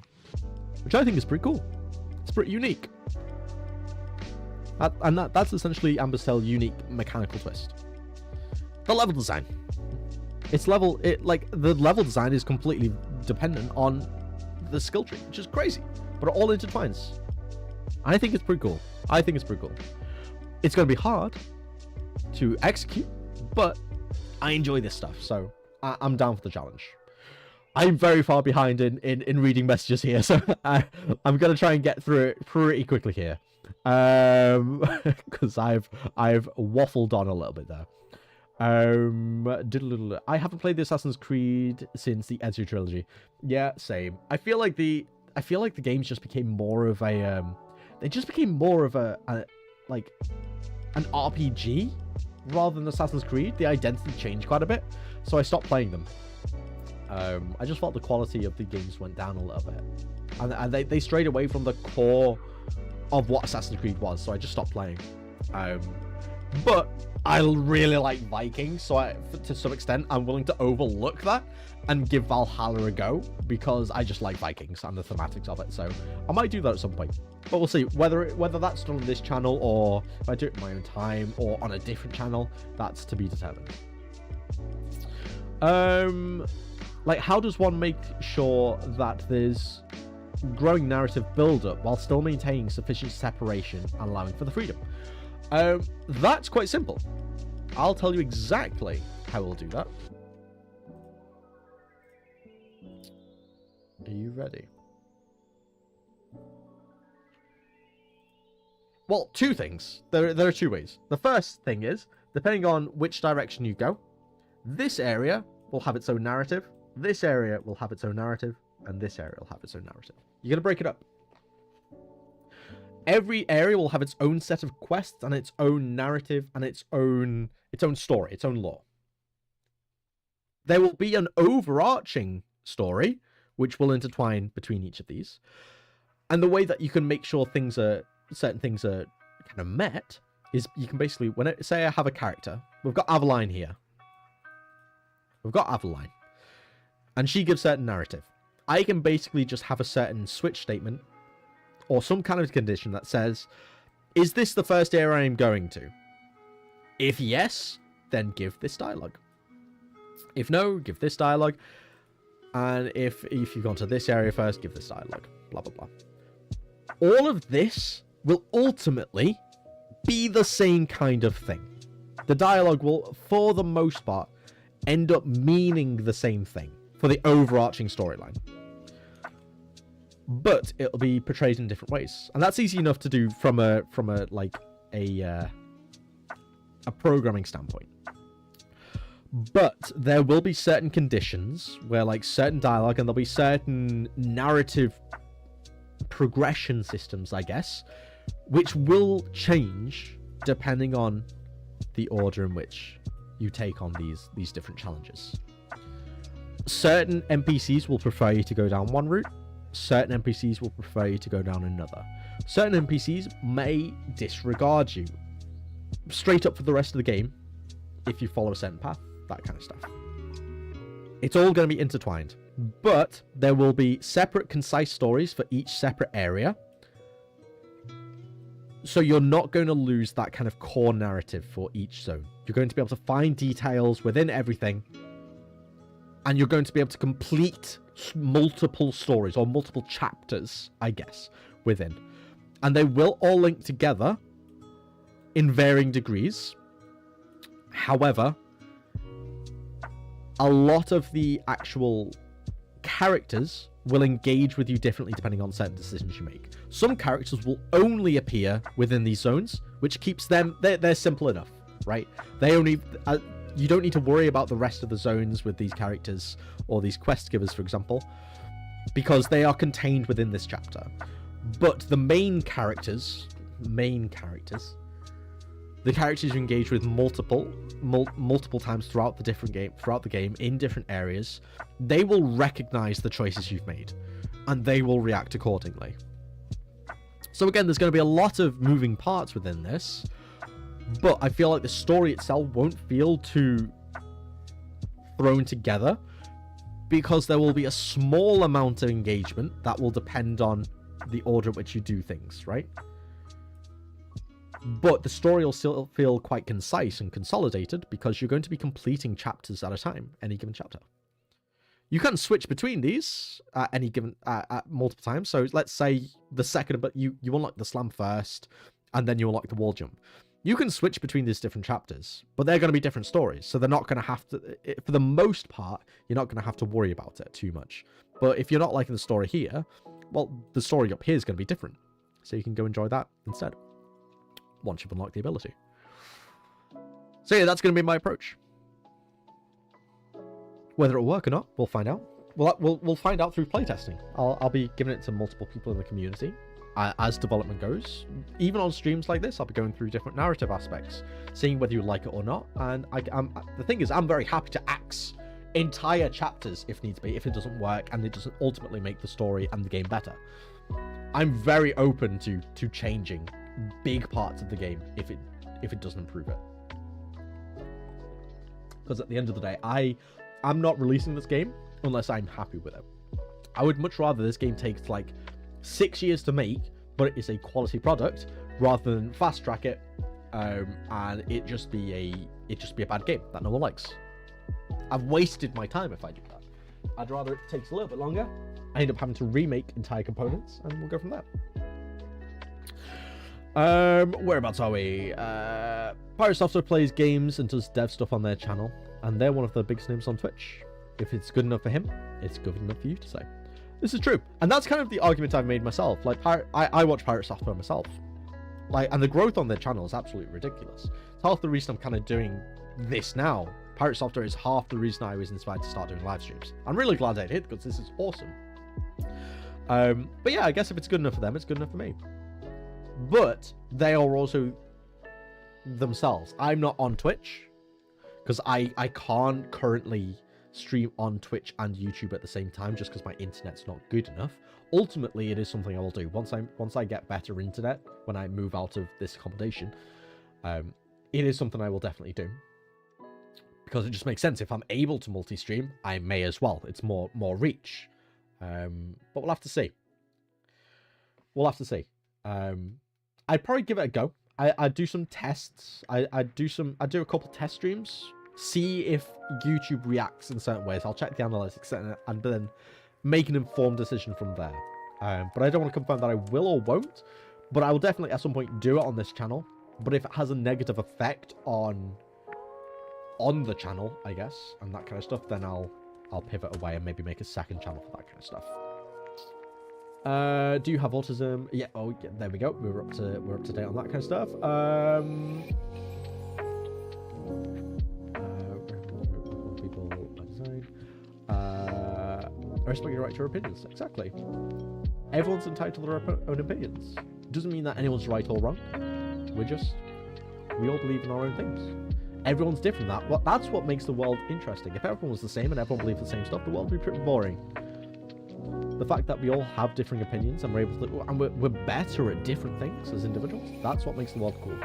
which I think is pretty cool. It's pretty unique. That's essentially Amber's Tale unique mechanical twist. The level design. The level design is completely dependent on the skill tree, which is crazy, but it all intertwines. I think it's pretty cool. It's going to be hard to execute, but I enjoy this stuff, so I'm down for the challenge. I'm very far behind in reading messages here, so I'm going to try and get through it pretty quickly here, because I've waffled on a little bit there. I haven't played the Assassin's Creed since the Ezio trilogy. Yeah, same. I feel like the games just became more of a an RPG rather than Assassin's Creed. The identity changed quite a bit, so I stopped playing them. I just felt the quality of the games went down a little bit, and they strayed away from the core of what Assassin's Creed was, so I just stopped playing. But I really like Vikings, so to some extent, I'm willing to overlook that and give Valhalla a go, because I just like Vikings and the thematics of it, so I might do that at some point. But we'll see, whether that's done on this channel, or if I do it in my own time, or on a different channel, that's to be determined. Like, how does one make sure that there's growing narrative build-up while still maintaining sufficient separation and allowing for the freedom? That's quite simple. I'll tell you exactly how we'll do that. Are you ready? Well, 2 things. There are 2 ways. The first thing is, depending on which direction you go, this area will have its own narrative, this area will have its own narrative, and this area will have its own narrative. You're going to break it up. Every area will have its own set of quests and its own narrative and its own story, its own lore. There will be an overarching story which will intertwine between each of these. And the way that you can make sure certain things are kind of met is you can basically, say I have a character, we've got Aveline here. And she gives certain narrative. I can basically just have a certain switch statement or some kind of condition that says, is this the first area I'm going to? If yes, then give this dialogue. If no, give this dialogue. And if you've gone to this area first, give this dialogue. Blah, blah, blah. All of this will ultimately be the same kind of thing. The dialogue will, for the most part, end up meaning the same thing for the overarching storyline. but it'll be portrayed in different ways, and that's easy enough to do from a programming standpoint. But there will be certain conditions where, like, certain dialogue, and there'll be certain narrative progression systems, I guess, which will change depending on the order in which you take on these different challenges. Certain NPCs will prefer you to go down one route. Certain NPCs will prefer you to go down another. Certain NPCs may disregard you straight up for the rest of the game if you follow a certain path, that kind of stuff. It's all going to be intertwined, but there will be separate, concise stories for each separate area. So you're not going to lose that kind of core narrative for each zone. You're going to be able to find details within everything, and you're going to be able to complete multiple stories, or multiple chapters, I guess, within. And they will all link together in varying degrees. However, a lot of the actual characters will engage with you differently depending on certain decisions you make. Some characters will only appear within these zones, which keeps them... They're simple enough, right? They only... you don't need to worry about the rest of the zones with these characters, or these quest givers, for example, because they are contained within this chapter. But the main characters, the characters you engage with multiple times throughout the game in different areas, they will recognize the choices you've made, and they will react accordingly. So again, there's going to be a lot of moving parts within this, but I feel like the story itself won't feel too thrown together, because there will be a small amount of engagement that will depend on the order in which you do things, right? But the story will still feel quite concise and consolidated, because you're going to be completing chapters at a time, any given chapter. You can switch between these at any given at multiple times. So let's say the second, but you unlock the slam first, and then you unlock the wall jump. You can switch between these different chapters, but they're going to be different stories. So they're not going to have to, for the most part, you're not going to have to worry about it too much. But if you're not liking the story here, well, the story up here is going to be different. So you can go enjoy that instead, once you've unlocked the ability. So yeah, that's going to be my approach. Whether it'll work or not, we'll find out. We'll find out through playtesting. I'll be giving it to multiple people in the community as development goes. Even on streams like this, I'll be going through different narrative aspects, seeing whether you like it or not. And the thing is, I'm very happy to axe entire chapters if needs be, if it doesn't work and it doesn't ultimately make the story and the game better. I'm very open to changing big parts of the game if it doesn't improve it. Because at the end of the day, I'm not releasing this game unless I'm happy with it. I would much rather this game takes like 6 years to make, but it is a quality product, rather than fast track it and it just be a bad game that no one likes. I've wasted my time if I do that. I'd rather it takes a little bit longer. I end up having to remake entire components, and we'll go from there. Whereabouts are we? Pirate Software plays games and does dev stuff on their channel, and they're one of the biggest names on Twitch. If it's good enough for him, it's good enough for you to say. This is true, and that's kind of the argument I've made myself. Like, I watch Pirate Software myself, like, and the growth on their channel is absolutely ridiculous. It's half the reason I'm kind of doing this now. Pirate Software is half the reason I was inspired to start doing live streams. I'm really glad I did, because this is awesome. But yeah, I guess if it's good enough for them, it's good enough for me. But they are also themselves. I'm not on Twitch, because I can't currently stream on Twitch and YouTube at the same time, just because my internet's not good enough. Ultimately, it is something I will do once I get better internet, when I move out of this accommodation. It is something I will definitely do, because it just makes sense. If I'm able to multi-stream, I may as well. It's more reach. But we'll have to see. I'd probably give it a go. I'd do some tests. I'd do a couple test streams, see if YouTube reacts in certain ways. I'll check the analytics and then make an informed decision from there. But I don't want to confirm that I will or won't. But I will definitely at some point do it on this channel. But if it has a negative effect on the channel, I guess, and that kind of stuff, then I'll pivot away and maybe make a second channel for that kind of stuff. Do you have autism? Yeah. Oh, yeah, there we go. We're up to date on that kind of stuff. People by design. I respect your right to your opinions. Exactly. Everyone's entitled to their own opinions. Doesn't mean that anyone's right or wrong. We all believe in our own things. Everyone's different. That's what makes the world interesting. If everyone was the same and everyone believed the same stuff, the world would be pretty boring. The fact that we all have different opinions and we're able to, and we're better at different things as individuals, that's what makes the world cool.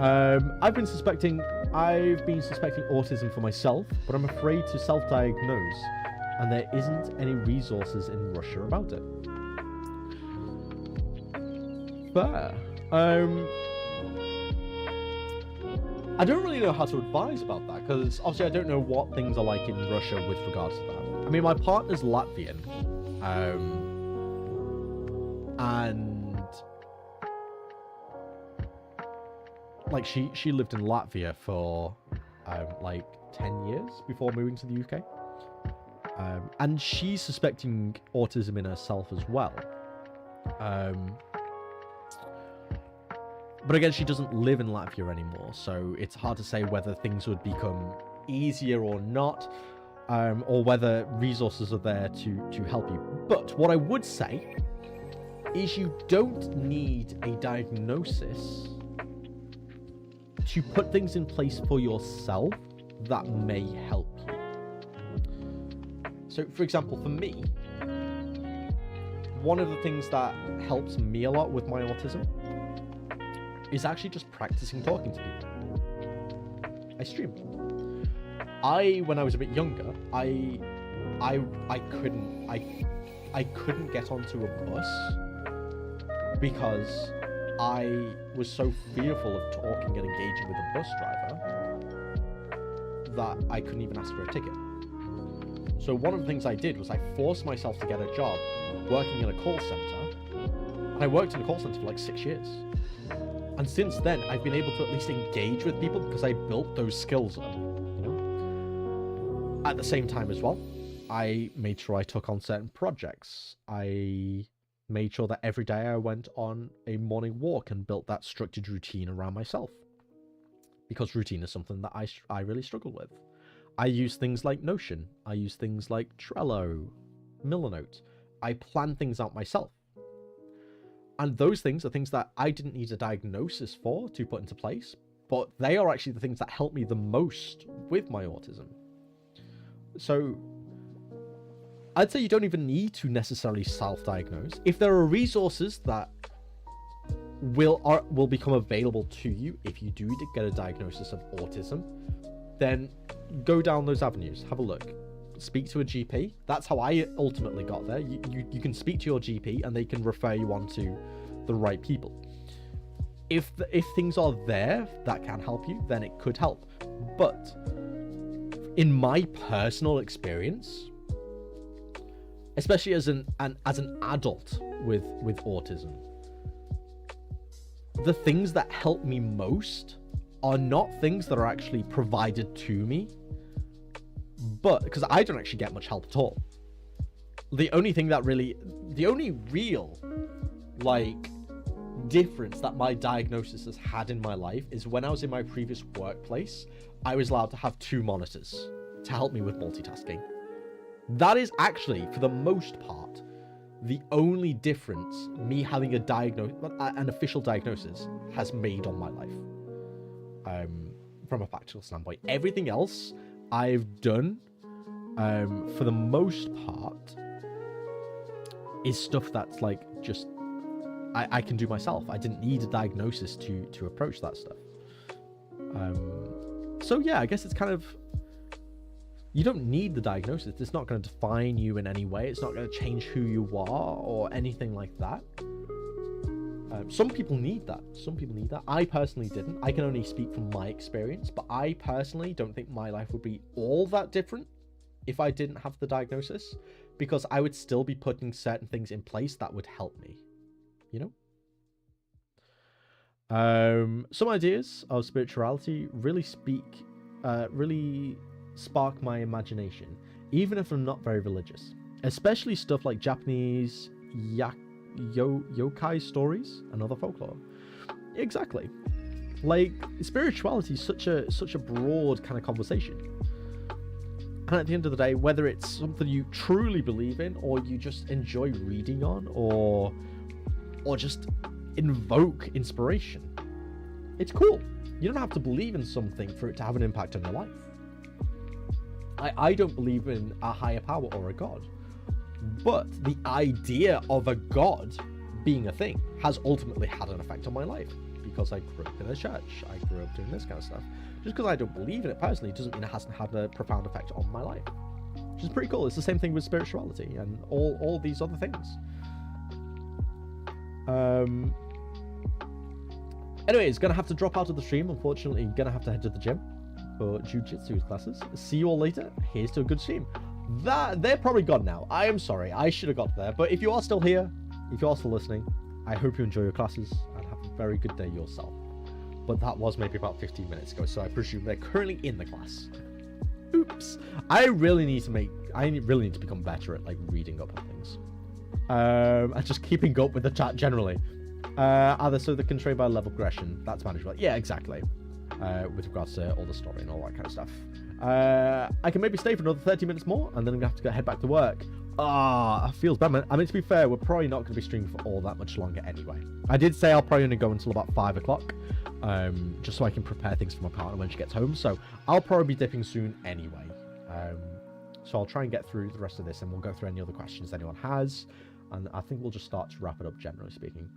I've been suspecting autism for myself, but I'm afraid to self-diagnose, and there isn't any resources in Russia about it. Fair. I don't really know how to advise about that, because obviously I don't know what things are like in Russia with regards to that. I mean, my partner's Latvian, and like she lived in Latvia for like 10 years before moving to the UK, and she's suspecting autism in herself as well. But again, she doesn't live in Latvia anymore, so it's hard to say whether things would become easier or not, or whether resources are there to help you. But what I would say is you don't need a diagnosis to put things in place for yourself that may help you. So, for example, for me, one of the things that helps me a lot with my autism is actually just practicing talking to people. I stream. When I was a bit younger, I couldn't get onto a bus because I was so fearful of talking and engaging with a bus driver that I couldn't even ask for a ticket. So one of the things I did was I forced myself to get a job working in a call center, and I worked in a call center for like 6 years. And since then, I've been able to at least engage with people because I built those skills up, you know? At the same time as well, I made sure I took on certain projects. I made sure that every day I went on a morning walk and built that structured routine around myself. Because routine is something that I really struggle with. I use things like Notion. I use things like Trello, Millernote. I plan things out myself. And those things are things that I didn't need a diagnosis for to put into place, but they are actually the things that help me the most with my autism. So I'd say you don't even need to necessarily self-diagnose. If there are resources that will become available to you if you do get a diagnosis of autism, then go down those avenues, have a look. Speak to a GP. That's how I ultimately got there. You can speak to your GP and they can refer you on to the right people. If things are there that can help you, then it could help. But in my personal experience, especially as an adult with autism, the things that help me most are not things that are actually provided to me, but because I don't actually get much help at all. The only real like difference that my diagnosis has had in my life is when I was in my previous workplace, I was allowed to have 2 monitors to help me with multitasking. That is actually, for the most part, the only difference me having an official diagnosis has made on my life. From a practical standpoint, everything else I've done, for the most part, is stuff that's like just I can do myself. I didn't need a diagnosis to approach that stuff. So yeah, I guess it's kind of, you don't need the diagnosis. It's not going to define you in any way. It's not going to change who you are or anything like that. Some people need that. I personally didn't. I can only speak from my experience, but I personally don't think my life would be all that different if I didn't have the diagnosis, because I would still be putting certain things in place that would help me, you know? Some ideas of spirituality really spark my imagination, even if I'm not very religious, especially stuff like Japanese yokai stories and other folklore. Exactly. Like, spirituality is such a broad kind of conversation. And at the end of the day, whether it's something you truly believe in, or you just enjoy reading on, or just invoke inspiration, it's cool. You don't have to believe in something for it to have an impact on your life. I don't believe in a higher power or a god, but the idea of a god being a thing has ultimately had an effect on my life, because I grew up in a church. I grew up doing this kind of stuff. Just because I don't believe in it personally doesn't mean it hasn't had a profound effect on my life, which is pretty cool. It's the same thing with spirituality and all these other things. Anyways, gonna have to drop out of the stream. Unfortunately, gonna have to head to the gym for jiu-jitsu classes. See you all later. Here's to a good stream. They're probably gone now. I am sorry. I should have got there. But if you are still here, if you are still listening, I hope you enjoy your classes and have a very good day yourself. But that was maybe about 15 minutes ago, so I presume they're currently in the class. Oops. I really need to become better at like reading up on things. And just keeping up with the chat generally. So they can train by level progression. That's managed. Yeah, exactly. With regards to all the story and all that kind of stuff. I can maybe stay for another 30 minutes more, and then I'm gonna have to head back to work. It feels bad, man. I mean, to be fair, we're probably not going to be streaming for all that much longer anyway. I did say I'll probably only go until about 5 o'clock, just so I can prepare things for my partner when she gets home. So I'll probably be dipping soon anyway. So I'll try and get through the rest of this, and we'll go through any other questions anyone has. And I think we'll just start to wrap it up, generally speaking.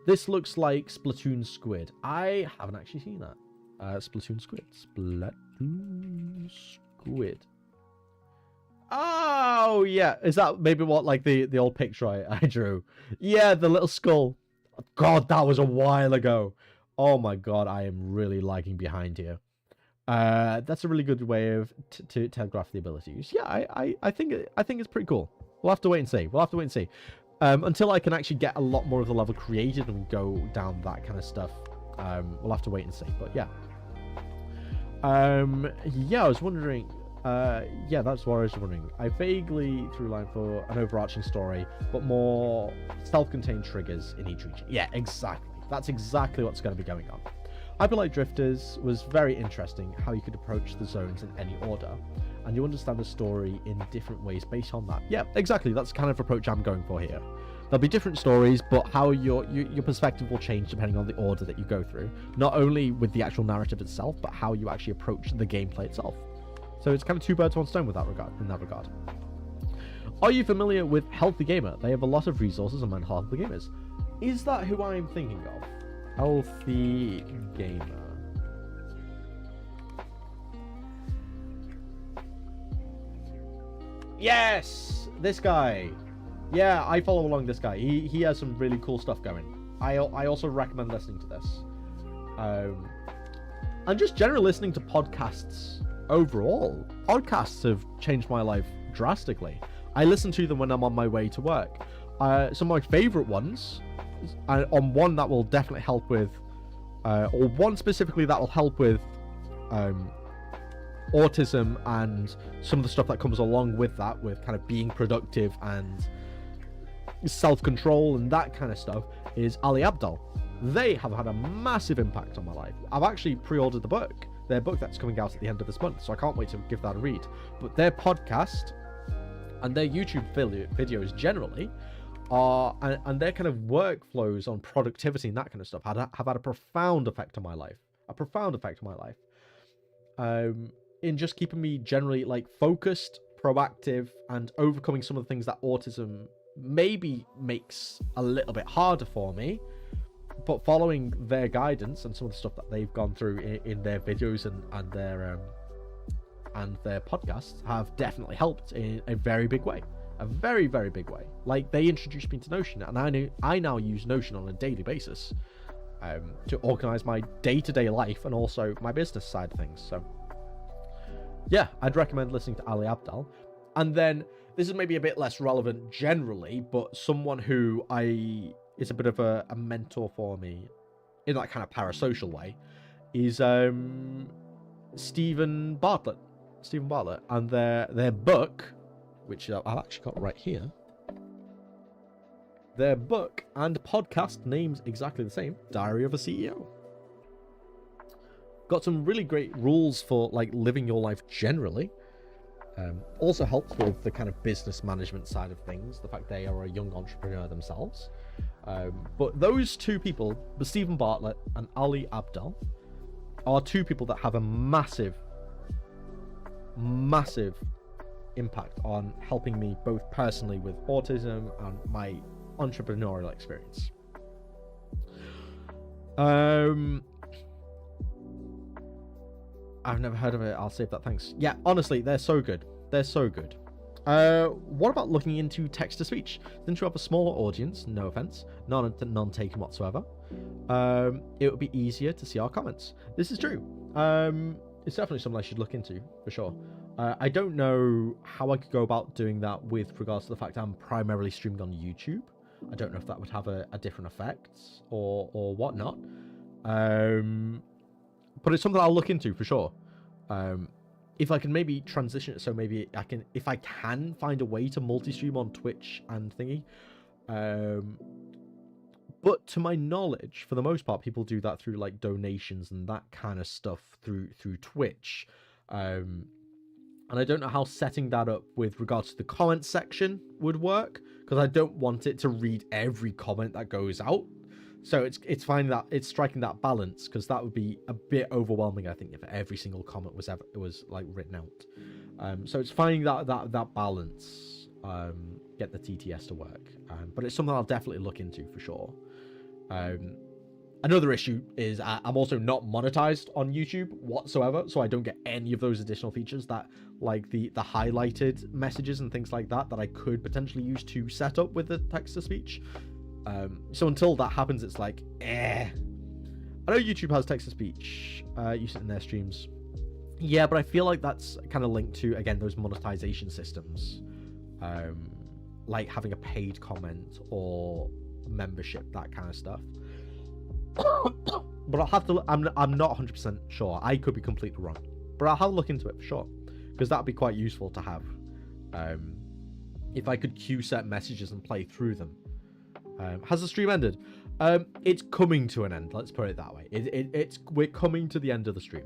This looks like Splatoon Squid. I haven't actually seen that. Splatoon Squid. Splatoon Squid. Oh, yeah. Is that maybe what, like, the old picture I drew? Yeah, the little skull. God, that was a while ago. Oh, my God. I am really lagging behind here. That's a really good way of to telegraph the abilities. Yeah, I think it's pretty cool. We'll have to wait and see. Until I can actually get a lot more of the level created and go down that kind of stuff, we'll have to wait and see. But yeah. Yeah, I was wondering... yeah, that's what I was wondering. I vaguely threw line for an overarching story, but more self-contained triggers in each region. Yeah, exactly. That's exactly what's going to be going on. Hyperlight Drifters was very interesting, how you could approach the zones in any order, and you understand the story in different ways based on that. Yeah, exactly. That's the kind of approach I'm going for here. There'll be different stories, but how your perspective will change depending on the order that you go through. Not only with the actual narrative itself, but how you actually approach the gameplay itself. So it's kind of two birds, one stone in that regard. Are you familiar with Healthy Gamer? They have a lot of resources on mental health for gamers. Is that who I'm thinking of? Healthy Gamer. Yes! This guy. Yeah, I follow along this guy. He has some really cool stuff going. I also recommend listening to this. And just generally listening to podcasts overall. Podcasts have changed my life drastically. I listen to them when I'm on my way to work. Some of my favorite ones, on one that will definitely help with, or one specifically that will help with autism and some of the stuff that comes along with that, with kind of being productive and self-control and that kind of stuff, is Ali Abdaal. They have had a massive impact on my life. I've actually pre-ordered the book. Their book that's coming out at the end of this month, so I can't wait to give that a read. But their podcast and their YouTube videos generally are, and their kind of workflows on productivity and that kind of stuff have had a profound effect on my life. In just keeping me generally like focused, proactive, and overcoming some of the things that autism maybe makes a little bit harder for me. But following their guidance and some of the stuff that they've gone through in their videos and their podcasts have definitely helped in a very big way. A very, very big way. Like, they introduced me to Notion, and I now use Notion on a daily basis to organize my day-to-day life and also my business side of things. So yeah, I'd recommend listening to Ali Abdaal. And then this is maybe a bit less relevant generally, but someone who is a bit of a mentor for me in that kind of parasocial way is Stephen Bartlett, and their book which I've actually got right here. Their book and podcast name's exactly the same, Diary of a CEO. Got some really great rules for like living your life generally. Also helps with the kind of business management side of things, the fact they are a young entrepreneur themselves. But those two people, Stephen Bartlett and Ali Abdal, are two people that have a massive impact on helping me both personally with autism and my entrepreneurial experience. I've never heard of it. I'll save that. Thanks. Yeah, honestly, they're so good. They're so good. What about looking into text-to-speech? Since you have a smaller audience, no offense, none taken whatsoever, it would be easier to see our comments. This is true. It's definitely something I should look into, for sure. I don't know how I could go about doing that with regards to the fact I'm primarily streaming on YouTube. I don't know if that would have a different effect or whatnot. But it's something I'll look into for sure. If I can maybe transition it, so maybe I can, if I can find a way to multi-stream on Twitch and thingy. But to my knowledge, for the most part, people do that through like donations and that kind of stuff through Twitch. And I don't know how setting that up with regards to the comment section would work, because I don't want it to read every comment that goes out. So it's finding that, it's striking that balance, because that would be a bit overwhelming, I think, if every single comment was like written out. So it's finding that balance, get the TTS to work. But it's something I'll definitely look into for sure. Another issue is I'm also not monetized on YouTube whatsoever, so I don't get any of those additional features that, like the highlighted messages and things like that I could potentially use to set up with the text-to-speech. So until that happens, it's like, I know YouTube has text-to-speech, use it in their streams. Yeah, but I feel like that's kind of linked to, again, those monetization systems. Like having a paid comment or membership, that kind of stuff. But I'll have to, I'm not 100% sure. I could be completely wrong. But I'll have a look into it for sure. Because that would be quite useful to have. If I could queue certain messages and play through them. Has the stream ended? It's coming to an end, let's put it that way. We're coming to the end of the stream.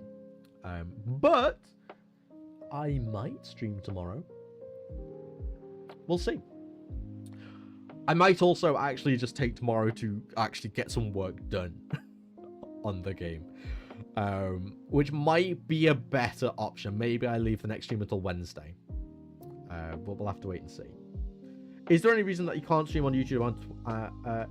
But I might stream tomorrow. We'll see. I might also actually just take tomorrow to actually get some work done on the game. Which might be a better option. Maybe I leave the next stream until Wednesday. But we'll have to wait and see. Is there any reason that you can't stream on YouTube?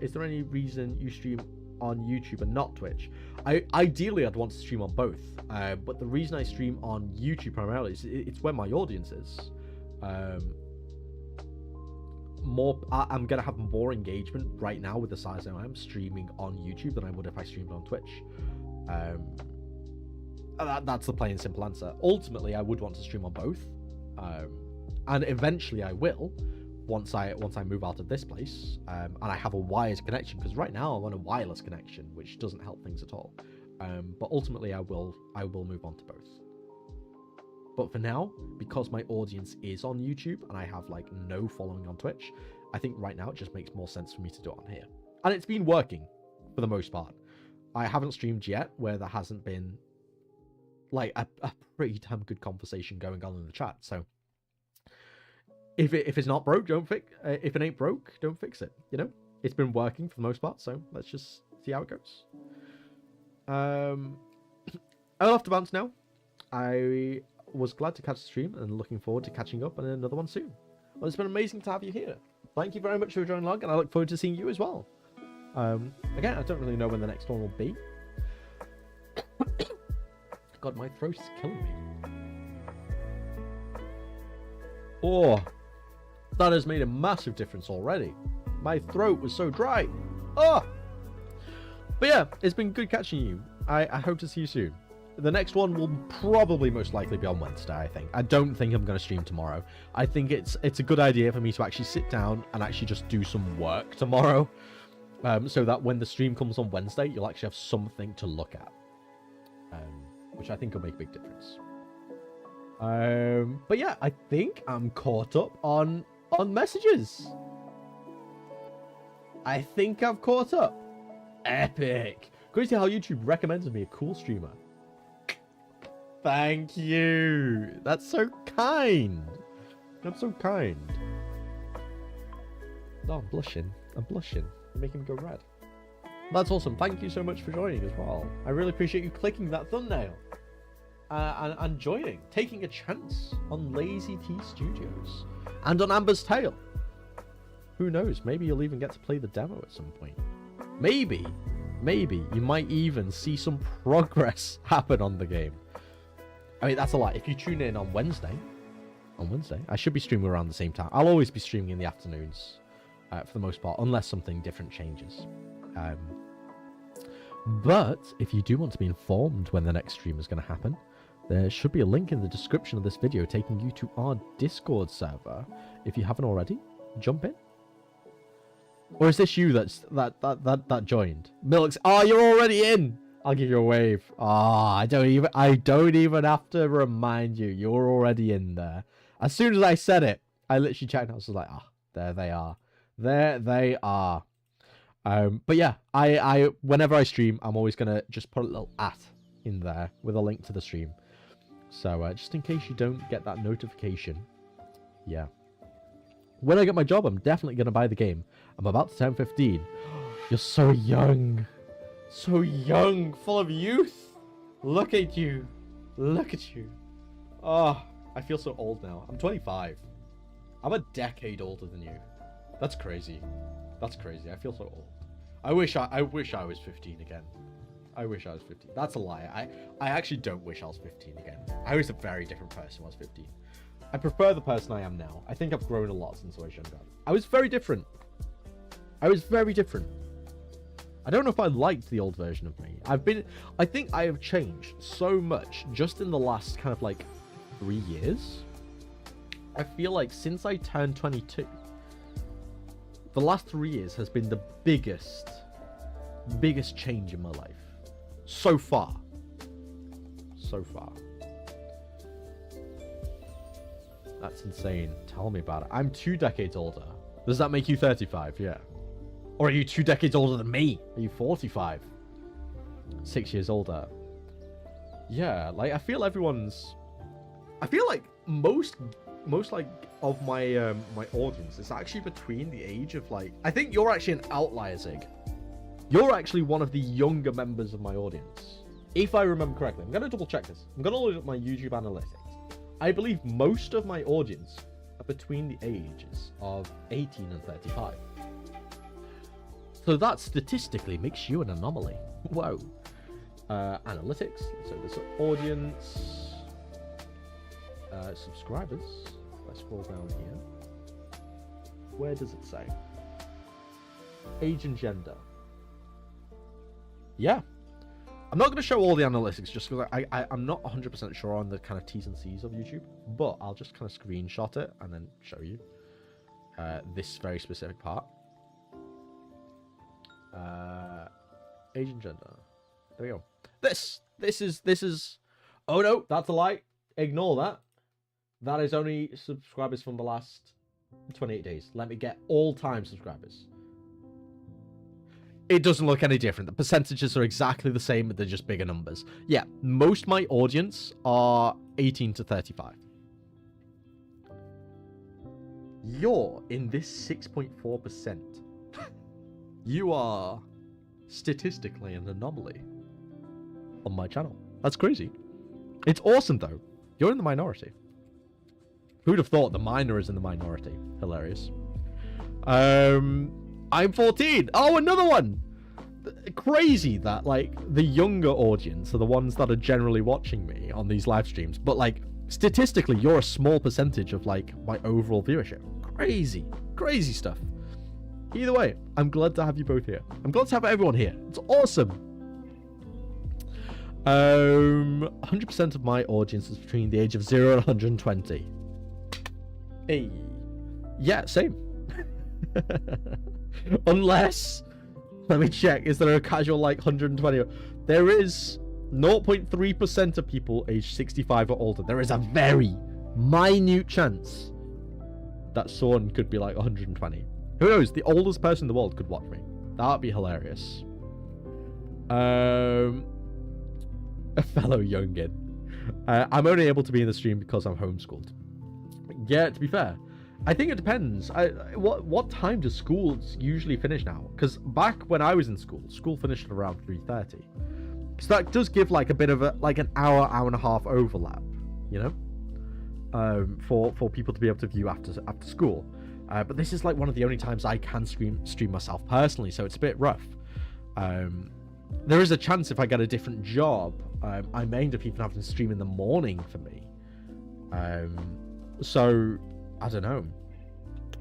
Is there any reason you stream on YouTube and not Twitch? Ideally, I'd want to stream on both. But the reason I stream on YouTube primarily is it's where my audience is. I'm gonna have more engagement right now with the size I am streaming on YouTube than I would if I streamed on Twitch. That's the plain and simple answer. Ultimately, I would want to stream on both, and eventually I will. Once I move out of this place, and I have a wired connection, because right now I'm on a wireless connection, which doesn't help things at all. But ultimately I will move on to both. But for now, because my audience is on YouTube and I have like no following on Twitch, I think right now it just makes more sense for me to do it on here. And it's been working for the most part. I haven't streamed yet where there hasn't been like a pretty damn good conversation going on in the chat. So if it's not broke, don't fix. If it ain't broke, don't fix it. You know, it's been working for the most part. So let's just see how it goes. I'll have to bounce now. I was glad to catch the stream and looking forward to catching up on another one soon. Well, it's been amazing to have you here. Thank you very much for joining along, and I look forward to seeing you as well. Again, I don't really know when the next one will be. God, my throat is killing me. Oh, that has made a massive difference already. My throat was so dry. Oh! But yeah, it's been good catching you. I hope to see you soon. The next one will probably most likely be on Wednesday, I think. I don't think I'm going to stream tomorrow. I think it's a good idea for me to actually sit down and actually just do some work tomorrow. So that when the stream comes on Wednesday, you'll actually have something to look at. Which I think will make a big difference. But yeah, I think I'm caught up on messages. I think I've caught up. Epic. Crazy how YouTube recommends me a cool streamer. Thank you. That's so kind. That's so kind. Oh, I'm blushing. I'm blushing. You're making me go red. That's awesome. Thank you so much for joining as well. I really appreciate you clicking that thumbnail. And joining. Taking a chance on Lazy T Studios. And on Amber's Tale. Who knows? Maybe you'll even get to play the demo at some point. Maybe you might even see some progress happen on the game. I mean, that's a lot. If you tune in on Wednesday, I should be streaming around the same time. I'll always be streaming in the afternoons, for the most part, unless something different changes. But if you do want to be informed when the next stream is going to happen, there should be a link in the description of this video taking you to our Discord server. If you haven't already, jump in. Or is this you that joined? Milks, oh, you're already in. I'll give you a wave. Ah, I don't even have to remind you. You're already in there. As soon as I said it, I literally checked. I was like, there they are. There they are. But yeah, I whenever I stream, I'm always gonna just put a little @ in there with a link to the stream. So just in case you don't get that notification, yeah. When I get my job, I'm definitely gonna buy the game. I'm about to turn 15. You're so young. So young, full of youth. Look at you. Look at you. Oh, I feel so old now. I'm 25. I'm a decade older than you. That's crazy. That's crazy. I feel so old. I wish I was 15 again. I wish I was 15. That's a lie. I actually don't wish I was 15 again. I was a very different person when I was 15. I prefer the person I am now. I think I've grown a lot since I was younger. I was very different. I was very different. I don't know if I liked the old version of me. I think I have changed so much just in the last kind of like 3 years. I feel like since I turned 22, the last 3 years has been the biggest change in my life. So far. So far. That's insane. Tell me about it. I'm 2 decades older. Does that make you 35? Yeah. Or are you 2 decades older than me? Are you 45? 6 years older. Yeah, like I feel like most like of my my audience is actually between the age of like, I think you're actually an outlier, Zig. You're actually one of the younger members of my audience. If I remember correctly. I'm gonna double check this. I'm gonna look at my YouTube analytics. I believe most of my audience are between the ages of 18 and 35. So that statistically makes you an anomaly. Whoa. Analytics. So there's audience. Subscribers. Let's scroll down here. Where does it say? Age and gender. Yeah. I'm not going to show all the analytics just because I'm not 100% sure on the kind of T's and C's of YouTube, but I'll just kind of screenshot it and then show you this very specific part. Age and gender. There we go. This is. Oh no, that's a lie. Ignore that. That is only subscribers from the last 28 days. Let me get all-time subscribers. It doesn't look any different. The percentages are exactly the same, but they're just bigger numbers. Yeah, most of my audience are 18 to 35. You're in this 6.4%. You are statistically an anomaly on my channel. That's crazy. It's awesome, though. You're in the minority. Who'd have thought the minor is in the minority? Hilarious. I'm 14. Oh, another one. Crazy that, like, the younger audience are the ones that are generally watching me on these live streams. But, like, statistically, you're a small percentage of, like, my overall viewership. Crazy. Crazy stuff. Either way, I'm glad to have you both here. I'm glad to have everyone here. It's awesome. 100% of my audience is between the age of 0 and 120. Hey. Yeah, same. Unless, let me check, is there a casual like 120? There is 0.3% of people aged 65 or older. There is a very minute chance that someone could be like 120. Who knows? The oldest person in the world could watch me. That would be hilarious. A fellow youngin. I'm only able to be in the stream because I'm homeschooled. Yeah, to be fair, I think it depends. What time does schools usually finish now? Because back when I was in school finished at around 3:30. So that does give like a bit of a an hour and a half overlap, you know, for people to be able to view after school. But this is like one of the only times I can stream myself personally, so it's a bit rough. There is a chance if I get a different job, I may end up even having to stream in the morning for me. So I don't know.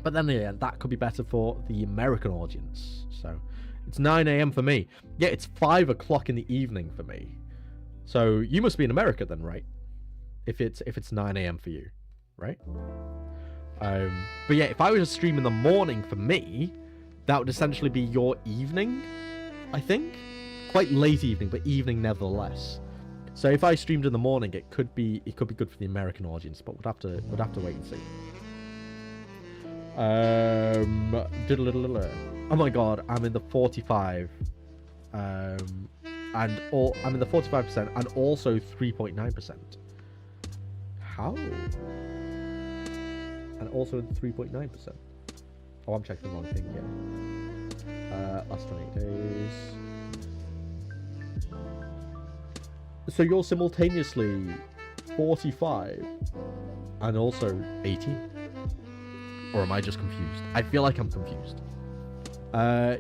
But then yeah, that could be better for the American audience. So it's 9 a.m. for me. Yeah, it's 5 o'clock in the evening for me. So you must be in America then, right? If it's 9 a.m. for you, right? But yeah, if I was to stream in the morning for me, that would essentially be your evening, I think. Quite late evening, but evening nevertheless. So if I streamed in the morning, it could be good for the American audience, but we'd have to wait and see. Oh my god, I'm in the 45. I'm in the 45% and also 3.9%. How? And also in 3.9%. Oh, I'm checking the wrong thing here. Last 28 days. So you're simultaneously 45 and also 18? Or am I just confused? I feel like I'm confused.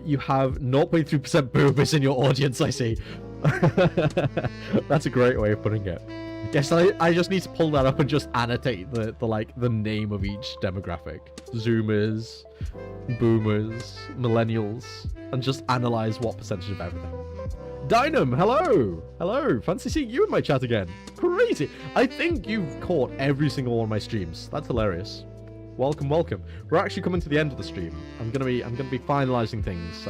You have 0.3% boomers in your audience, I see. That's a great way of putting it. Yes, I just need to pull that up and just annotate the name of each demographic. Zoomers, boomers, millennials, and just analyze what percentage of everything. Dynam, hello! Hello, fancy seeing you in my chat again. Crazy! I think you've caught every single one of my streams. That's hilarious. Welcome, welcome. We're actually coming to the end of the stream. I'm gonna be finalizing things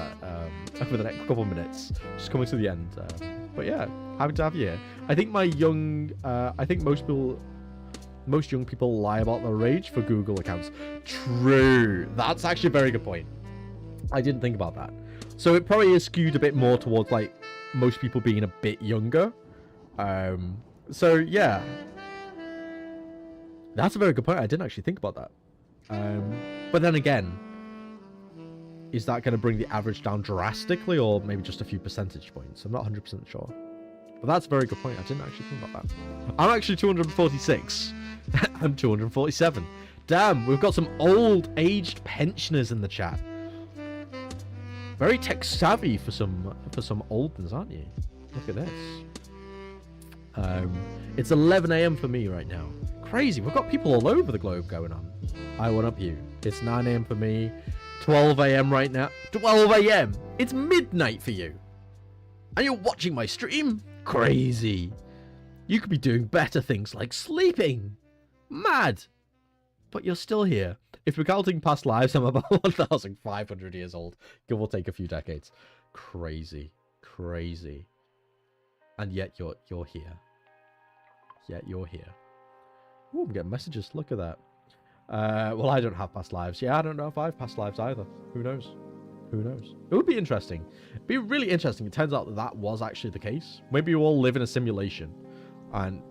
over the next couple of minutes. Just coming to the end. But yeah, happy to have you here. I think I think most young people lie about their age for Google accounts. True. That's actually a very good point. I didn't think about that. So it probably is skewed a bit more towards like most people being a bit younger. So yeah, that's a very good point. I didn't actually think about that. But then again, is that going to bring the average down drastically, or maybe just a few percentage points? I'm not 100% sure. But that's a very good point. I didn't actually think about that. I'm actually 246. I'm 247. Damn, we've got some old-aged pensioners in the chat. Very tech savvy for some old ones, aren't you? Look at this. It's 11 a.m. for me right now. Crazy. We've got people all over the globe going on. I want up you. It's 9 a.m. for me. 12 a.m. right now. 12 a.m. It's midnight for you. And you're watching my stream? Crazy. You could be doing better things like sleeping. Mad. But you're still here. If we're counting past lives, I'm about 1,500 years old. Give or take a few decades. Crazy. Crazy. And yet you're here. Yet you're here. Ooh, I'm getting messages. Look at that. Well, I don't have past lives. Yeah, I don't know if I have past lives either. Who knows? Who knows? It would be interesting. It'd be really interesting. It turns out that was actually the case. Maybe we all live in a simulation. And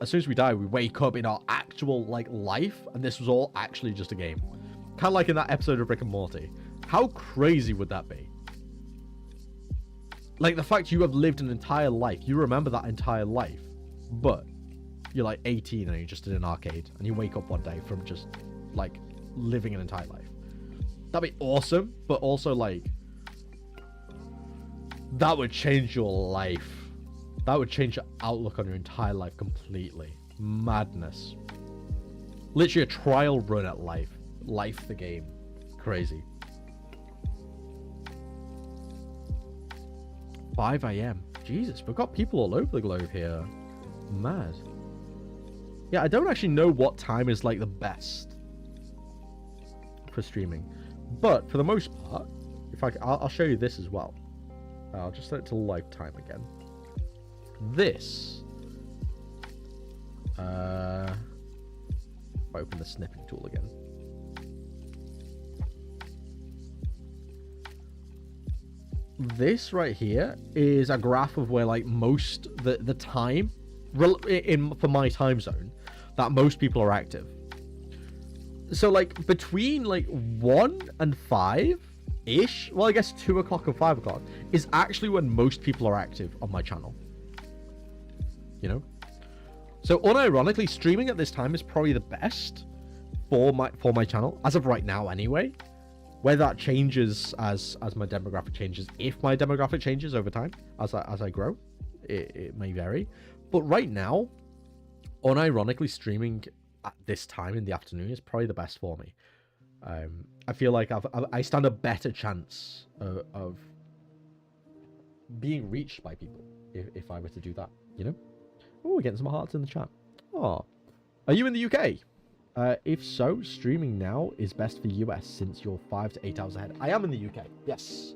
as soon as we die, we wake up in our actual, life. And this was all actually just a game. Kind of like in that episode of Rick and Morty. How crazy would that be? Like, the fact you have lived an entire life. You remember that entire life. But you're, 18 and you're just in an arcade. And you wake up one day from just, living an entire life. That'd be awesome. But also, that would change your life. That would change your outlook on your entire life completely. Madness. Literally a trial run at life. Life the game. Crazy. 5 a.m. Jesus, we've got people all over the globe here. Mad. Yeah, I don't actually know what time is the best for streaming. But for the most part, I'll show you this as well. I'll just set it to lifetime again. This. If I open the snipping tool again. This right here is a graph of where like most the time for my time zone that most people are active. So like between like 1 and 5 ish, well I guess 2 o'clock and 5 o'clock is actually when most people are active on my channel, you know. So unironically, streaming at this time is probably the best for my channel as of right now anyway. Whether that changes as my demographic changes, if my demographic changes over time as I grow, it may vary. But right now, unironically, streaming at this time in the afternoon is probably the best for me. I feel like I stand a better chance of being reached by people if I were to do that, you know? Oh, we're getting some hearts in the chat. Oh, are you in the UK? If so, streaming now is best for US since you're 5 to 8 hours ahead. I am in the UK. Yes.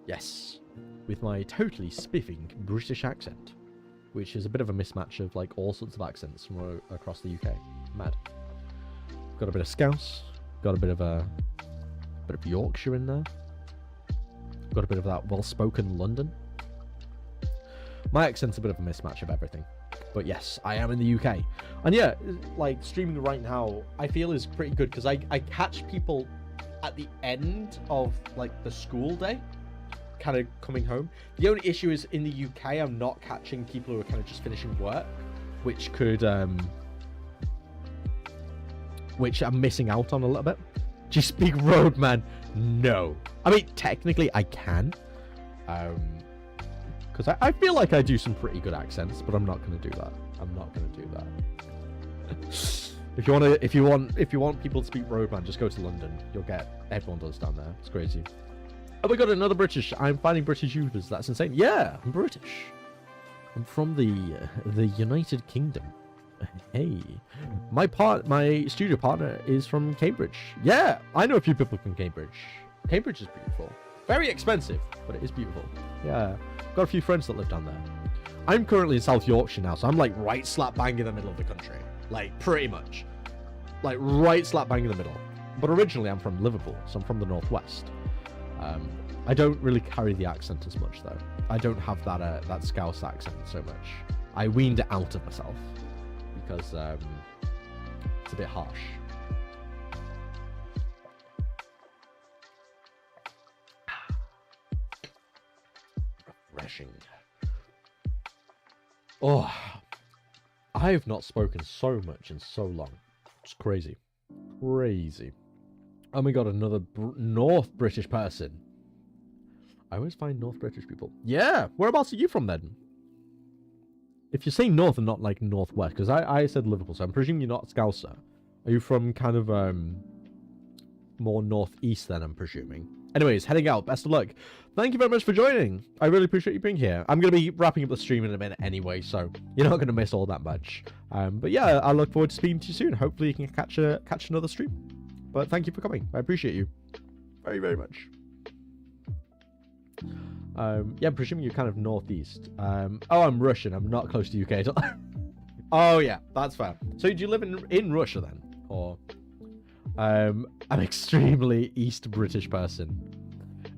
Yes. With my totally spiffing British accent, which is a bit of a mismatch of like all sorts of accents from across the UK. Mad. Got a bit of Scouse. Got a bit of Yorkshire in there. Got a bit of that well-spoken London. My accent's a bit of a mismatch of everything. But yes, I am in the UK. And yeah, like streaming right now, I feel is pretty good because I catch people at the end of like the school day, kind of coming home. The only issue is in the UK, I'm not catching people who are kind of just finishing work, which could, which I'm missing out on a little bit. Do you speak Roadman? No. I mean, technically I can. Because I feel like I do some pretty good accents, but I'm not going to do that. I'm not going to do that. if you want people to speak Roadman, just go to London. You'll get everyone does down there. It's crazy. Oh my god, another British. I'm finding British YouTubers. That's insane. Yeah, I'm British. I'm from the United Kingdom. Hey, my studio partner is from Cambridge. Yeah, I know a few people from Cambridge. Cambridge is beautiful. Very expensive, but it is beautiful. Yeah, got a few friends that live down there. I'm currently in South Yorkshire now, so I'm like right slap bang in the middle of the country. Like pretty much. Like right slap bang in the middle. But originally I'm from Liverpool, so I'm from the northwest. I don't really carry the accent as much though. I don't have that Scouse accent so much. I weaned it out of myself because it's a bit harsh. Refreshing. Oh, I have not spoken so much in so long. It's crazy. Crazy. Oh my god, another North British person. I always find North British people. Yeah, whereabouts are you from then? If you're saying North and not like Northwest, because I said Liverpool, so I'm presuming you're not Scouser. Are you from kind of more Northeast then, I'm presuming? Anyways, heading out. Best of luck. Thank you very much for joining. I really appreciate you being here. I'm going to be wrapping up the stream in a minute anyway, so you're not going to miss all that much. But yeah, I look forward to speaking to you soon. Hopefully you can catch another stream. But thank you for coming. I appreciate you very, very much. Yeah, I'm presuming you're kind of northeast. Oh, I'm Russian. I'm not close to UK at all. Oh yeah, that's fair. So do you live in Russia then? Or I'm extremely East British person.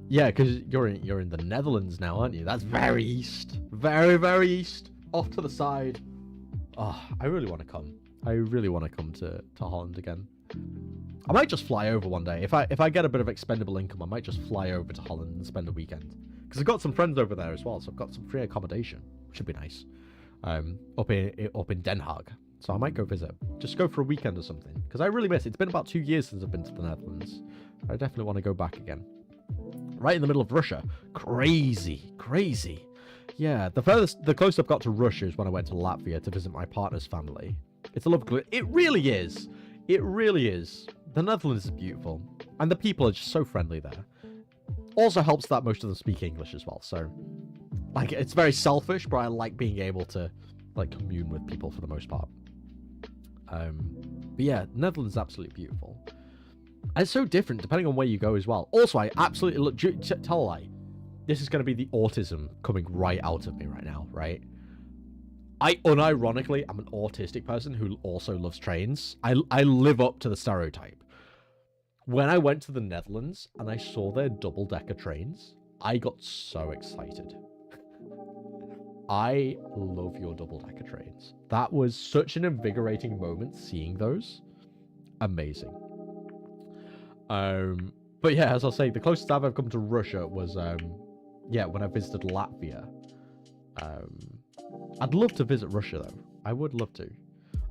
Yeah, because you're in the Netherlands now, aren't you? That's very east. Very, very east. Off to the side. Oh, I really want to come. I really want to come to Holland again. I might just fly over one day. If I get a bit of expendable income, I might just fly over to Holland and spend a weekend. Because I've got some friends over there as well, so I've got some free accommodation, which would be nice. Up in Den Haag. So I might go visit. Just go for a weekend or something. Because I really miss it. It's been about 2 years since I've been to the Netherlands. I definitely want to go back again. Right in the middle of Russia. Crazy. Crazy. Yeah, the closest I've got to Russia is when I went to Latvia to visit my partner's family. It's a lovely... It really is. It really is. The Netherlands is beautiful. And the people are just so friendly there. Also helps that most of them speak English as well. So, like, it's very selfish, but I like being able to, like, commune with people for the most part. But yeah, Netherlands is absolutely beautiful. And it's so different depending on where you go as well. Also, I absolutely look... Tell a lie. This is going to be the autism coming right out of me right now, right? I unironically am an autistic person who also loves trains. I live up to the stereotype. When I went to the Netherlands and I saw their double-decker trains, I got so excited. I love your double-decker trains. That was such an invigorating moment seeing those. Amazing. But yeah, as I'll say, the closest I've ever come to Russia was, yeah, when I visited Latvia. I'd love to visit Russia, though. I would love to.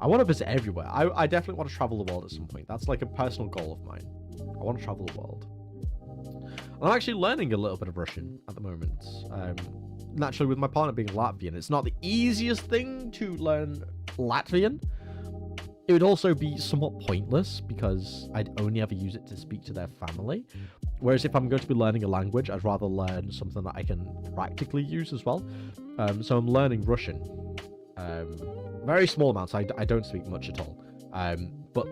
I want to visit everywhere. I definitely want to travel the world at some point. That's like a personal goal of mine. I want to travel the world. And I'm actually learning a little bit of Russian at the moment. Naturally, with my partner being Latvian, it's not the easiest thing to learn Latvian. It would also be somewhat pointless because I'd only ever use it to speak to their family. Whereas if I'm going to be learning a language, I'd rather learn something that I can practically use as well. So I'm learning Russian. Very small amounts. I don't speak much at all. But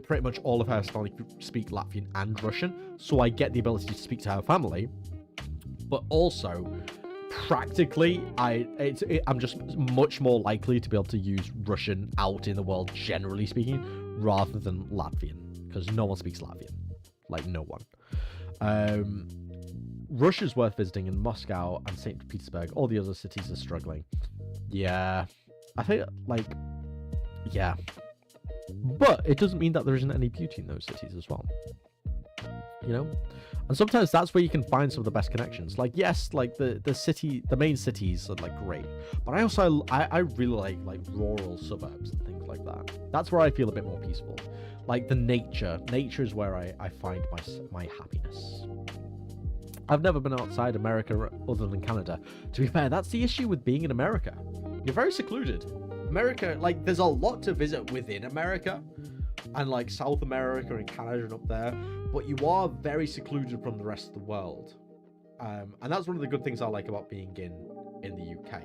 pretty much all of her family speak Latvian and Russian. So I get the ability to speak to her family. But also, practically, I'm just much more likely to be able to use Russian out in the world, generally speaking, rather than Latvian. Because no one speaks Latvian. Like, no one. Russia's worth visiting, and Moscow and St. Petersburg. All the other cities are struggling. Yeah. I think, like, yeah. But it doesn't mean that there isn't any beauty in those cities as well. You know? And sometimes that's where you can find some of the best connections. Like, yes, like the main cities are like great, but I also I really like rural suburbs and things like that. That's where I feel a bit more peaceful. Like the nature is where I find my happiness. I've never been outside America other than Canada. To be fair, that's the issue with being in America. You're very secluded. America, like, there's a lot to visit within America, and like South America and Canada and up there, but you are very secluded from the rest of the world. And that's one of the good things I like about being in the UK.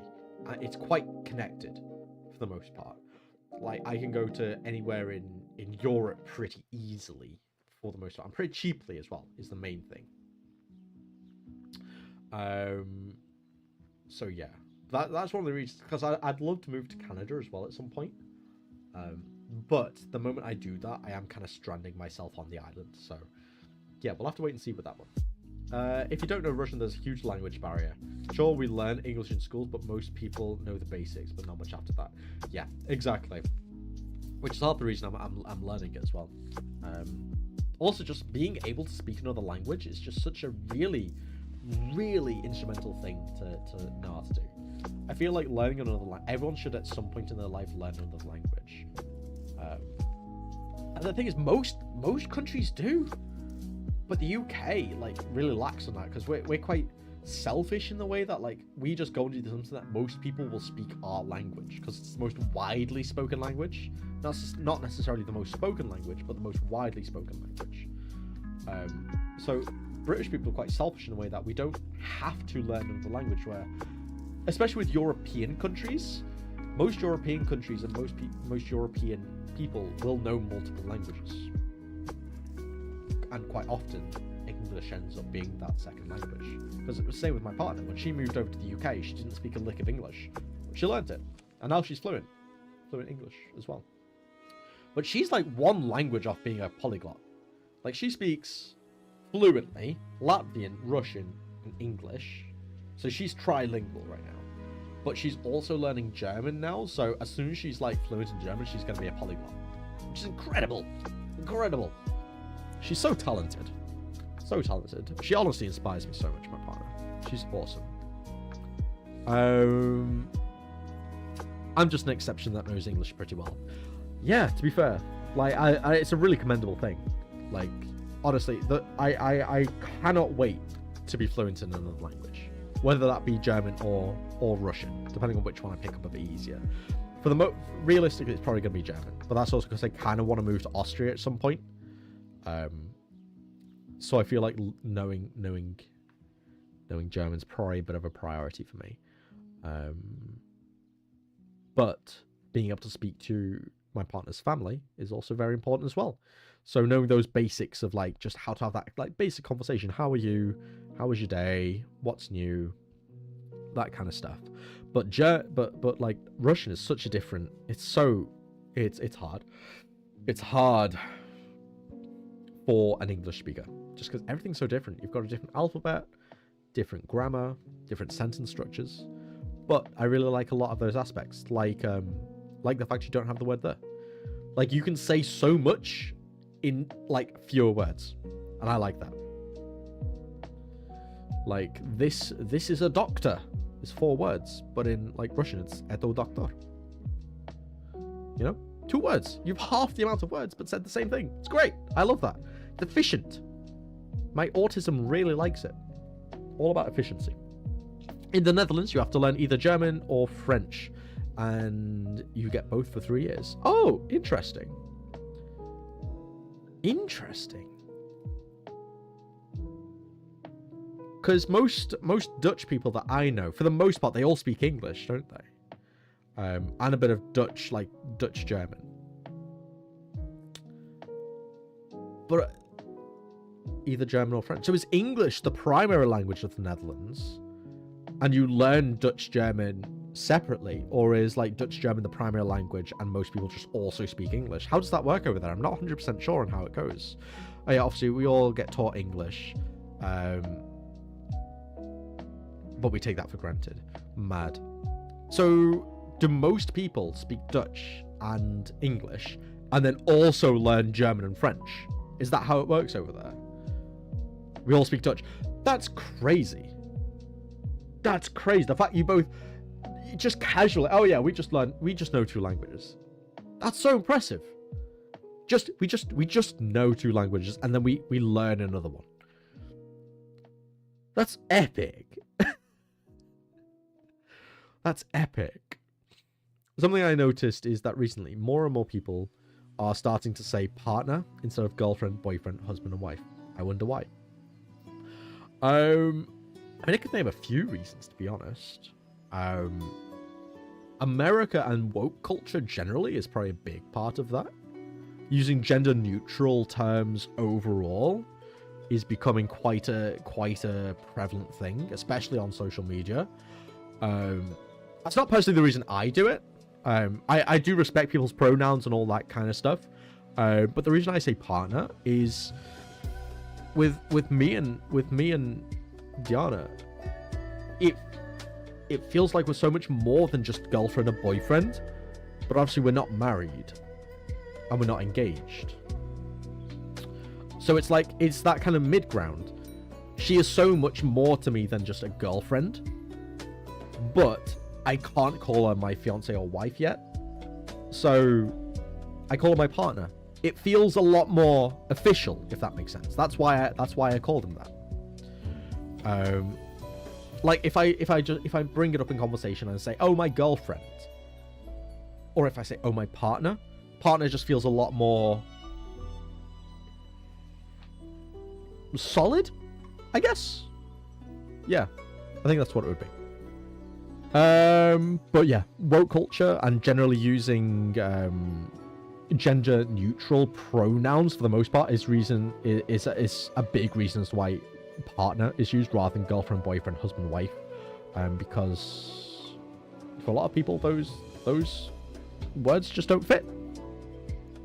It's quite connected for the most part. Like, I can go to anywhere in Europe pretty easily for the most part, and pretty cheaply as well, is the main thing. So yeah, that's one of the reasons, because I'd love to move to Canada as well at some point. But the moment I do that, I am kind of stranding myself on the island. So yeah, we'll have to wait and see with that one. If you don't know Russian, there's a huge language barrier. Sure, we learn English in schools, but most people know the basics, but not much after that. Yeah, exactly. Which is half the reason I'm learning it as well. Also, just being able to speak another language is just such a really instrumental thing to know how to do. I feel like learning another language, everyone should at some point in their life learn another language. And the thing is, most countries do, but the UK like really lacks on that, because we're quite selfish in the way that like we just go and do something that most people will speak our language because it's the most widely spoken language. That's not necessarily the most spoken language, but the most widely spoken language. So British people are quite selfish in a way that we don't have to learn another language, where, especially with European countries, most European countries and most European people will know multiple languages. And quite often, English ends up being that second language. Because it was the same with my partner. When she moved over to the UK, she didn't speak a lick of English. She learned it. And now she's fluent English as well. But she's like one language off being a polyglot. Like, she speaks fluently Latvian, Russian, and English. So she's trilingual right now. But she's also learning German now, so as soon as she's like fluent in German, she's going to be a polyglot. Which is incredible. Incredible. She's so talented. So talented. She honestly inspires me so much, my partner. She's awesome. I'm just an exception that knows English pretty well. Yeah, to be fair. Like, it's a really commendable thing. Like, honestly, I cannot wait to be fluent in another language. Whether that be German or Russian, depending on which one I pick up a bit easier. For the realistically, it's probably going to be German, but that's also because I kind of want to move to Austria at some point. So I feel like knowing German's probably a bit of a priority for me. But being able to speak to my partner's family is also very important as well. So knowing those basics of like just how to have that like basic conversation. How are you? How was your day? What's new? That kind of stuff. but like Russian is such a different. It's hard. It's hard for an English speaker just because everything's so different. You've got a different alphabet, different grammar, different sentence structures. But I really like a lot of those aspects, like the fact you don't have the word there. Like, you can say so much in like fewer words, and I like that. Like, this is a doctor. It's 4 words, but in like Russian, it's "eto doktor." You know, 2 words. You've half the amount of words, but said the same thing. It's great. I love that. It's efficient. My autism really likes it. All about efficiency. In the Netherlands, you have to learn either German or French, and you get both for 3 years. Oh, interesting. Interesting. Because most Dutch people that I know, for the most part, they all speak English, don't they? And a bit of Dutch, like Dutch German. But either German or French. So is English the primary language of the Netherlands, and you learn Dutch German separately, or is like Dutch German the primary language and most people just also speak English? How does that work over there? I'm not 100% sure on how it goes. Oh yeah, obviously we all get taught English, but we take that for granted. Mad. So do most people speak Dutch and English and then also learn German and French? Is that how it works over there? We all speak Dutch. That's crazy. That's crazy. The fact you both just casually, oh yeah, we just know 2 languages. That's so impressive. We just know 2 languages, and then we learn another one. That's epic. That's epic. Something I noticed is that recently more and more people are starting to say partner instead of girlfriend, boyfriend, husband, and wife. I wonder why. I mean, I could name a few reasons, to be honest. America and woke culture generally is probably a big part of that. Using gender-neutral terms overall is becoming quite a prevalent thing, especially on social media. That's not personally the reason I do it. I do respect people's pronouns and all that kind of stuff. But the reason I say partner is with me and Diana, it feels like we're so much more than just girlfriend and boyfriend, but obviously we're not married and we're not engaged. So it's like, it's that kind of mid-ground. She is so much more to me than just a girlfriend, but I can't call her my fiance or wife yet. So I call her my partner. It feels a lot more official, if that makes sense. That's why I call them that. Like if I bring it up in conversation and say, "Oh, my girlfriend," or if I say, "Oh, my partner," just feels a lot more solid, I guess. Yeah, I think that's what it would be. But yeah, woke culture and generally using gender neutral pronouns for the most part is a big reason as to why partner is used rather than girlfriend, boyfriend, husband, wife, because for a lot of people those words just don't fit,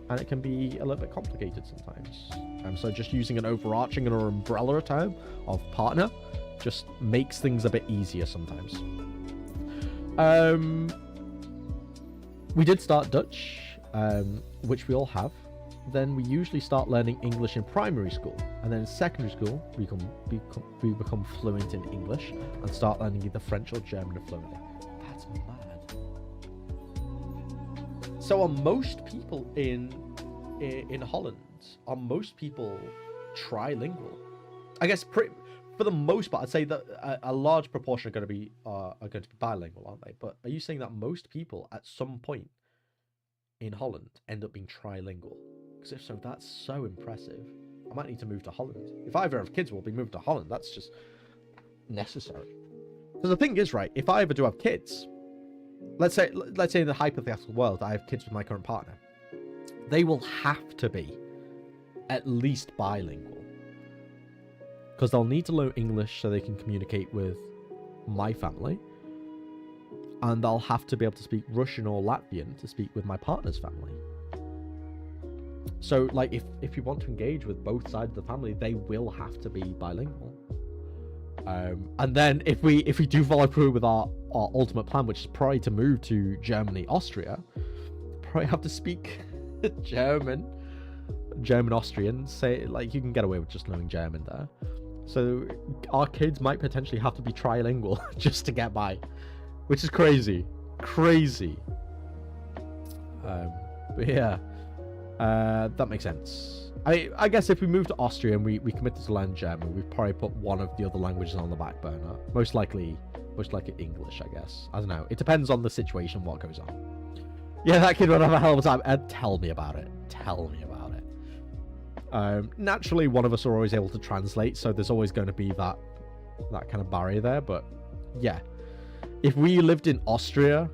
and it can be a little bit complicated sometimes. So just using an overarching or umbrella term of partner just makes things a bit easier sometimes. We did start Dutch, which we all have. Then we usually start learning English in primary school, and then in secondary school we become fluent in English and start learning either French or German fluently. That's mad. So are most people in Holland, are most people trilingual? I guess for the most part, I'd say that a large proportion are going to be bilingual, aren't they? But are you saying that most people at some point in Holland end up being trilingual? Because if so, that's so impressive. I might need to move to Holland. If I ever have kids, we'll be moved to Holland. That's just necessary. Because the thing is, right, if I ever do have kids, let's say in the hypothetical world, I have kids with my current partner, they will have to be at least bilingual. Because they'll need to learn English so they can communicate with my family. and I'll have to be able to speak Russian or Latvian to speak with my partner's family. So, like, if you want to engage with both sides of the family, they will have to be bilingual. And then if we do follow through with our ultimate plan, which is probably to move to Germany, Austria, probably have to speak German, Austrian. Say, like, you can get away with just knowing German there. So our kids might potentially have to be trilingual just to get by, which is crazy. But yeah, that makes sense. I guess if we move to Austria and we committed to learn German, we'd probably put one of the other languages on the back burner. Most likely English, I guess. I don't know. It depends on the situation, what goes on. Yeah, that kid would have a hell of a time. Tell me about it. Naturally, one of us are always able to translate, so there's always going to be that kind of barrier there. But yeah, if we lived in Austria,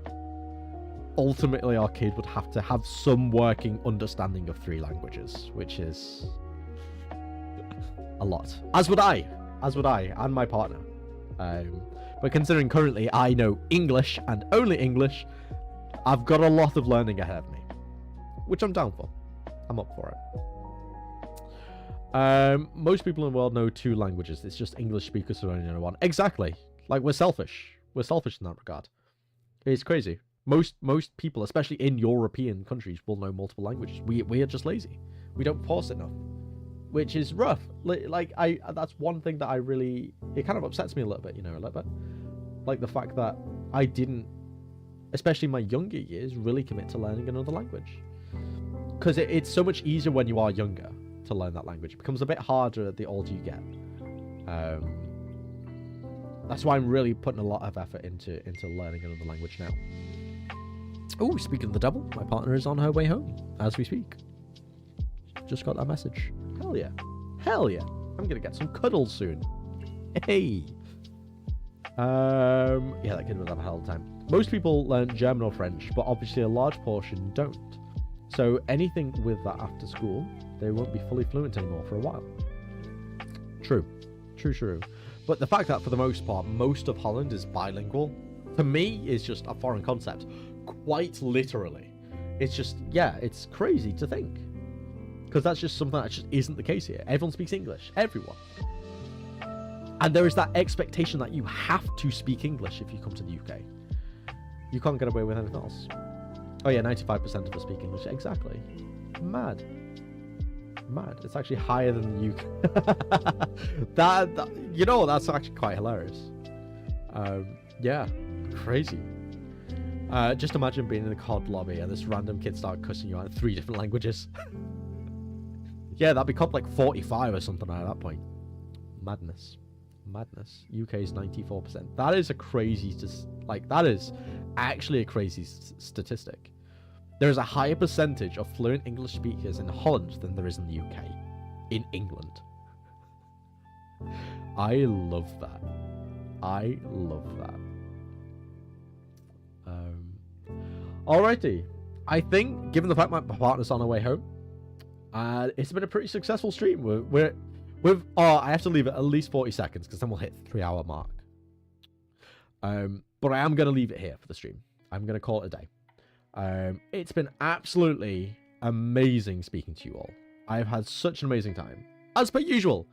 ultimately our kid would have to have some working understanding of 3 languages, which is a lot. As would I and my partner. But considering currently I know English and only English, I've got a lot of learning ahead of me, which I'm down for. I'm up for it. Most people in the world know 2 languages. It's just English speakers who only know 1. Exactly. Like, we're selfish in that regard. It's crazy. Most people, especially in European countries, will know multiple languages. We are just lazy. We don't force enough, which is rough. Like, that's one thing that it kind of upsets me a little bit, a little bit. Like the fact that I didn't, especially in my younger years, really commit to learning another language. Because it's so much easier when you are younger to learn that language. It becomes a bit harder the older you get. That's why I'm really putting a lot of effort into learning another language now. Oh, speaking of the devil, my partner is on her way home as we speak. Just got that message. Hell yeah. I'm gonna get some cuddles soon. Hey. Yeah, that kid would have a hell of a time. Most people learn German or French, but obviously a large portion don't. So anything with that after school, they won't be fully fluent anymore for a while. True. But the fact that for the most part, most of Holland is bilingual, to me, is just a foreign concept. Quite literally. It's just, yeah, it's crazy to think. Because that's just something that just isn't the case here. Everyone speaks English. Everyone. And there is that expectation that you have to speak English if you come to the UK. You can't get away with anything else. Oh yeah, 95% of us speak English. Exactly. Mad. It's actually higher than the UK. That's actually quite hilarious. Yeah, crazy. Just imagine being in the COD lobby and this random kid start cussing you out in 3 different languages. Yeah, that'd be COD like 45 or something at that point. Madness. UK is 94%. That is a crazy, that is actually a crazy statistic. There is a higher percentage of fluent English speakers in Holland than there is in the UK. In England. I love that. Alrighty. I think, given the fact my partner's on her way home, it's been a pretty successful stream. I have to leave it at least 40 seconds because then we'll hit the 3-hour mark. But I am going to leave it here for the stream. I'm going to call it a day. It's been absolutely amazing speaking to you all. I've had such an amazing time. As per usual,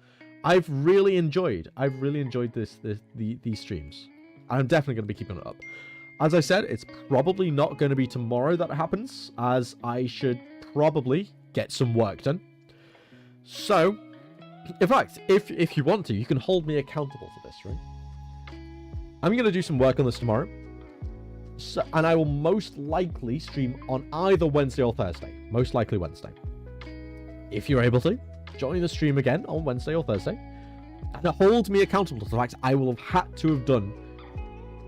I've really enjoyed these streams. I'm definitely going to be keeping it up. As I said, it's probably not going to be tomorrow that happens, as I should probably get some work done. So, in fact, if you want to, you can hold me accountable for this, right? I'm going to do some work on this tomorrow. So, and I will most likely stream on either Wednesday or Thursday. Most likely Wednesday. If you're able to, join the stream again on Wednesday or Thursday. And hold me accountable to the fact I will have had to have done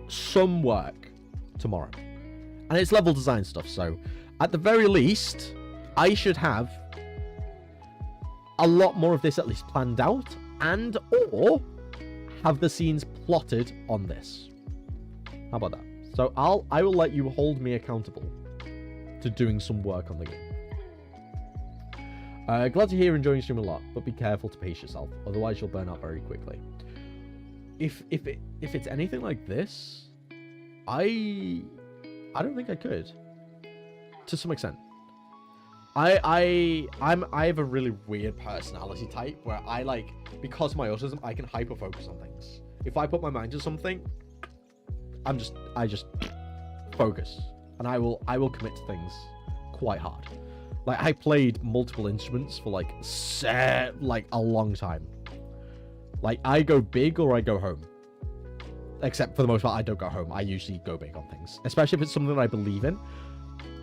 some work tomorrow. And it's level design stuff, so at the very least, I should have a lot more of this at least planned out, and or have the scenes plotted on this. How about that? So I will let you hold me accountable to doing some work on the game. Glad to hear you're enjoying stream a lot, but be careful to pace yourself, otherwise you'll burn out very quickly. If it's anything like this, I don't think I could. To some extent. I have a really weird personality type where I like, because of my autism, I can hyper focus on things. If I put my mind to something, I just focus, and I will commit to things quite hard. Like, I played multiple instruments for like a long time. Like, I go big or I go home. Except for the most part, I don't go home. I usually go big on things, especially if it's something that I believe in.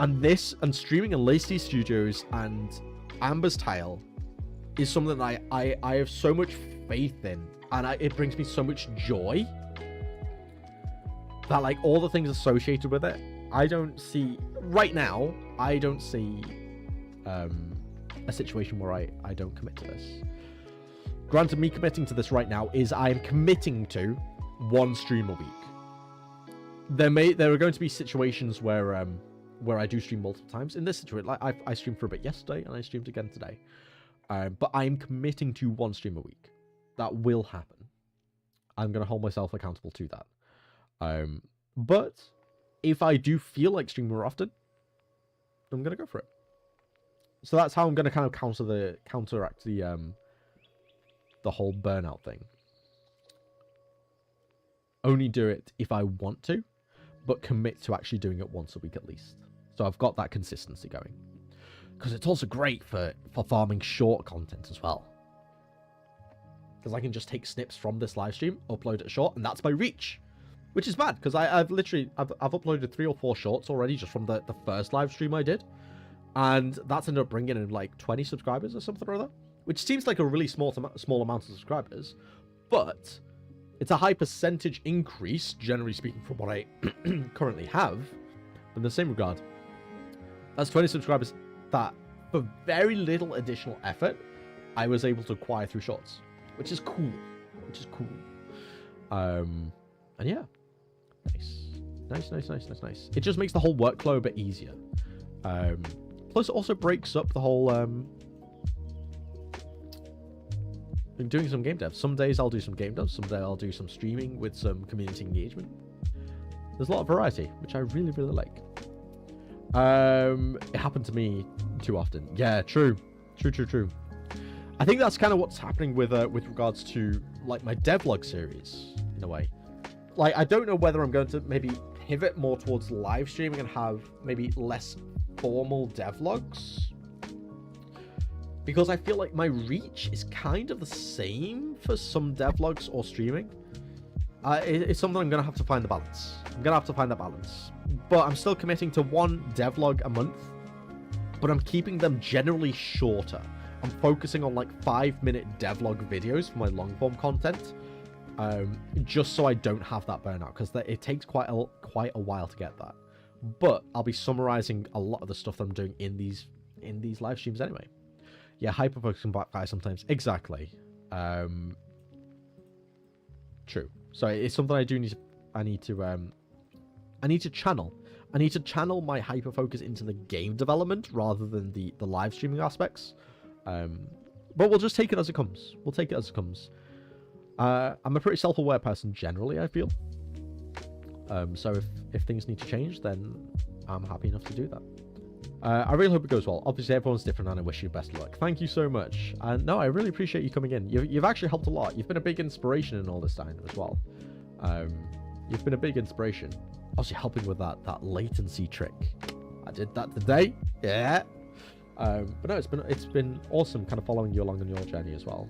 And this, and streaming in Lacey Studios and Amber's Tile is something that I have so much faith in, and it brings me so much joy that, like, all the things associated with it, I don't see right now. I don't see a situation where I don't commit to this. Granted, me committing to this right now is I am committing to one stream a week. There are going to be situations where I do stream multiple times. In this situation, like I streamed for a bit yesterday and I streamed again today. But I'm committing to one stream a week. That will happen. I'm going to hold myself accountable to that. But if I do feel like streaming more often, I'm going to go for it. So that's how I'm going to kind of counteract the whole burnout thing. Only do it if I want to, but commit to actually doing it once a week at least. So I've got that consistency going. Because it's also great for farming short content as well. Because I can just take snips from this live stream, upload it short, and that's my reach. Which is bad, because I've uploaded 3 or 4 shorts already just from the first live stream I did. And that's ended up bringing in like 20 subscribers or something or other. Which seems like a really small amount of subscribers. But it's a high percentage increase, generally speaking, from what I currently have. In the same regard, that's 20 subscribers that, for very little additional effort, I was able to acquire through shorts. Which is cool. And yeah. Nice. It just makes the whole workflow a bit easier. Plus, it also breaks up the whole doing some game dev. Some days I'll do some game dev. Some days I'll do some streaming with some community engagement. There's a lot of variety, which I really, really like. It happened to me too often. Yeah, true. I think that's kind of what's happening with regards to like my devlog series in a way. Like, I don't know whether I'm going to maybe pivot more towards live streaming and have maybe less formal devlogs, because I feel like my reach is kind of the same for some devlogs or streaming. It's something I'm going to have to find the balance. But I'm still committing to one devlog a month, but I'm keeping them generally shorter. I'm focusing on like 5-minute devlog videos for my long form content, just so I don't have that burnout, because it takes quite a while to get that. But I'll be summarizing a lot of the stuff that I'm doing in these live streams anyway. Yeah, hyperfocus can backfire sometimes. Exactly. True. So it's something I do need. I need to channel. I need to channel my hyperfocus into the game development rather than the live streaming aspects. But we'll just take it as it comes. I'm a pretty self-aware person generally, I feel. So if things need to change, then I'm happy enough to do that. I really hope it goes well. Obviously, everyone's different, and I wish you best of luck. Thank you so much. And no, I really appreciate you coming in. You've actually helped a lot. You've been a big inspiration in all this time as well. You've been a big inspiration. Also helping with that latency trick. I did that today. Yeah. But no, it's been awesome kind of following you along on your journey as well.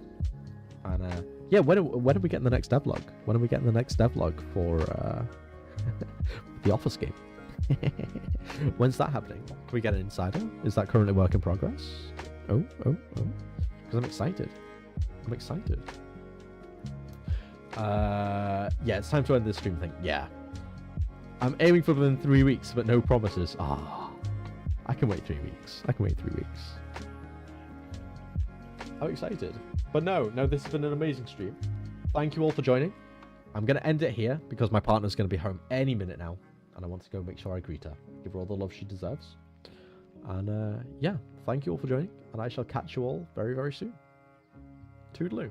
And yeah, when are we getting the next devlog? When are we getting the next devlog for the Office game? When's that happening? Can we get an insider? Is that currently work in progress? Oh. Because I'm excited. Yeah, it's time to end this stream thing. Yeah. I'm aiming for within 3 weeks, but no promises. I can wait 3 weeks. I'm excited. But no, this has been an amazing stream. Thank you all for joining. I'm going to end it here because my partner's going to be home any minute now. And I want to go make sure I greet her. Give her all the love she deserves. And yeah, thank you all for joining. And I shall catch you all very, very soon. Toodaloo.